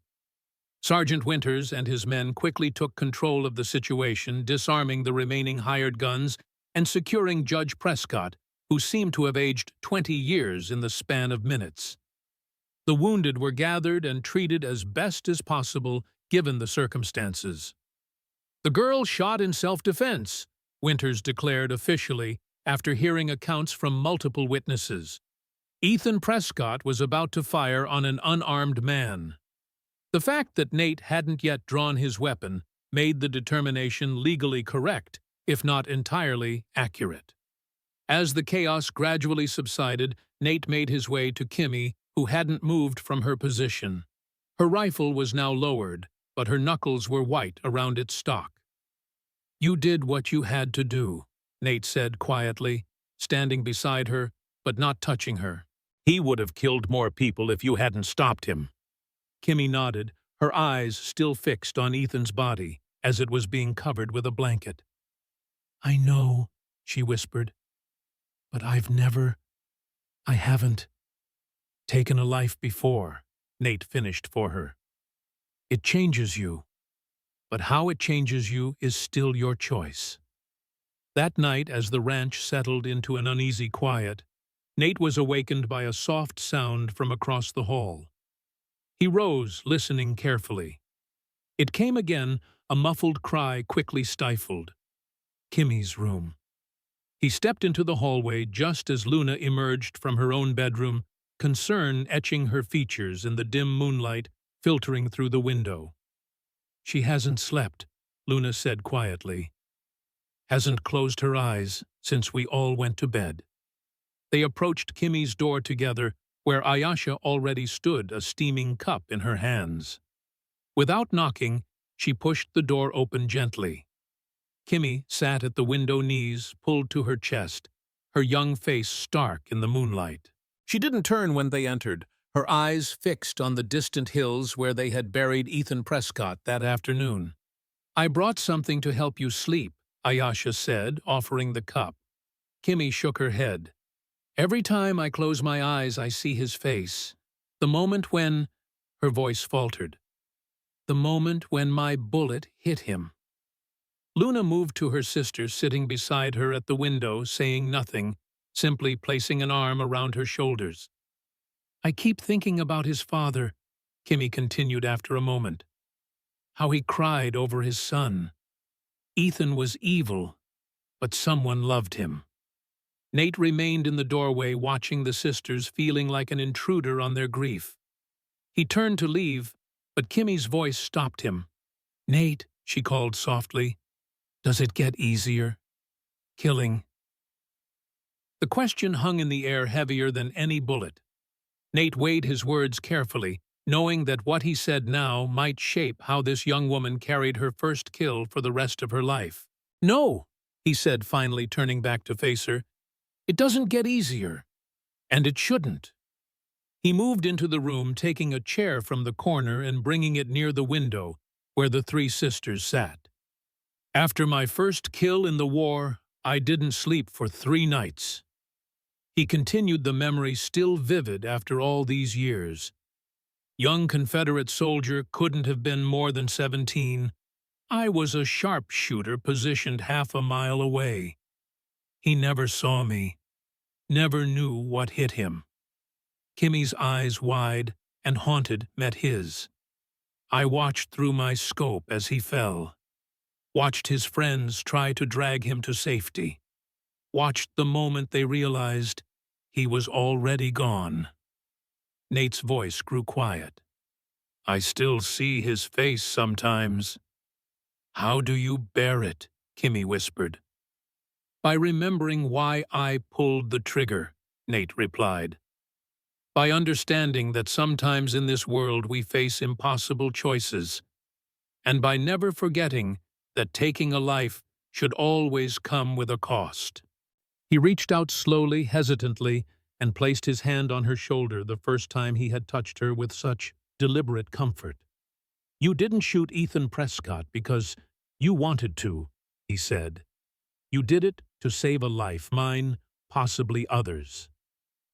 Sergeant Winters and his men quickly took control of the situation, disarming the remaining hired guns and securing Judge Prescott, who seemed to have aged 20 years in the span of minutes. The wounded were gathered and treated as best as possible, given the circumstances. "The girl shot in self-defense," Winters declared officially after hearing accounts from multiple witnesses. Ethan Prescott was about to fire on an unarmed man. The fact that Nate hadn't yet drawn his weapon made the determination legally correct, if not entirely accurate. As the chaos gradually subsided, Nate made his way to Kimmy, who hadn't moved from her position. Her rifle was now lowered, but her knuckles were white around its stock. "You did what you had to do," Nate said quietly, standing beside her, but not touching her. "He would have killed more people if you hadn't stopped him." Kimmy nodded, her eyes still fixed on Ethan's body as it was being covered with a blanket. "I know," she whispered, "but I haven't taken a life before," Nate finished for her. "It changes you, but how it changes you is still your choice." That night, as the ranch settled into an uneasy quiet, Nate was awakened by a soft sound from across the hall. He rose, listening carefully. It came again, a muffled cry quickly stifled. Kimmy's room. He stepped into the hallway just as Luna emerged from her own bedroom, concern etching her features in the dim moonlight filtering through the window. "She hasn't slept," Luna said quietly. "Hasn't closed her eyes since we all went to bed." They approached Kimmy's door together, where Ayasha already stood, a steaming cup in her hands. Without knocking, she pushed the door open gently. Kimmy sat at the window knees, pulled to her chest, her young face stark in the moonlight. She didn't turn when they entered, her eyes fixed on the distant hills where they had buried Ethan Prescott that afternoon. "I brought something to help you sleep," Ayasha said, offering the cup. Kimmy shook her head. "Every time I close my eyes, I see his face. The moment when—" her voice faltered. "The moment when my bullet hit him." Luna moved to her sister, sitting beside her at the window, saying nothing, simply placing an arm around her shoulders. "I keep thinking about his father," Kimmy continued after a moment. "How he cried over his son. Ethan was evil, but someone loved him." Nate remained in the doorway, watching the sisters, feeling like an intruder on their grief. He turned to leave, but Kimmy's voice stopped him. "Nate," she called softly, "does it get easier? Killing?" The question hung in the air heavier than any bullet. Nate weighed his words carefully, knowing that what he said now might shape how this young woman carried her first kill for the rest of her life. "No," he said, finally turning back to face her. "It doesn't get easier. And it shouldn't." He moved into the room, taking a chair from the corner and bringing it near the window where the three sisters sat. "After my first kill in the war, I didn't sleep for 3 nights. He continued, the memory still vivid after all these years. Young Confederate soldier, couldn't have been more than 17. I was a sharpshooter positioned half a mile away. He never saw me, never knew what hit him." Kimmy's eyes, wide and haunted, met his. "I watched through my scope as he fell. Watched his friends try to drag him to safety. Watched the moment they realized he was already gone." Nate's voice grew quiet. "I still see his face sometimes." "How do you bear it?" Kimmy whispered. "By remembering why I pulled the trigger," Nate replied. "By understanding that sometimes in this world we face impossible choices, and by never forgetting that taking a life should always come with a cost." He reached out slowly, hesitantly, and placed his hand on her shoulder the first time he had touched her with such deliberate comfort. "You didn't shoot Ethan Prescott because you wanted to. he said. You did it to save a life, mine, possibly others.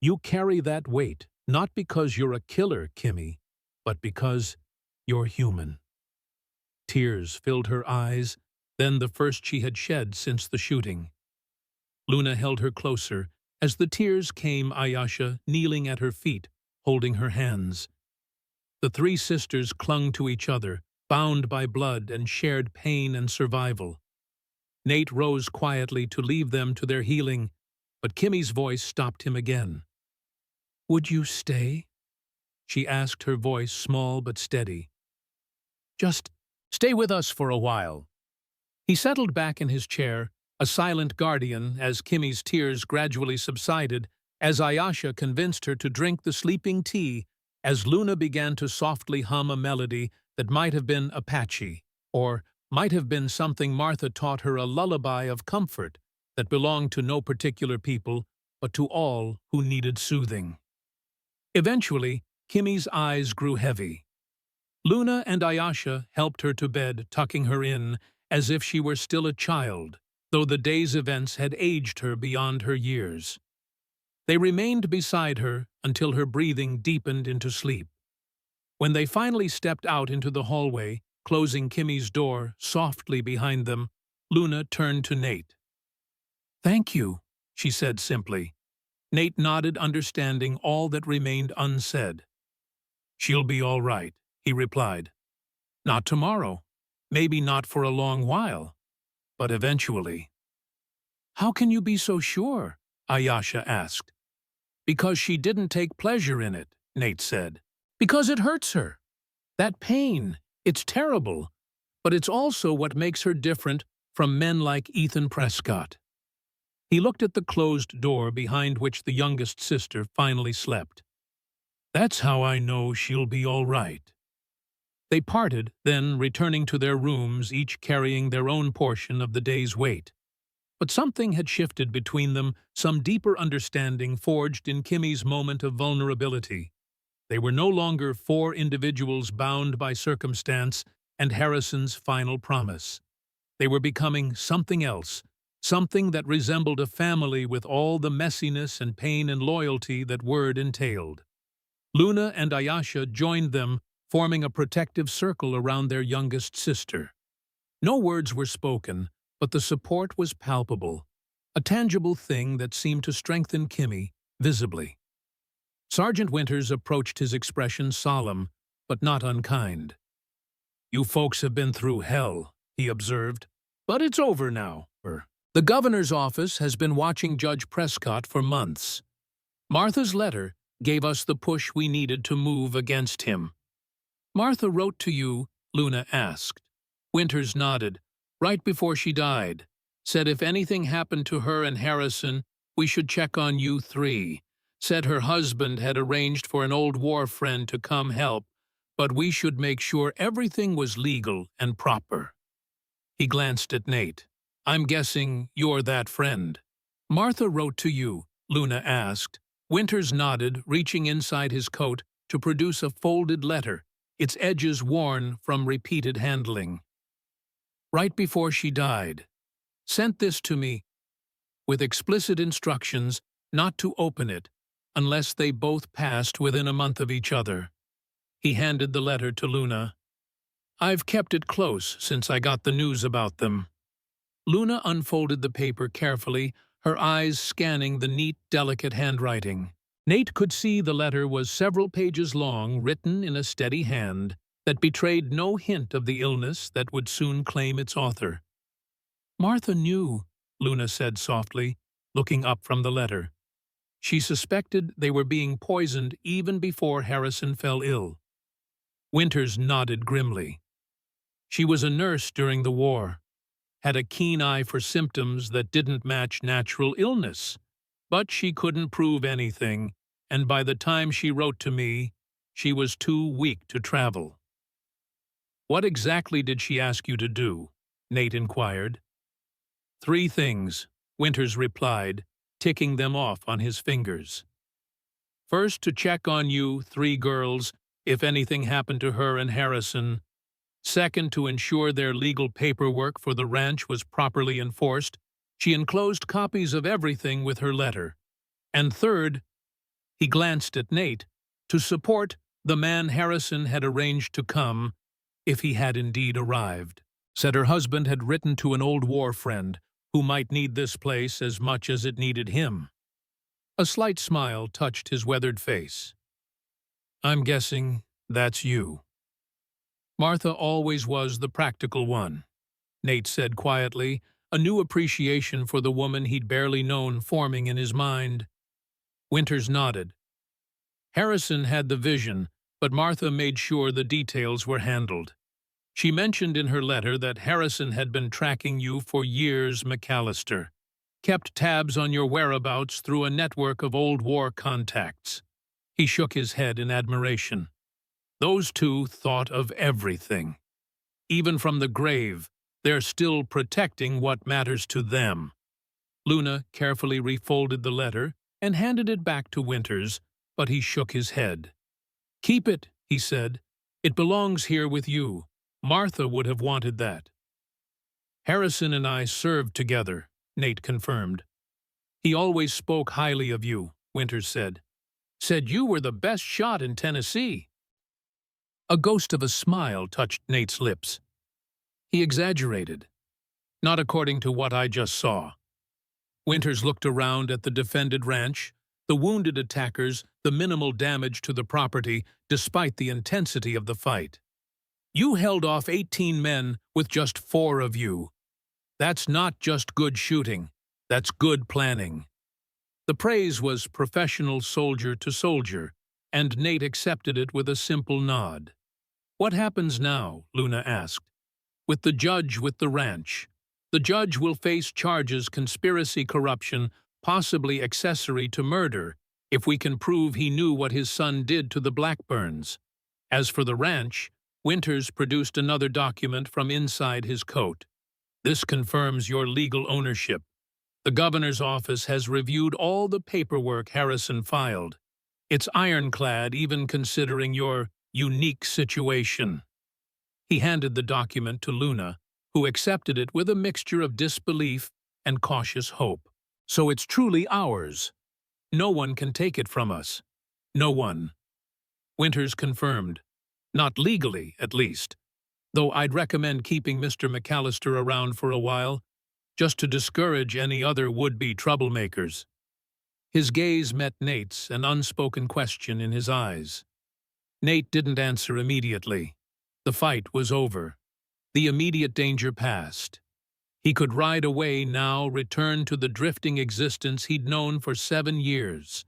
You carry that weight, not because you're a killer, Kimmy, but because you're human. Tears filled her eyes, then the first she had shed since the shooting. Luna held her closer. As the tears came, Ayasha kneeling at her feet, holding her hands. The three sisters clung to each other, bound by blood and shared pain and survival. Nate rose quietly to leave them to their healing, but Kimmy's voice stopped him again. Would you stay? She asked, her voice small but steady. Just stay with us for a while. He settled back in his chair, a silent guardian as Kimmy's tears gradually subsided, as Ayasha convinced her to drink the sleeping tea, as Luna began to softly hum a melody that might have been Apache, or might have been something Martha taught her, a lullaby of comfort that belonged to no particular people, but to all who needed soothing. Eventually, Kimmy's eyes grew heavy. Luna and Ayasha helped her to bed, tucking her in as if she were still a child, though the day's events had aged her beyond her years. They remained beside her until her breathing deepened into sleep. When they finally stepped out into the hallway, closing Kimmy's door softly behind them, Luna turned to Nate. Thank you, she said simply. Nate nodded, understanding all that remained unsaid. She'll be all right, he replied. Not tomorrow, maybe not for a long while, but eventually. How can you be so sure? Ayasha asked. Because she didn't take pleasure in it, Nate said. Because it hurts her. That pain, it's terrible, but it's also what makes her different from men like Ethan Prescott. He looked at the closed door behind which the youngest sister finally slept. That's how I know she'll be all right. They parted, then returning to their rooms, each carrying their own portion of the day's weight. But something had shifted between them, some deeper understanding forged in Kimmy's moment of vulnerability. They were no longer four individuals bound by circumstance and Harrison's final promise. They were becoming something else, something that resembled a family with all the messiness and pain and loyalty that word entailed. Luna and Ayasha joined them, forming a protective circle around their youngest sister. No words were spoken, but the support was palpable, a tangible thing that seemed to strengthen Kimmy visibly. Sergeant Winters approached, his expression solemn, but not unkind. You folks have been through hell, he observed, but it's over now. The governor's office has been watching Judge Prescott for months. Martha's letter gave us the push we needed to move against him. Martha wrote to you, Luna asked. Winters nodded. Right before she died. Said if anything happened to her and Harrison, we should check on you three. Said her husband had arranged for an old war friend to come help, but we should make sure everything was legal and proper. He glanced at Nate. I'm guessing you're that friend. Martha wrote to you, Luna asked. Winters nodded, reaching inside his coat to produce a folded letter, its edges worn from repeated handling. Right before she died. Sent this to me, with explicit instructions not to open it unless they both passed within a month of each other. He handed the letter to Luna. I've kept it close since I got the news about them. Luna unfolded the paper carefully, her eyes scanning the neat, delicate handwriting. Nate could see the letter was several pages long, written in a steady hand that betrayed no hint of the illness that would soon claim its author. Martha knew, Luna said softly, looking up from the letter. She suspected they were being poisoned even before Harrison fell ill. Winters nodded grimly. She was a nurse during the war, had a keen eye for symptoms that didn't match natural illness, but she couldn't prove anything, and by the time she wrote to me, she was too weak to travel. What exactly did she ask you to do? Nate inquired. 3 things, Winters replied, ticking them off on his fingers. First, to check on you 3 girls if anything happened to her and Harrison. Second, to ensure their legal paperwork for the ranch was properly enforced, she enclosed copies of everything with her letter. And third, he glanced at Nate, to support the man Harrison had arranged to come, if he had indeed arrived. Said her husband had written to an old war friend who might need this place as much as it needed him. A slight smile touched his weathered face. "I'm guessing that's you." "Martha always was the practical one," Nate said quietly, a new appreciation for the woman he'd barely known forming in his mind. Winters nodded. "Harrison had the vision, but Martha made sure the details were handled. She mentioned in her letter that Harrison had been tracking you for years, McAllister. Kept tabs on your whereabouts through a network of old war contacts." He shook his head in admiration. "Those two thought of everything. Even from the grave, they're still protecting what matters to them." Luna carefully refolded the letter and handed it back to Winters, but he shook his head. "Keep it," he said. "It belongs here with you. Martha would have wanted that." "Harrison and I served together," Nate confirmed. "He always spoke highly of you," Winters said. "Said you were the best shot in Tennessee." A ghost of a smile touched Nate's lips. "He exaggerated. Not according to what I just saw." Winters looked around at the defended ranch, the wounded attackers, the minimal damage to the property despite the intensity of the fight. "You held off 18 men with just 4 of you. That's not just good shooting, that's good planning." The praise was professional soldier to soldier, and Nate accepted it with a simple nod. "What happens now?" Luna asked. "With the judge with the ranch. The judge will face charges conspiracy corruption, possibly accessory to murder, if we can prove he knew what his son did to the Blackburns. As for the ranch, Winters produced another document from inside his coat. This confirms your legal ownership. The governor's office has reviewed all the paperwork Harrison filed. It's ironclad even considering your unique situation." He handed the document to Luna, who accepted it with a mixture of disbelief and cautious hope. "So it's truly ours. No one can take it from us." "No one." Winters confirmed. "Not legally, at least. Though I'd recommend keeping Mr. McAllister around for a while, just to discourage any other would-be troublemakers." His gaze met Nate's, an unspoken question in his eyes. Nate didn't answer immediately. The fight was over. The immediate danger passed. He could ride away now, return to the drifting existence he'd known for 7 years.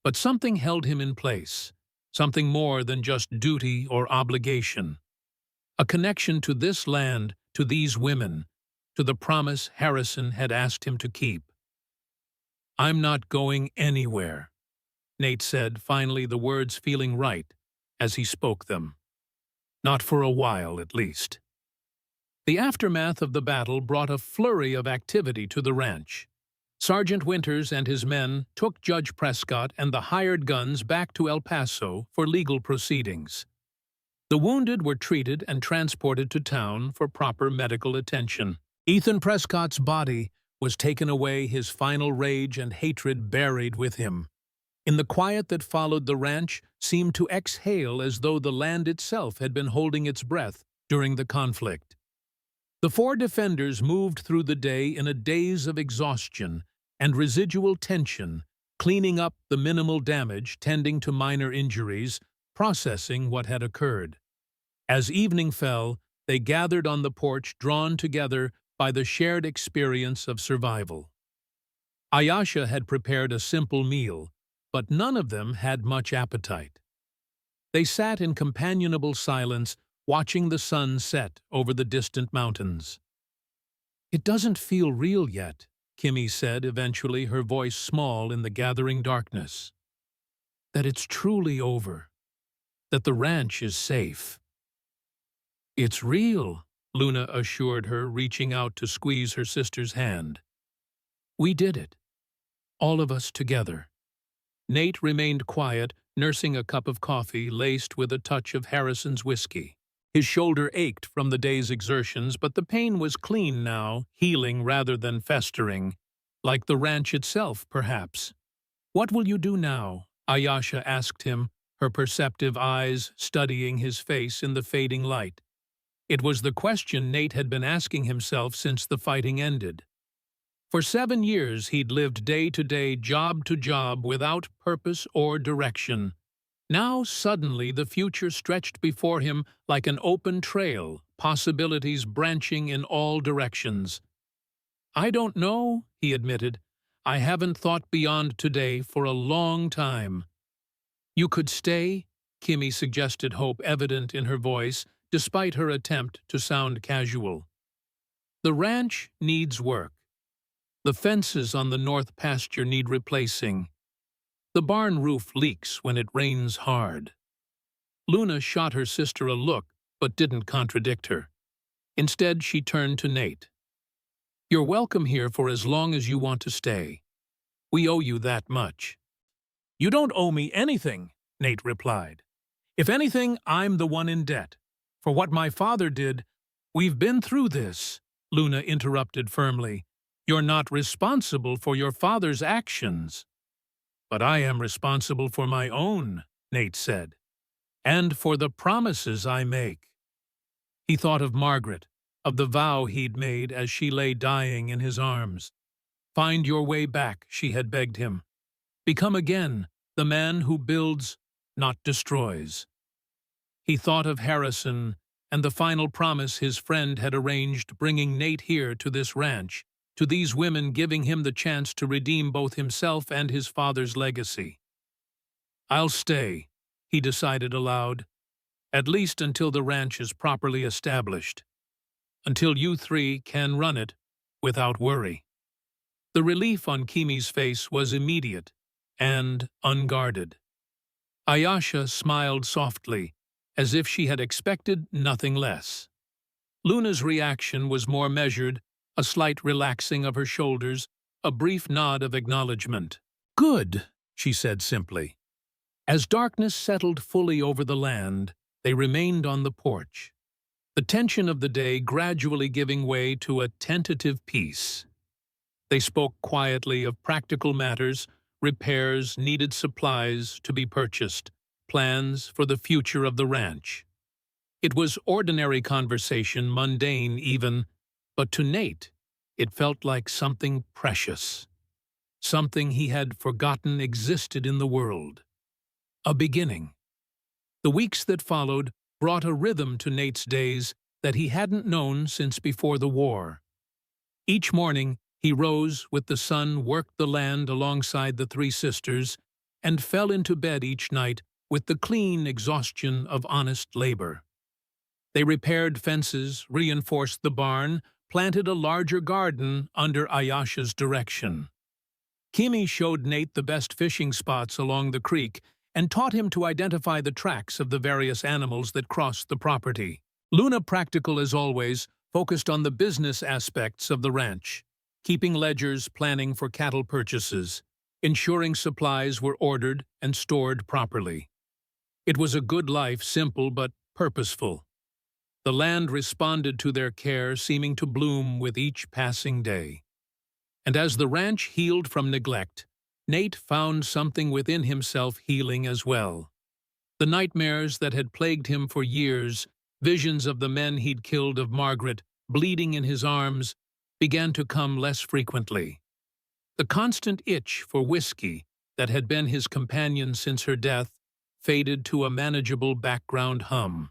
But something held him in place, something more than just duty or obligation. A connection to this land, to these women, to the promise Harrison had asked him to keep. "I'm not going anywhere," Nate said, finally the words feeling right as he spoke them. "Not for a while, at least." The aftermath of the battle brought a flurry of activity to the ranch. Sergeant Winters and his men took Judge Prescott and the hired guns back to El Paso for legal proceedings. The wounded were treated and transported to town for proper medical attention. Ethan Prescott's body was taken away, his final rage and hatred buried with him. In the quiet that followed, the ranch seemed to exhale as though the land itself had been holding its breath during the conflict. The 4 defenders moved through the day in a daze of exhaustion and residual tension, cleaning up the minimal damage, tending to minor injuries, processing what had occurred. As evening fell, they gathered on the porch, drawn together by the shared experience of survival. Ayasha had prepared a simple meal, but none of them had much appetite. They sat in companionable silence, watching the sun set over the distant mountains. "It doesn't feel real yet," Kimmy said eventually, her voice small in the gathering darkness. "That it's truly over. That the ranch is safe." "It's real," Luna assured her, reaching out to squeeze her sister's hand. "We did it. All of us together." Nate remained quiet, nursing a cup of coffee laced with a touch of Harrison's whiskey. His shoulder ached from the day's exertions, but the pain was clean now, healing rather than festering, like the ranch itself, perhaps. "What will you do now?" Ayasha asked him, her perceptive eyes studying his face in the fading light. It was the question Nate had been asking himself since the fighting ended. For 7 years he'd lived day to day, job to job, without purpose or direction. Now suddenly the future stretched before him like an open trail, possibilities branching in all directions. "I don't know," he admitted. "I haven't thought beyond today for a long time." "You could stay?" Kimmy suggested, hope evident in her voice, despite her attempt to sound casual. "The ranch needs work. The fences on the north pasture need replacing. The barn roof leaks when it rains hard." Luna shot her sister a look, but didn't contradict her. Instead, she turned to Nate. "You're welcome here for as long as you want to stay. We owe you that much." "You don't owe me anything," Nate replied. "If anything, I'm the one in debt. For what my father did—" "We've been through this," Luna interrupted firmly. "You're not responsible for your father's actions." "But I am responsible for my own," Nate said. "And for the promises I make." He thought of Margaret, of the vow he'd made as she lay dying in his arms. "Find your way back," she had begged him. "Become again the man who builds, not destroys." He thought of Harrison and the final promise his friend had arranged, bringing Nate here to this ranch, to these women, giving him the chance to redeem both himself and his father's legacy. "I'll stay," he decided aloud, "at least until the ranch is properly established. Until you three can run it without worry." The relief on Kimmy's face was immediate and unguarded. Ayasha smiled softly, as if she had expected nothing less. Luna's reaction was more measured, a slight relaxing of her shoulders, a brief nod of acknowledgement. "Good," she said simply. As darkness settled fully over the land, they remained on the porch, the tension of the day gradually giving way to a tentative peace. They spoke quietly of practical matters, repairs, needed supplies to be purchased, plans for the future of the ranch. It was ordinary conversation, mundane even, but to Nate it felt like something precious, something he had forgotten existed in the world. A beginning. The weeks that followed brought a rhythm to Nate's days that he hadn't known since before the war. Each morning he rose with the sun, worked the land alongside the three sisters, and fell into bed each night with the clean exhaustion of honest labor. They repaired fences, reinforced the barn, planted a larger garden under Ayasha's direction. Kimmy showed Nate the best fishing spots along the creek and taught him to identify the tracks of the various animals that crossed the property. Luna, practical as always, focused on the business aspects of the ranch, keeping ledgers, planning for cattle purchases, ensuring supplies were ordered and stored properly. It was a good life, simple but purposeful. The land responded to their care, seeming to bloom with each passing day. And as the ranch healed from neglect, Nate found something within himself healing as well. The nightmares that had plagued him for years, visions of the men he'd killed, of Margaret, bleeding in his arms, began to come less frequently. The constant itch for whiskey that had been his companion since her death faded to a manageable background hum.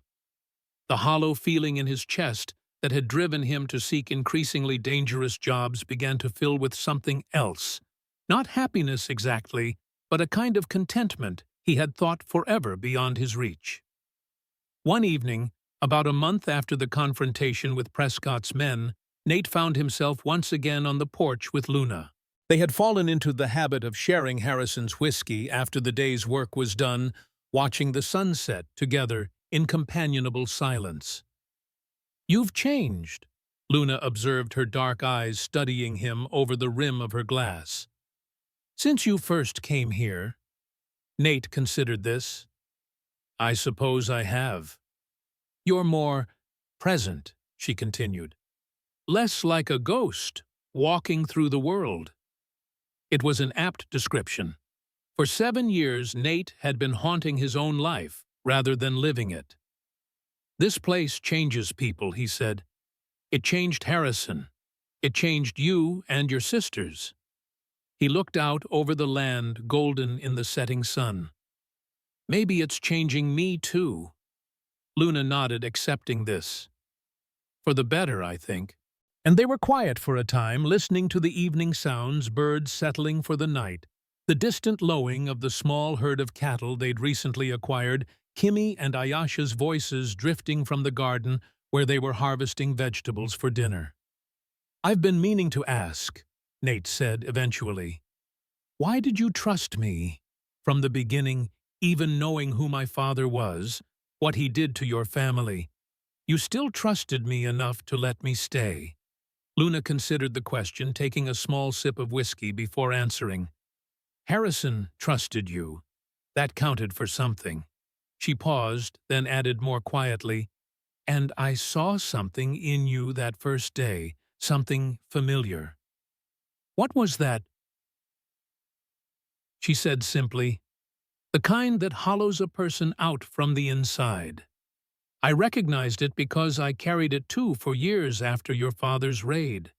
The hollow feeling in his chest that had driven him to seek increasingly dangerous jobs began to fill with something else. Not happiness exactly, but a kind of contentment he had thought forever beyond his reach. One evening, about a month after the confrontation with Prescott's men, Nate found himself once again on the porch with Luna. They had fallen into the habit of sharing Harrison's whiskey after the day's work was done, watching the sunset together in companionable silence. "You've changed," Luna observed, her dark eyes studying him over the rim of her glass. "Since you first came here." Nate considered this. "I suppose I have." You're more present, she continued. Less like a ghost, walking through the world. It was an apt description. For 7 years, Nate had been haunting his own life, rather than living it. This place changes people, he said. It changed Harrison. It changed you and your sisters. He looked out over the land, golden in the setting sun. Maybe it's changing me, too. Luna nodded, accepting this. For the better, I think. And they were quiet for a time, listening to the evening sounds, birds settling for the night, the distant lowing of the small herd of cattle they'd recently acquired, Kimmy and Ayasha's voices drifting from the garden where they were harvesting vegetables for dinner. I've been meaning to ask, Nate said eventually. Why did you trust me from the beginning, even knowing who my father was, what he did to your family? You still trusted me enough to let me stay. Luna considered the question, taking a small sip of whiskey before answering. Harrison trusted you. That counted for something. She paused, then added more quietly, and I saw something in you that first day, something familiar. What was that? She said simply, the kind that hollows a person out from the inside. I recognized it because I carried it too for years after your father's raid.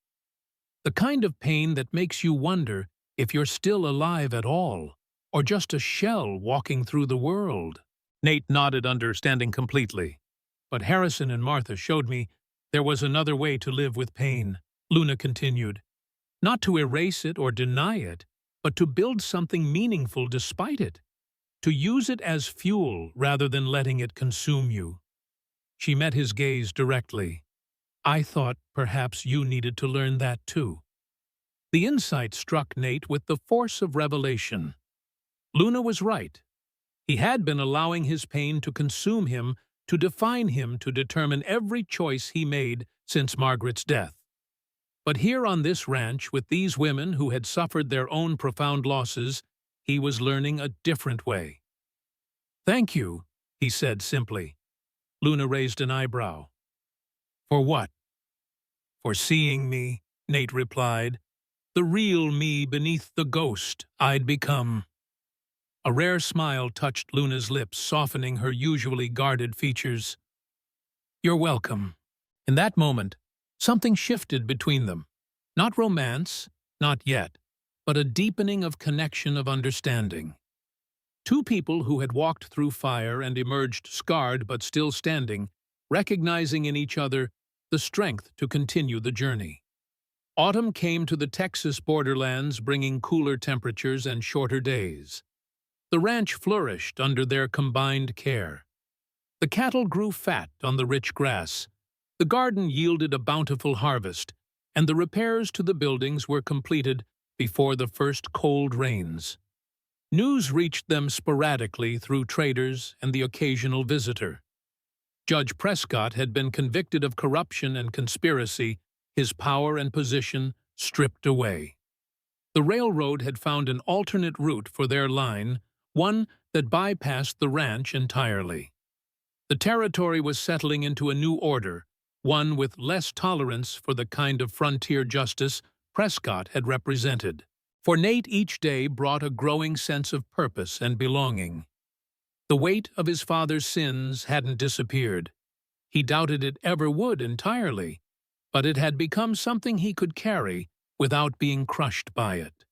The kind of pain that makes you wonder if you're still alive at all, or just a shell walking through the world. Nate nodded, understanding completely. But Harrison and Martha showed me there was another way to live with pain, Luna continued. Not to erase it or deny it, but to build something meaningful despite it. To use it as fuel rather than letting it consume you. She met his gaze directly. I thought perhaps you needed to learn that too. The insight struck Nate with the force of revelation. Luna was right. He had been allowing his pain to consume him, to define him, to determine every choice he made since Margaret's death. But here on this ranch, with these women who had suffered their own profound losses, he was learning a different way. Thank you, he said simply. Luna raised an eyebrow. For what? For seeing me, Nate replied. The real me beneath the ghost I'd become. A rare smile touched Luna's lips, softening her usually guarded features. You're welcome. In that moment, something shifted between them. Not romance, not yet, but a deepening of connection, of understanding. Two people who had walked through fire and emerged scarred but still standing, recognizing in each other the strength to continue the journey. Autumn came to the Texas borderlands, bringing cooler temperatures and shorter days. The ranch flourished under their combined care. The cattle grew fat on the rich grass. The garden yielded a bountiful harvest, and the repairs to the buildings were completed before the first cold rains. News reached them sporadically through traders and the occasional visitor. Judge Prescott had been convicted of corruption and conspiracy, his power and position stripped away. The railroad had found an alternate route for their line, one that bypassed the ranch entirely. The territory was settling into a new order, one with less tolerance for the kind of frontier justice Prescott had represented. For Nate, each day brought a growing sense of purpose and belonging. The weight of his father's sins hadn't disappeared. He doubted it ever would entirely, but it had become something he could carry without being crushed by it.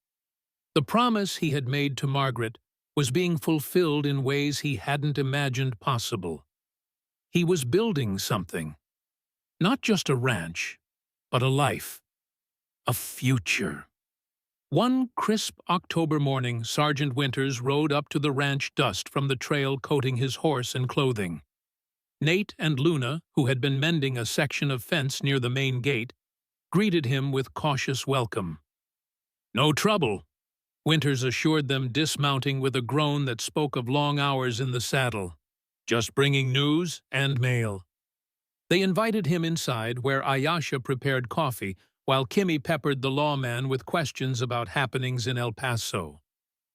The promise he had made to Margaret was being fulfilled in ways he hadn't imagined possible. He was building something. Not just a ranch, but a life. A future. One crisp October morning, Sergeant Winters rode up to the ranch, dust from the trail coating his horse and clothing. Nate and Luna, who had been mending a section of fence near the main gate, greeted him with cautious welcome. No trouble, Winters assured them, dismounting with a groan that spoke of long hours in the saddle. Just bringing news and mail. They invited him inside, where Ayasha prepared coffee, while Kimmy peppered the lawman with questions about happenings in El Paso.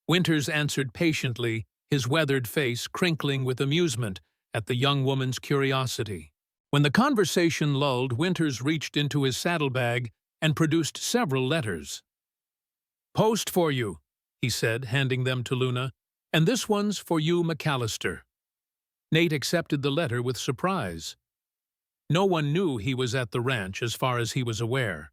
Winters answered patiently, his weathered face crinkling with amusement at the young woman's curiosity. When the conversation lulled, Winters reached into his saddlebag and produced several letters. "Post for you," he said, handing them to Luna, "and this one's for you, McAllister." Nate accepted the letter with surprise. No one knew he was at the ranch as far as he was aware.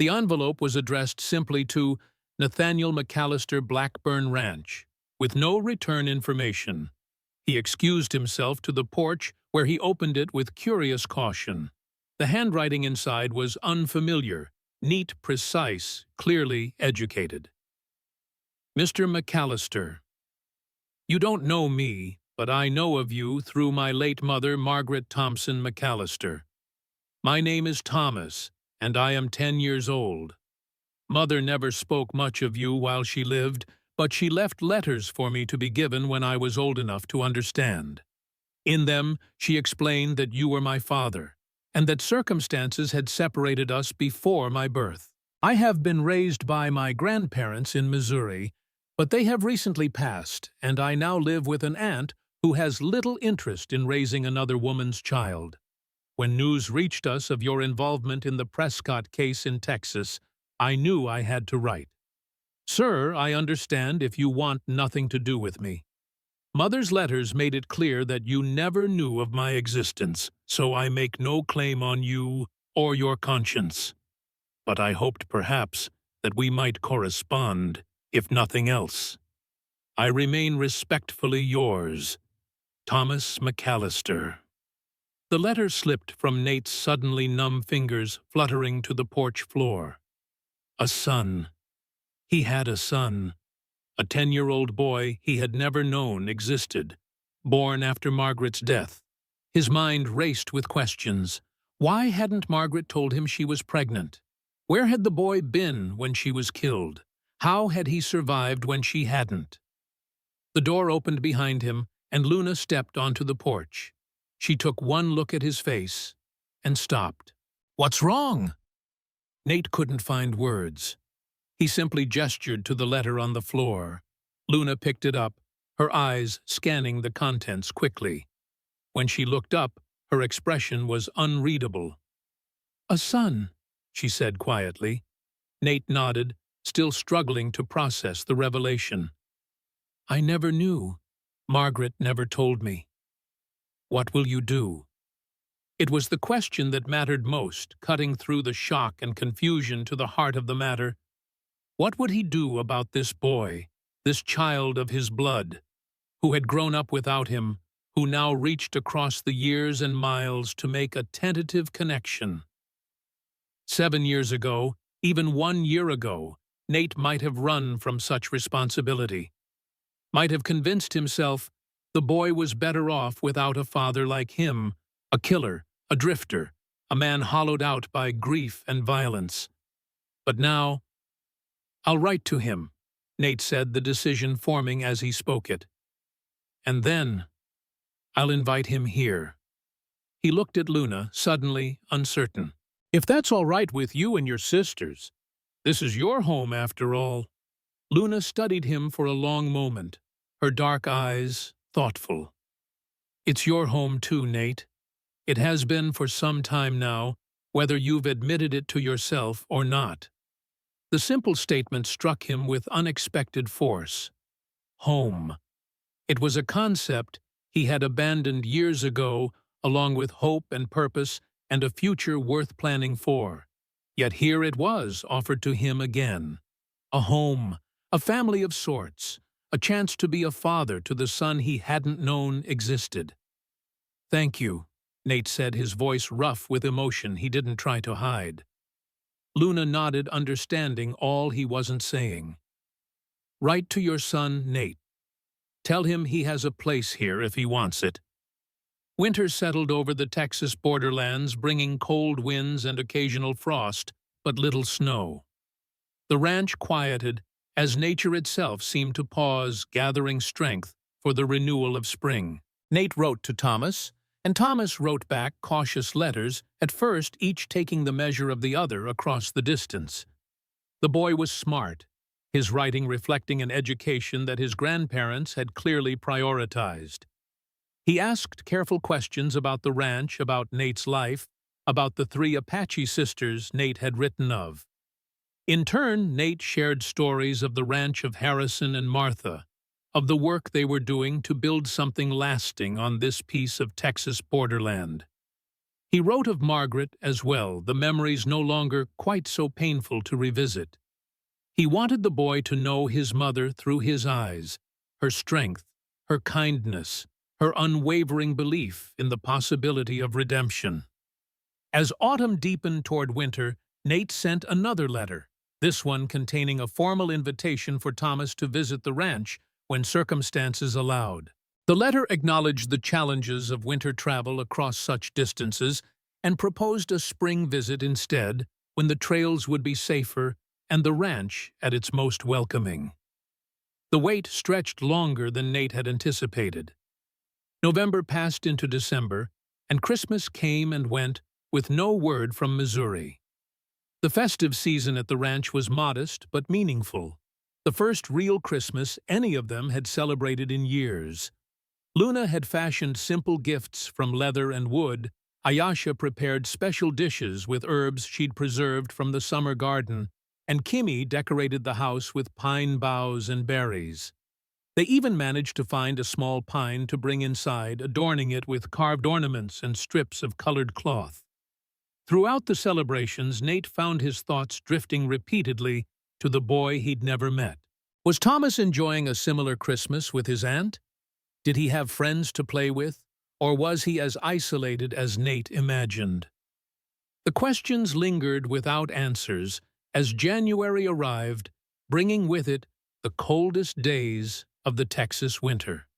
The envelope was addressed simply to Nathaniel McAllister, Blackburn Ranch, with no return information. He excused himself to the porch, where he opened it with curious caution. The handwriting inside was unfamiliar, neat, precise, clearly educated. "Mr. McAllister, you don't know me, but I know of you through my late mother, Margaret Thompson McAllister. My name is Thomas, and I am 10 years old. Mother never spoke much of you while she lived, but she left letters for me to be given when I was old enough to understand. In them, she explained that you were my father, and that circumstances had separated us before my birth. I have been raised by my grandparents in Missouri, but they have recently passed, and I now live with an aunt who has little interest in raising another woman's child. When news reached us of your involvement in the Prescott case in Texas, I knew I had to write. Sir, I understand if you want nothing to do with me. Mother's letters made it clear that you never knew of my existence, so I make no claim on you or your conscience. But I hoped perhaps that we might correspond, if nothing else. I remain respectfully yours, Thomas McAllister." The letter slipped from Nate's suddenly numb fingers, fluttering to the porch floor. A son. He had a son. A 10-year-old boy he had never known existed, born after Margaret's death. His mind raced with questions. Why hadn't Margaret told him she was pregnant? Where had the boy been when she was killed? How had he survived when she hadn't? The door opened behind him, and Luna stepped onto the porch. She took one look at his face and stopped. "What's wrong?" Nate couldn't find words. He simply gestured to the letter on the floor. Luna picked it up, her eyes scanning the contents quickly. When she looked up, her expression was unreadable. "A son," she said quietly. Nate nodded, still struggling to process the revelation. "I never knew. Margaret never told me." "What will you do?" It was the question that mattered most, cutting through the shock and confusion to the heart of the matter. What would he do about this boy, this child of his blood, who had grown up without him, who now reached across the years and miles to make a tentative connection? 7 years ago, even 1 year ago, Nate might have run from such responsibility, might have convinced himself the boy was better off without a father like him, a killer, a drifter, a man hollowed out by grief and violence. But now, "I'll write to him," Nate said, the decision forming as he spoke it. "And then, I'll invite him here." He looked at Luna, suddenly uncertain. "If that's all right with you and your sisters, this is your home after all." Luna studied him for a long moment, her dark eyes thoughtful. "It's your home too, Nate. It has been for some time now, whether you've admitted it to yourself or not." The simple statement struck him with unexpected force. Home. It was a concept he had abandoned years ago, along with hope and purpose and a future worth planning for. Yet here it was offered to him again. A home, a family of sorts, a chance to be a father to the son he hadn't known existed. "Thank you," Nate said, his voice rough with emotion he didn't try to hide. Luna nodded, understanding all he wasn't saying. "Write to your son, Nate. Tell him he has a place here if he wants it." Winter settled over the Texas borderlands, bringing cold winds and occasional frost, but little snow. The ranch quieted, as nature itself seemed to pause, gathering strength for the renewal of spring. Nate wrote to Thomas, and Thomas wrote back cautious letters, at first each taking the measure of the other across the distance. The boy was smart, his writing reflecting an education that his grandparents had clearly prioritized. He asked careful questions about the ranch, about Nate's life, about the 3 Apache sisters Nate had written of. In turn, Nate shared stories of the ranch of Harrison and Martha, of the work they were doing to build something lasting on this piece of Texas borderland. He wrote of Margaret as well, the memories no longer quite so painful to revisit. He wanted the boy to know his mother through his eyes, her strength, her kindness, her unwavering belief in the possibility of redemption. As autumn deepened toward winter, Nate sent another letter, this one containing a formal invitation for Thomas to visit the ranch when circumstances allowed. The letter acknowledged the challenges of winter travel across such distances and proposed a spring visit instead, when the trails would be safer and the ranch at its most welcoming. The wait stretched longer than Nate had anticipated. November passed into December, and Christmas came and went with no word from Missouri. The festive season at the ranch was modest but meaningful, the first real Christmas any of them had celebrated in years. Luna had fashioned simple gifts from leather and wood. Ayasha prepared special dishes with herbs she'd preserved from the summer garden, and Kimmy decorated the house with pine boughs and berries. They even managed to find a small pine to bring inside, adorning it with carved ornaments and strips of colored cloth. Throughout the celebrations, Nate found his thoughts drifting repeatedly to the boy he'd never met. Was Thomas enjoying a similar Christmas with his aunt? Did he have friends to play with, or was he as isolated as Nate imagined? The questions lingered without answers as January arrived, bringing with it the coldest days of the Texas winter.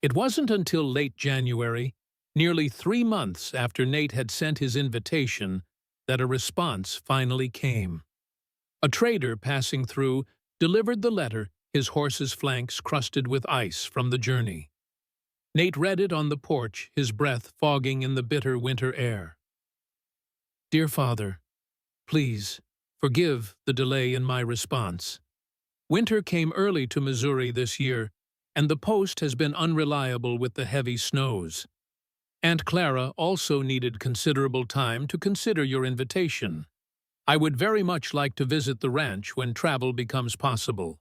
It wasn't until late January, nearly 3 months after Nate had sent his invitation, that a response finally came. A trader passing through delivered the letter, his horse's flanks crusted with ice from the journey. Nate read it on the porch, his breath fogging in the bitter winter air. Dear Father, please forgive the delay in my response. Winter came early to Missouri this year, and the post has been unreliable with the heavy snows. Aunt Clara also needed considerable time to consider your invitation. I would very much like to visit the ranch when travel becomes possible.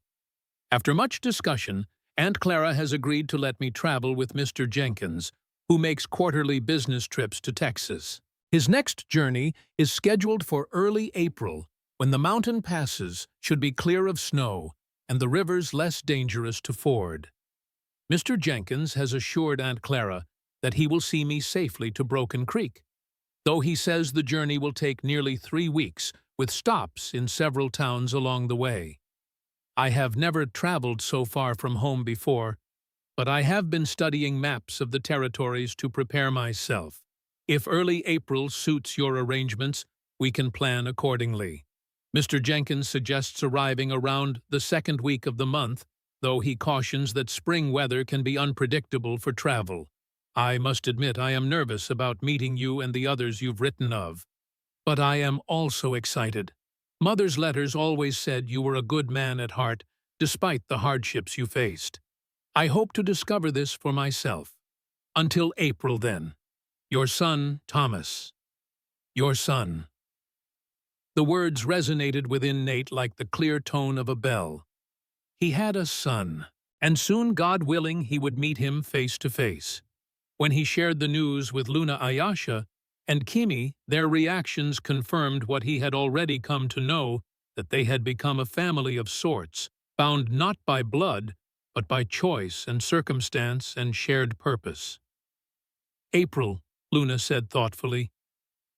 After much discussion, Aunt Clara has agreed to let me travel with Mr. Jenkins, who makes quarterly business trips to Texas. His next journey is scheduled for early April, when the mountain passes should be clear of snow and the rivers less dangerous to ford. Mr. Jenkins has assured Aunt Clara that he will see me safely to Broken Creek, though he says the journey will take nearly 3 weeks, with stops in several towns along the way. I have never traveled so far from home before, but I have been studying maps of the territories to prepare myself. If early April suits your arrangements, we can plan accordingly. Mr. Jenkins suggests arriving around the 2nd week of the month, though he cautions that spring weather can be unpredictable for travel. I must admit I am nervous about meeting you and the others you've written of. But I am also excited. Mother's letters always said you were a good man at heart, despite the hardships you faced. I hope to discover this for myself. Until April, then. Your son, Thomas. Your son. The words resonated within Nate like the clear tone of a bell. He had a son, and soon, God willing, he would meet him face to face. When he shared the news with Luna Ayasha and Kimmy, their reactions confirmed what he had already come to know, that they had become a family of sorts, bound not by blood, but by choice and circumstance and shared purpose. April, Luna said thoughtfully.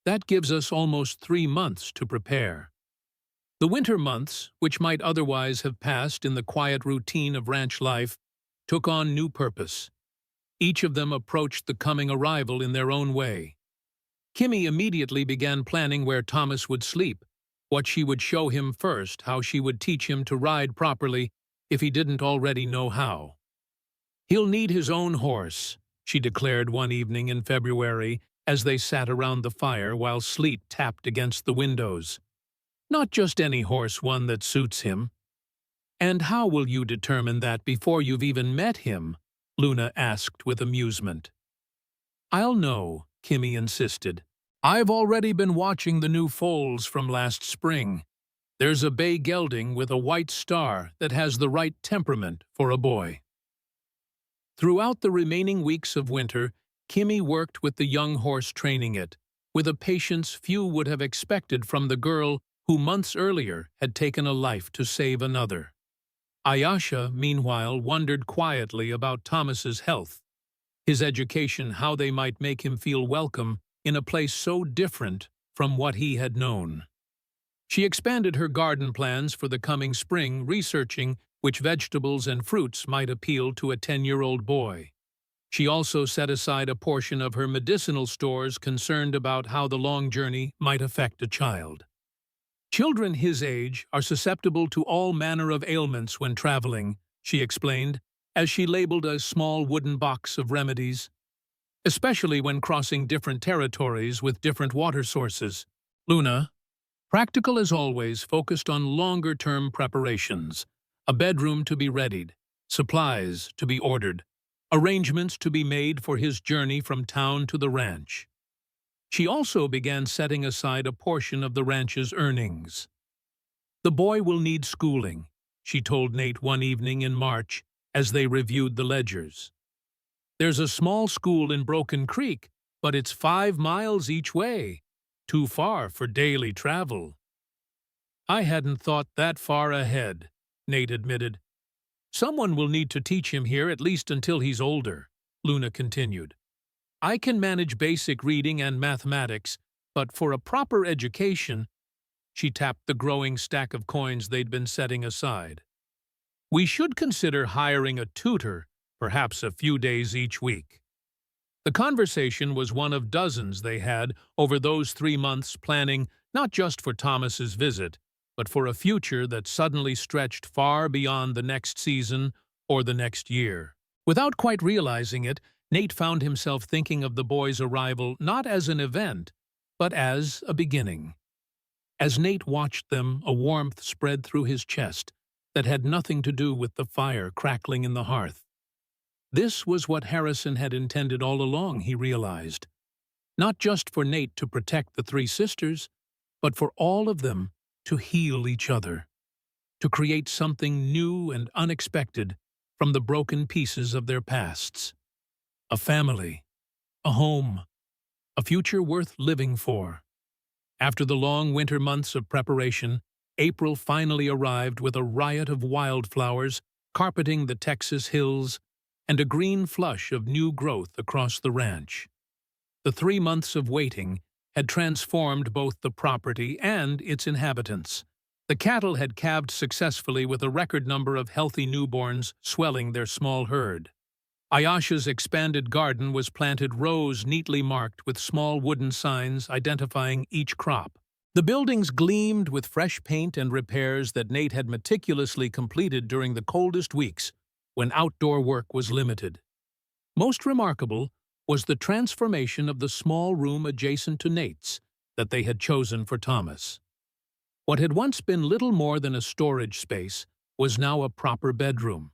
That gives us almost 3 months to prepare. The winter months, which might otherwise have passed in the quiet routine of ranch life, took on new purpose. Each of them approached the coming arrival in their own way. Kimmy immediately began planning where Thomas would sleep, what she would show him first, how she would teach him to ride properly if he didn't already know how. He'll need his own horse, she declared one evening in February as they sat around the fire while sleet tapped against the windows. Not just any horse, one that suits him. And how will you determine that before you've even met him? Luna asked with amusement. I'll know, Kimmy insisted. I've already been watching the new foals from last spring. There's a bay gelding with a white star that has the right temperament for a boy. Throughout the remaining weeks of winter, Kimmy worked with the young horse training it, with a patience few would have expected from the girl who months earlier had taken a life to save another. Ayasha, meanwhile, wondered quietly about Thomas's health, his education, how they might make him feel welcome in a place so different from what he had known. She expanded her garden plans for the coming spring, researching which vegetables and fruits might appeal to a 10-year-old boy. She also set aside a portion of her medicinal stores, concerned about how the long journey might affect a child. Children his age are susceptible to all manner of ailments when traveling, she explained, as she labeled a small wooden box of remedies, especially when crossing different territories with different water sources. Luna, practical as always, focused on longer-term preparations, a bedroom to be readied, supplies to be ordered, arrangements to be made for his journey from town to the ranch. She also began setting aside a portion of the ranch's earnings. The boy will need schooling, she told Nate one evening in March as they reviewed the ledgers. There's a small school in Broken Creek, but it's 5 miles each way. Too far for daily travel. I hadn't thought that far ahead, Nate admitted. Someone will need to teach him here at least until he's older, Luna continued. I can manage basic reading and mathematics, but for a proper education, she tapped the growing stack of coins they'd been setting aside. We should consider hiring a tutor, perhaps a few days each week. The conversation was one of dozens they had over those 3 months, planning not just for Thomas's visit, but for a future that suddenly stretched far beyond the next season or the next year. Without quite realizing it, Nate found himself thinking of the boy's arrival not as an event, but as a beginning. As Nate watched them, a warmth spread through his chest that had nothing to do with the fire crackling in the hearth. This was what Harrison had intended all along, he realized. Not just for Nate to protect the 3 sisters, but for all of them to heal each other, to create something new and unexpected from the broken pieces of their pasts. A family, a home, a future worth living for. After the long winter months of preparation, April finally arrived with a riot of wildflowers carpeting the Texas hills and a green flush of new growth across the ranch. The 3 months of waiting had transformed both the property and its inhabitants. The cattle had calved successfully, with a record number of healthy newborns swelling their small herd. Ayasha's expanded garden was planted rows neatly marked with small wooden signs identifying each crop. The buildings gleamed with fresh paint and repairs that Nate had meticulously completed during the coldest weeks when outdoor work was limited. Most remarkable was the transformation of the small room adjacent to Nate's that they had chosen for Thomas. What had once been little more than a storage space was now a proper bedroom.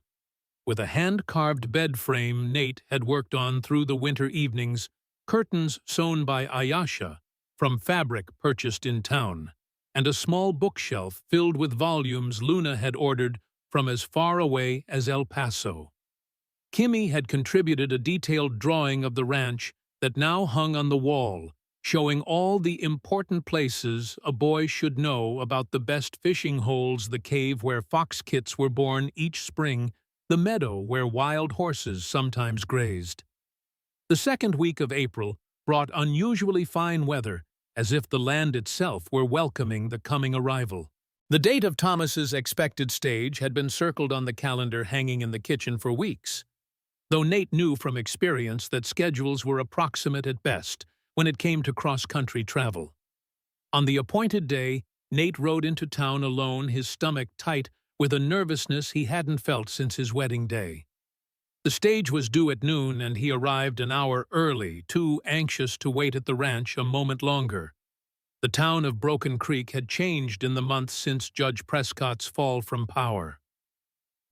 With a hand-carved bed frame Nate had worked on through the winter evenings, curtains sewn by Ayasha from fabric purchased in town, and a small bookshelf filled with volumes Luna had ordered from as far away as El Paso. Kimmy had contributed a detailed drawing of the ranch that now hung on the wall, showing all the important places a boy should know about: the best fishing holes, the cave where fox kits were born each spring, the meadow where wild horses sometimes grazed. The second week of April brought unusually fine weather, as if the land itself were welcoming the coming arrival. The date of Thomas's expected stage had been circled on the calendar hanging in the kitchen for weeks, though Nate knew from experience that schedules were approximate at best when it came to cross-country travel. On the appointed day, Nate rode into town alone, his stomach tight with a nervousness he hadn't felt since his wedding day. The stage was due at noon, and he arrived an hour early, too anxious to wait at the ranch a moment longer. The town of Broken Creek had changed in the months since Judge Prescott's fall from power.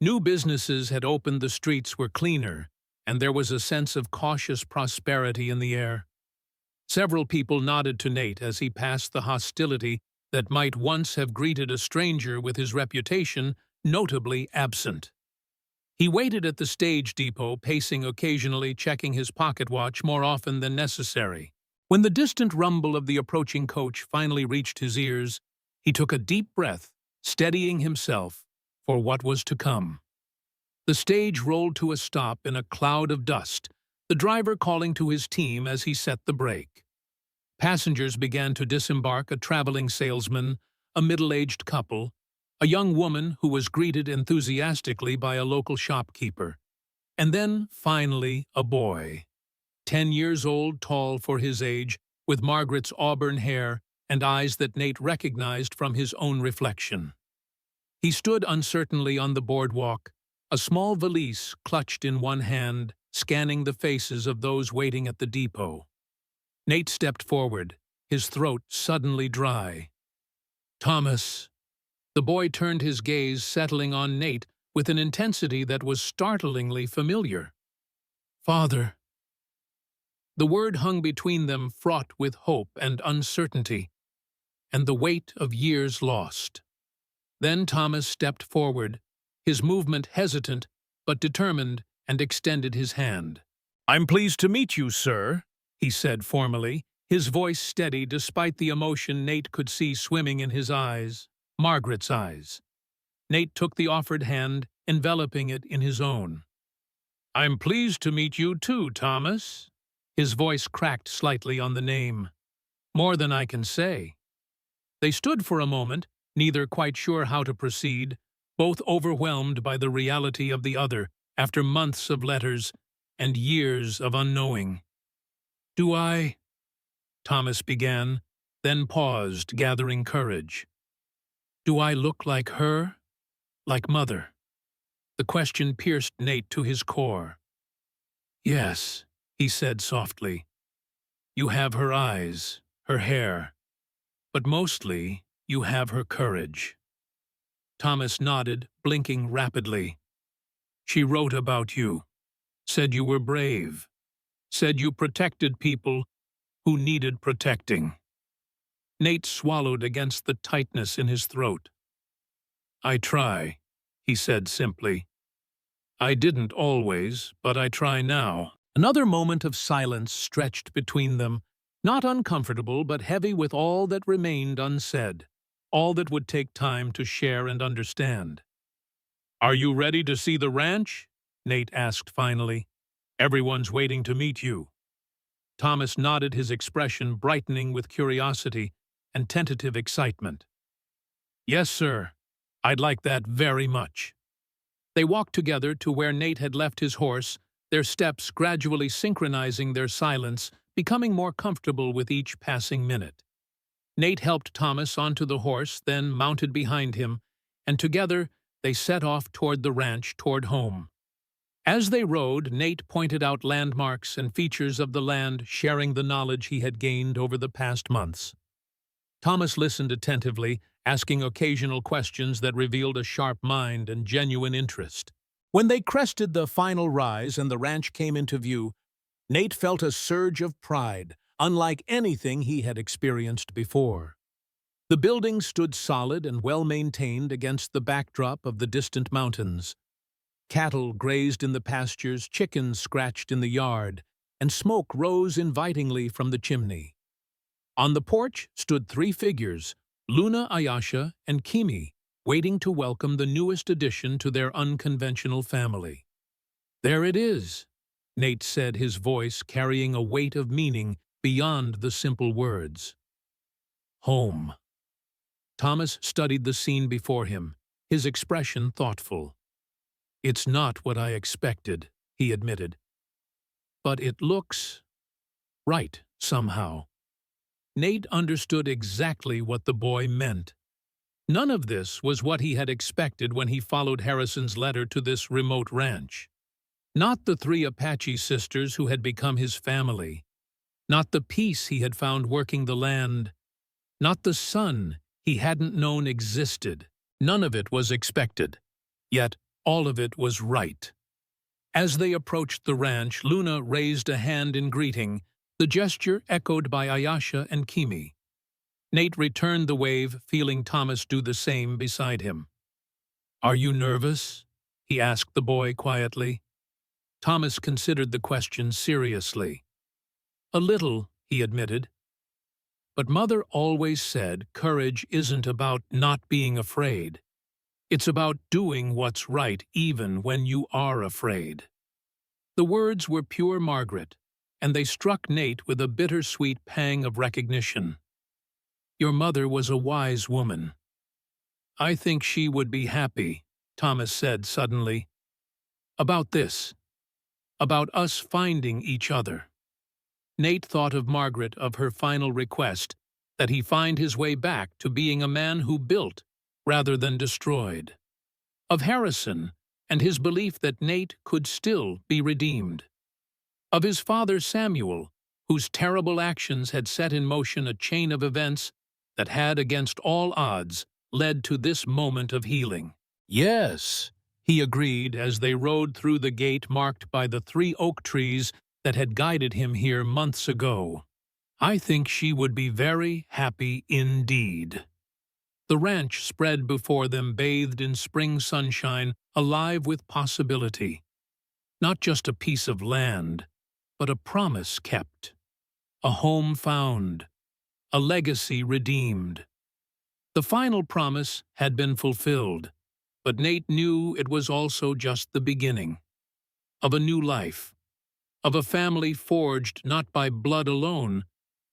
New businesses had opened, the streets were cleaner, and there was a sense of cautious prosperity in the air. Several people nodded to Nate as he passed the hostility that might once have greeted a stranger with his reputation notably absent. He waited at the stage depot, pacing occasionally, checking his pocket watch more often than necessary. When the distant rumble of the approaching coach finally reached his ears, he took a deep breath, steadying himself for what was to come. The stage rolled to a stop in a cloud of dust, the driver calling to his team as he set the brake. Passengers began to disembark: a traveling salesman, a middle-aged couple, a young woman who was greeted enthusiastically by a local shopkeeper, and then, finally, a boy. 10 years old, tall for his age, with Margaret's auburn hair and eyes that Nate recognized from his own reflection. He stood uncertainly on the boardwalk, a small valise clutched in one hand, scanning the faces of those waiting at the depot. Nate stepped forward, his throat suddenly dry. "Thomas." The boy turned his gaze, settling on Nate with an intensity that was startlingly familiar. "Father." The word hung between them, fraught with hope and uncertainty, and the weight of years lost. Then Thomas stepped forward, his movement hesitant but determined, and extended his hand. "I'm pleased to meet you, sir," he said formally, his voice steady despite the emotion Nate could see swimming in his eyes, Margaret's eyes. Nate took the offered hand, enveloping it in his own. "I'm pleased to meet you too, Thomas." His voice cracked slightly on the name. "More than I can say." They stood for a moment, neither quite sure how to proceed, both overwhelmed by the reality of the other after months of letters and years of unknowing. "Do I—" Thomas began, then paused, gathering courage. "Do I look like her? Like Mother?" The question pierced Nate to his core. "Yes," he said softly. "You have her eyes, her hair, but mostly you have her courage." Thomas nodded, blinking rapidly. "She wrote about you, said you were brave, said you protected people who needed protecting." Nate swallowed against the tightness in his throat. "I try," he said simply. "I didn't always, but I try now." Another moment of silence stretched between them, not uncomfortable but heavy with all that remained unsaid, all that would take time to share and understand. "Are you ready to see the ranch?" Nate asked finally. "Everyone's waiting to meet you." Thomas nodded, his expression brightening with curiosity and tentative excitement. "Yes, sir. I'd like that very much." They walked together to where Nate had left his horse, their steps gradually synchronizing their silence, becoming more comfortable with each passing minute. Nate helped Thomas onto the horse, then mounted behind him, and together they set off toward the ranch, toward home. As they rode, Nate pointed out landmarks and features of the land, sharing the knowledge he had gained over the past months. Thomas listened attentively, asking occasional questions that revealed a sharp mind and genuine interest. When they crested the final rise and the ranch came into view, Nate felt a surge of pride, unlike anything he had experienced before. The building stood solid and well-maintained against the backdrop of the distant mountains. Cattle grazed in the pastures, chickens scratched in the yard, and smoke rose invitingly from the chimney. On the porch stood 3 figures, Luna, Ayasha, and Kimi, waiting to welcome the newest addition to their unconventional family. "There it is," Nate said, his voice carrying a weight of meaning beyond the simple words. "Home." Thomas studied the scene before him, his expression thoughtful. "It's not what I expected," he admitted. "But it looks right, somehow." Nate understood exactly what the boy meant. None of this was what he had expected when he followed Harrison's letter to this remote ranch. Not the 3 Apache sisters who had become his family. Not the peace he had found working the land. Not the son he hadn't known existed. None of it was expected. Yet all of it was right. As they approached the ranch, Luna raised a hand in greeting, the gesture echoed by Ayasha and Kimi. Nate returned the wave, feeling Thomas do the same beside him. "Are you nervous?" he asked the boy quietly. Thomas considered the question seriously. "A little," he admitted. "But Mother always said courage isn't about not being afraid. It's about doing what's right even when you are afraid." The words were pure Margaret, and they struck Nate with a bittersweet pang of recognition. "Your mother was a wise woman." "I think she would be happy," Thomas said suddenly. "About this. About us finding each other." Nate thought of Margaret, of her final request, that he find his way back to being a man who built rather than destroyed. Of Harrison and his belief that Nate could still be redeemed. Of his father Samuel, whose terrible actions had set in motion a chain of events that had, against all odds, led to this moment of healing. "Yes," he agreed as they rode through the gate marked by the 3 oak trees that had guided him here months ago. "I think she would be very happy indeed." The ranch spread before them, bathed in spring sunshine, alive with possibility. Not just a piece of land, but a promise kept. A home found. A legacy redeemed. The final promise had been fulfilled, but Nate knew it was also just the beginning. Of a new life. Of a family forged not by blood alone,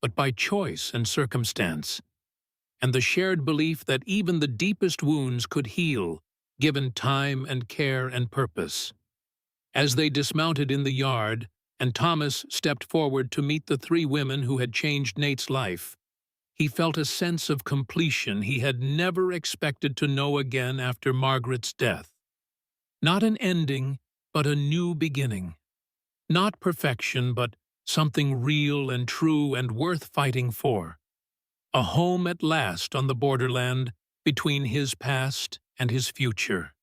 but by choice and circumstance. And the shared belief that even the deepest wounds could heal, given time and care and purpose. As they dismounted in the yard, and Thomas stepped forward to meet the 3 women who had changed Nate's life, he felt a sense of completion he had never expected to know again after Margaret's death. Not an ending, but a new beginning. Not perfection, but something real and true and worth fighting for. A home at last on the borderland between his past and his future.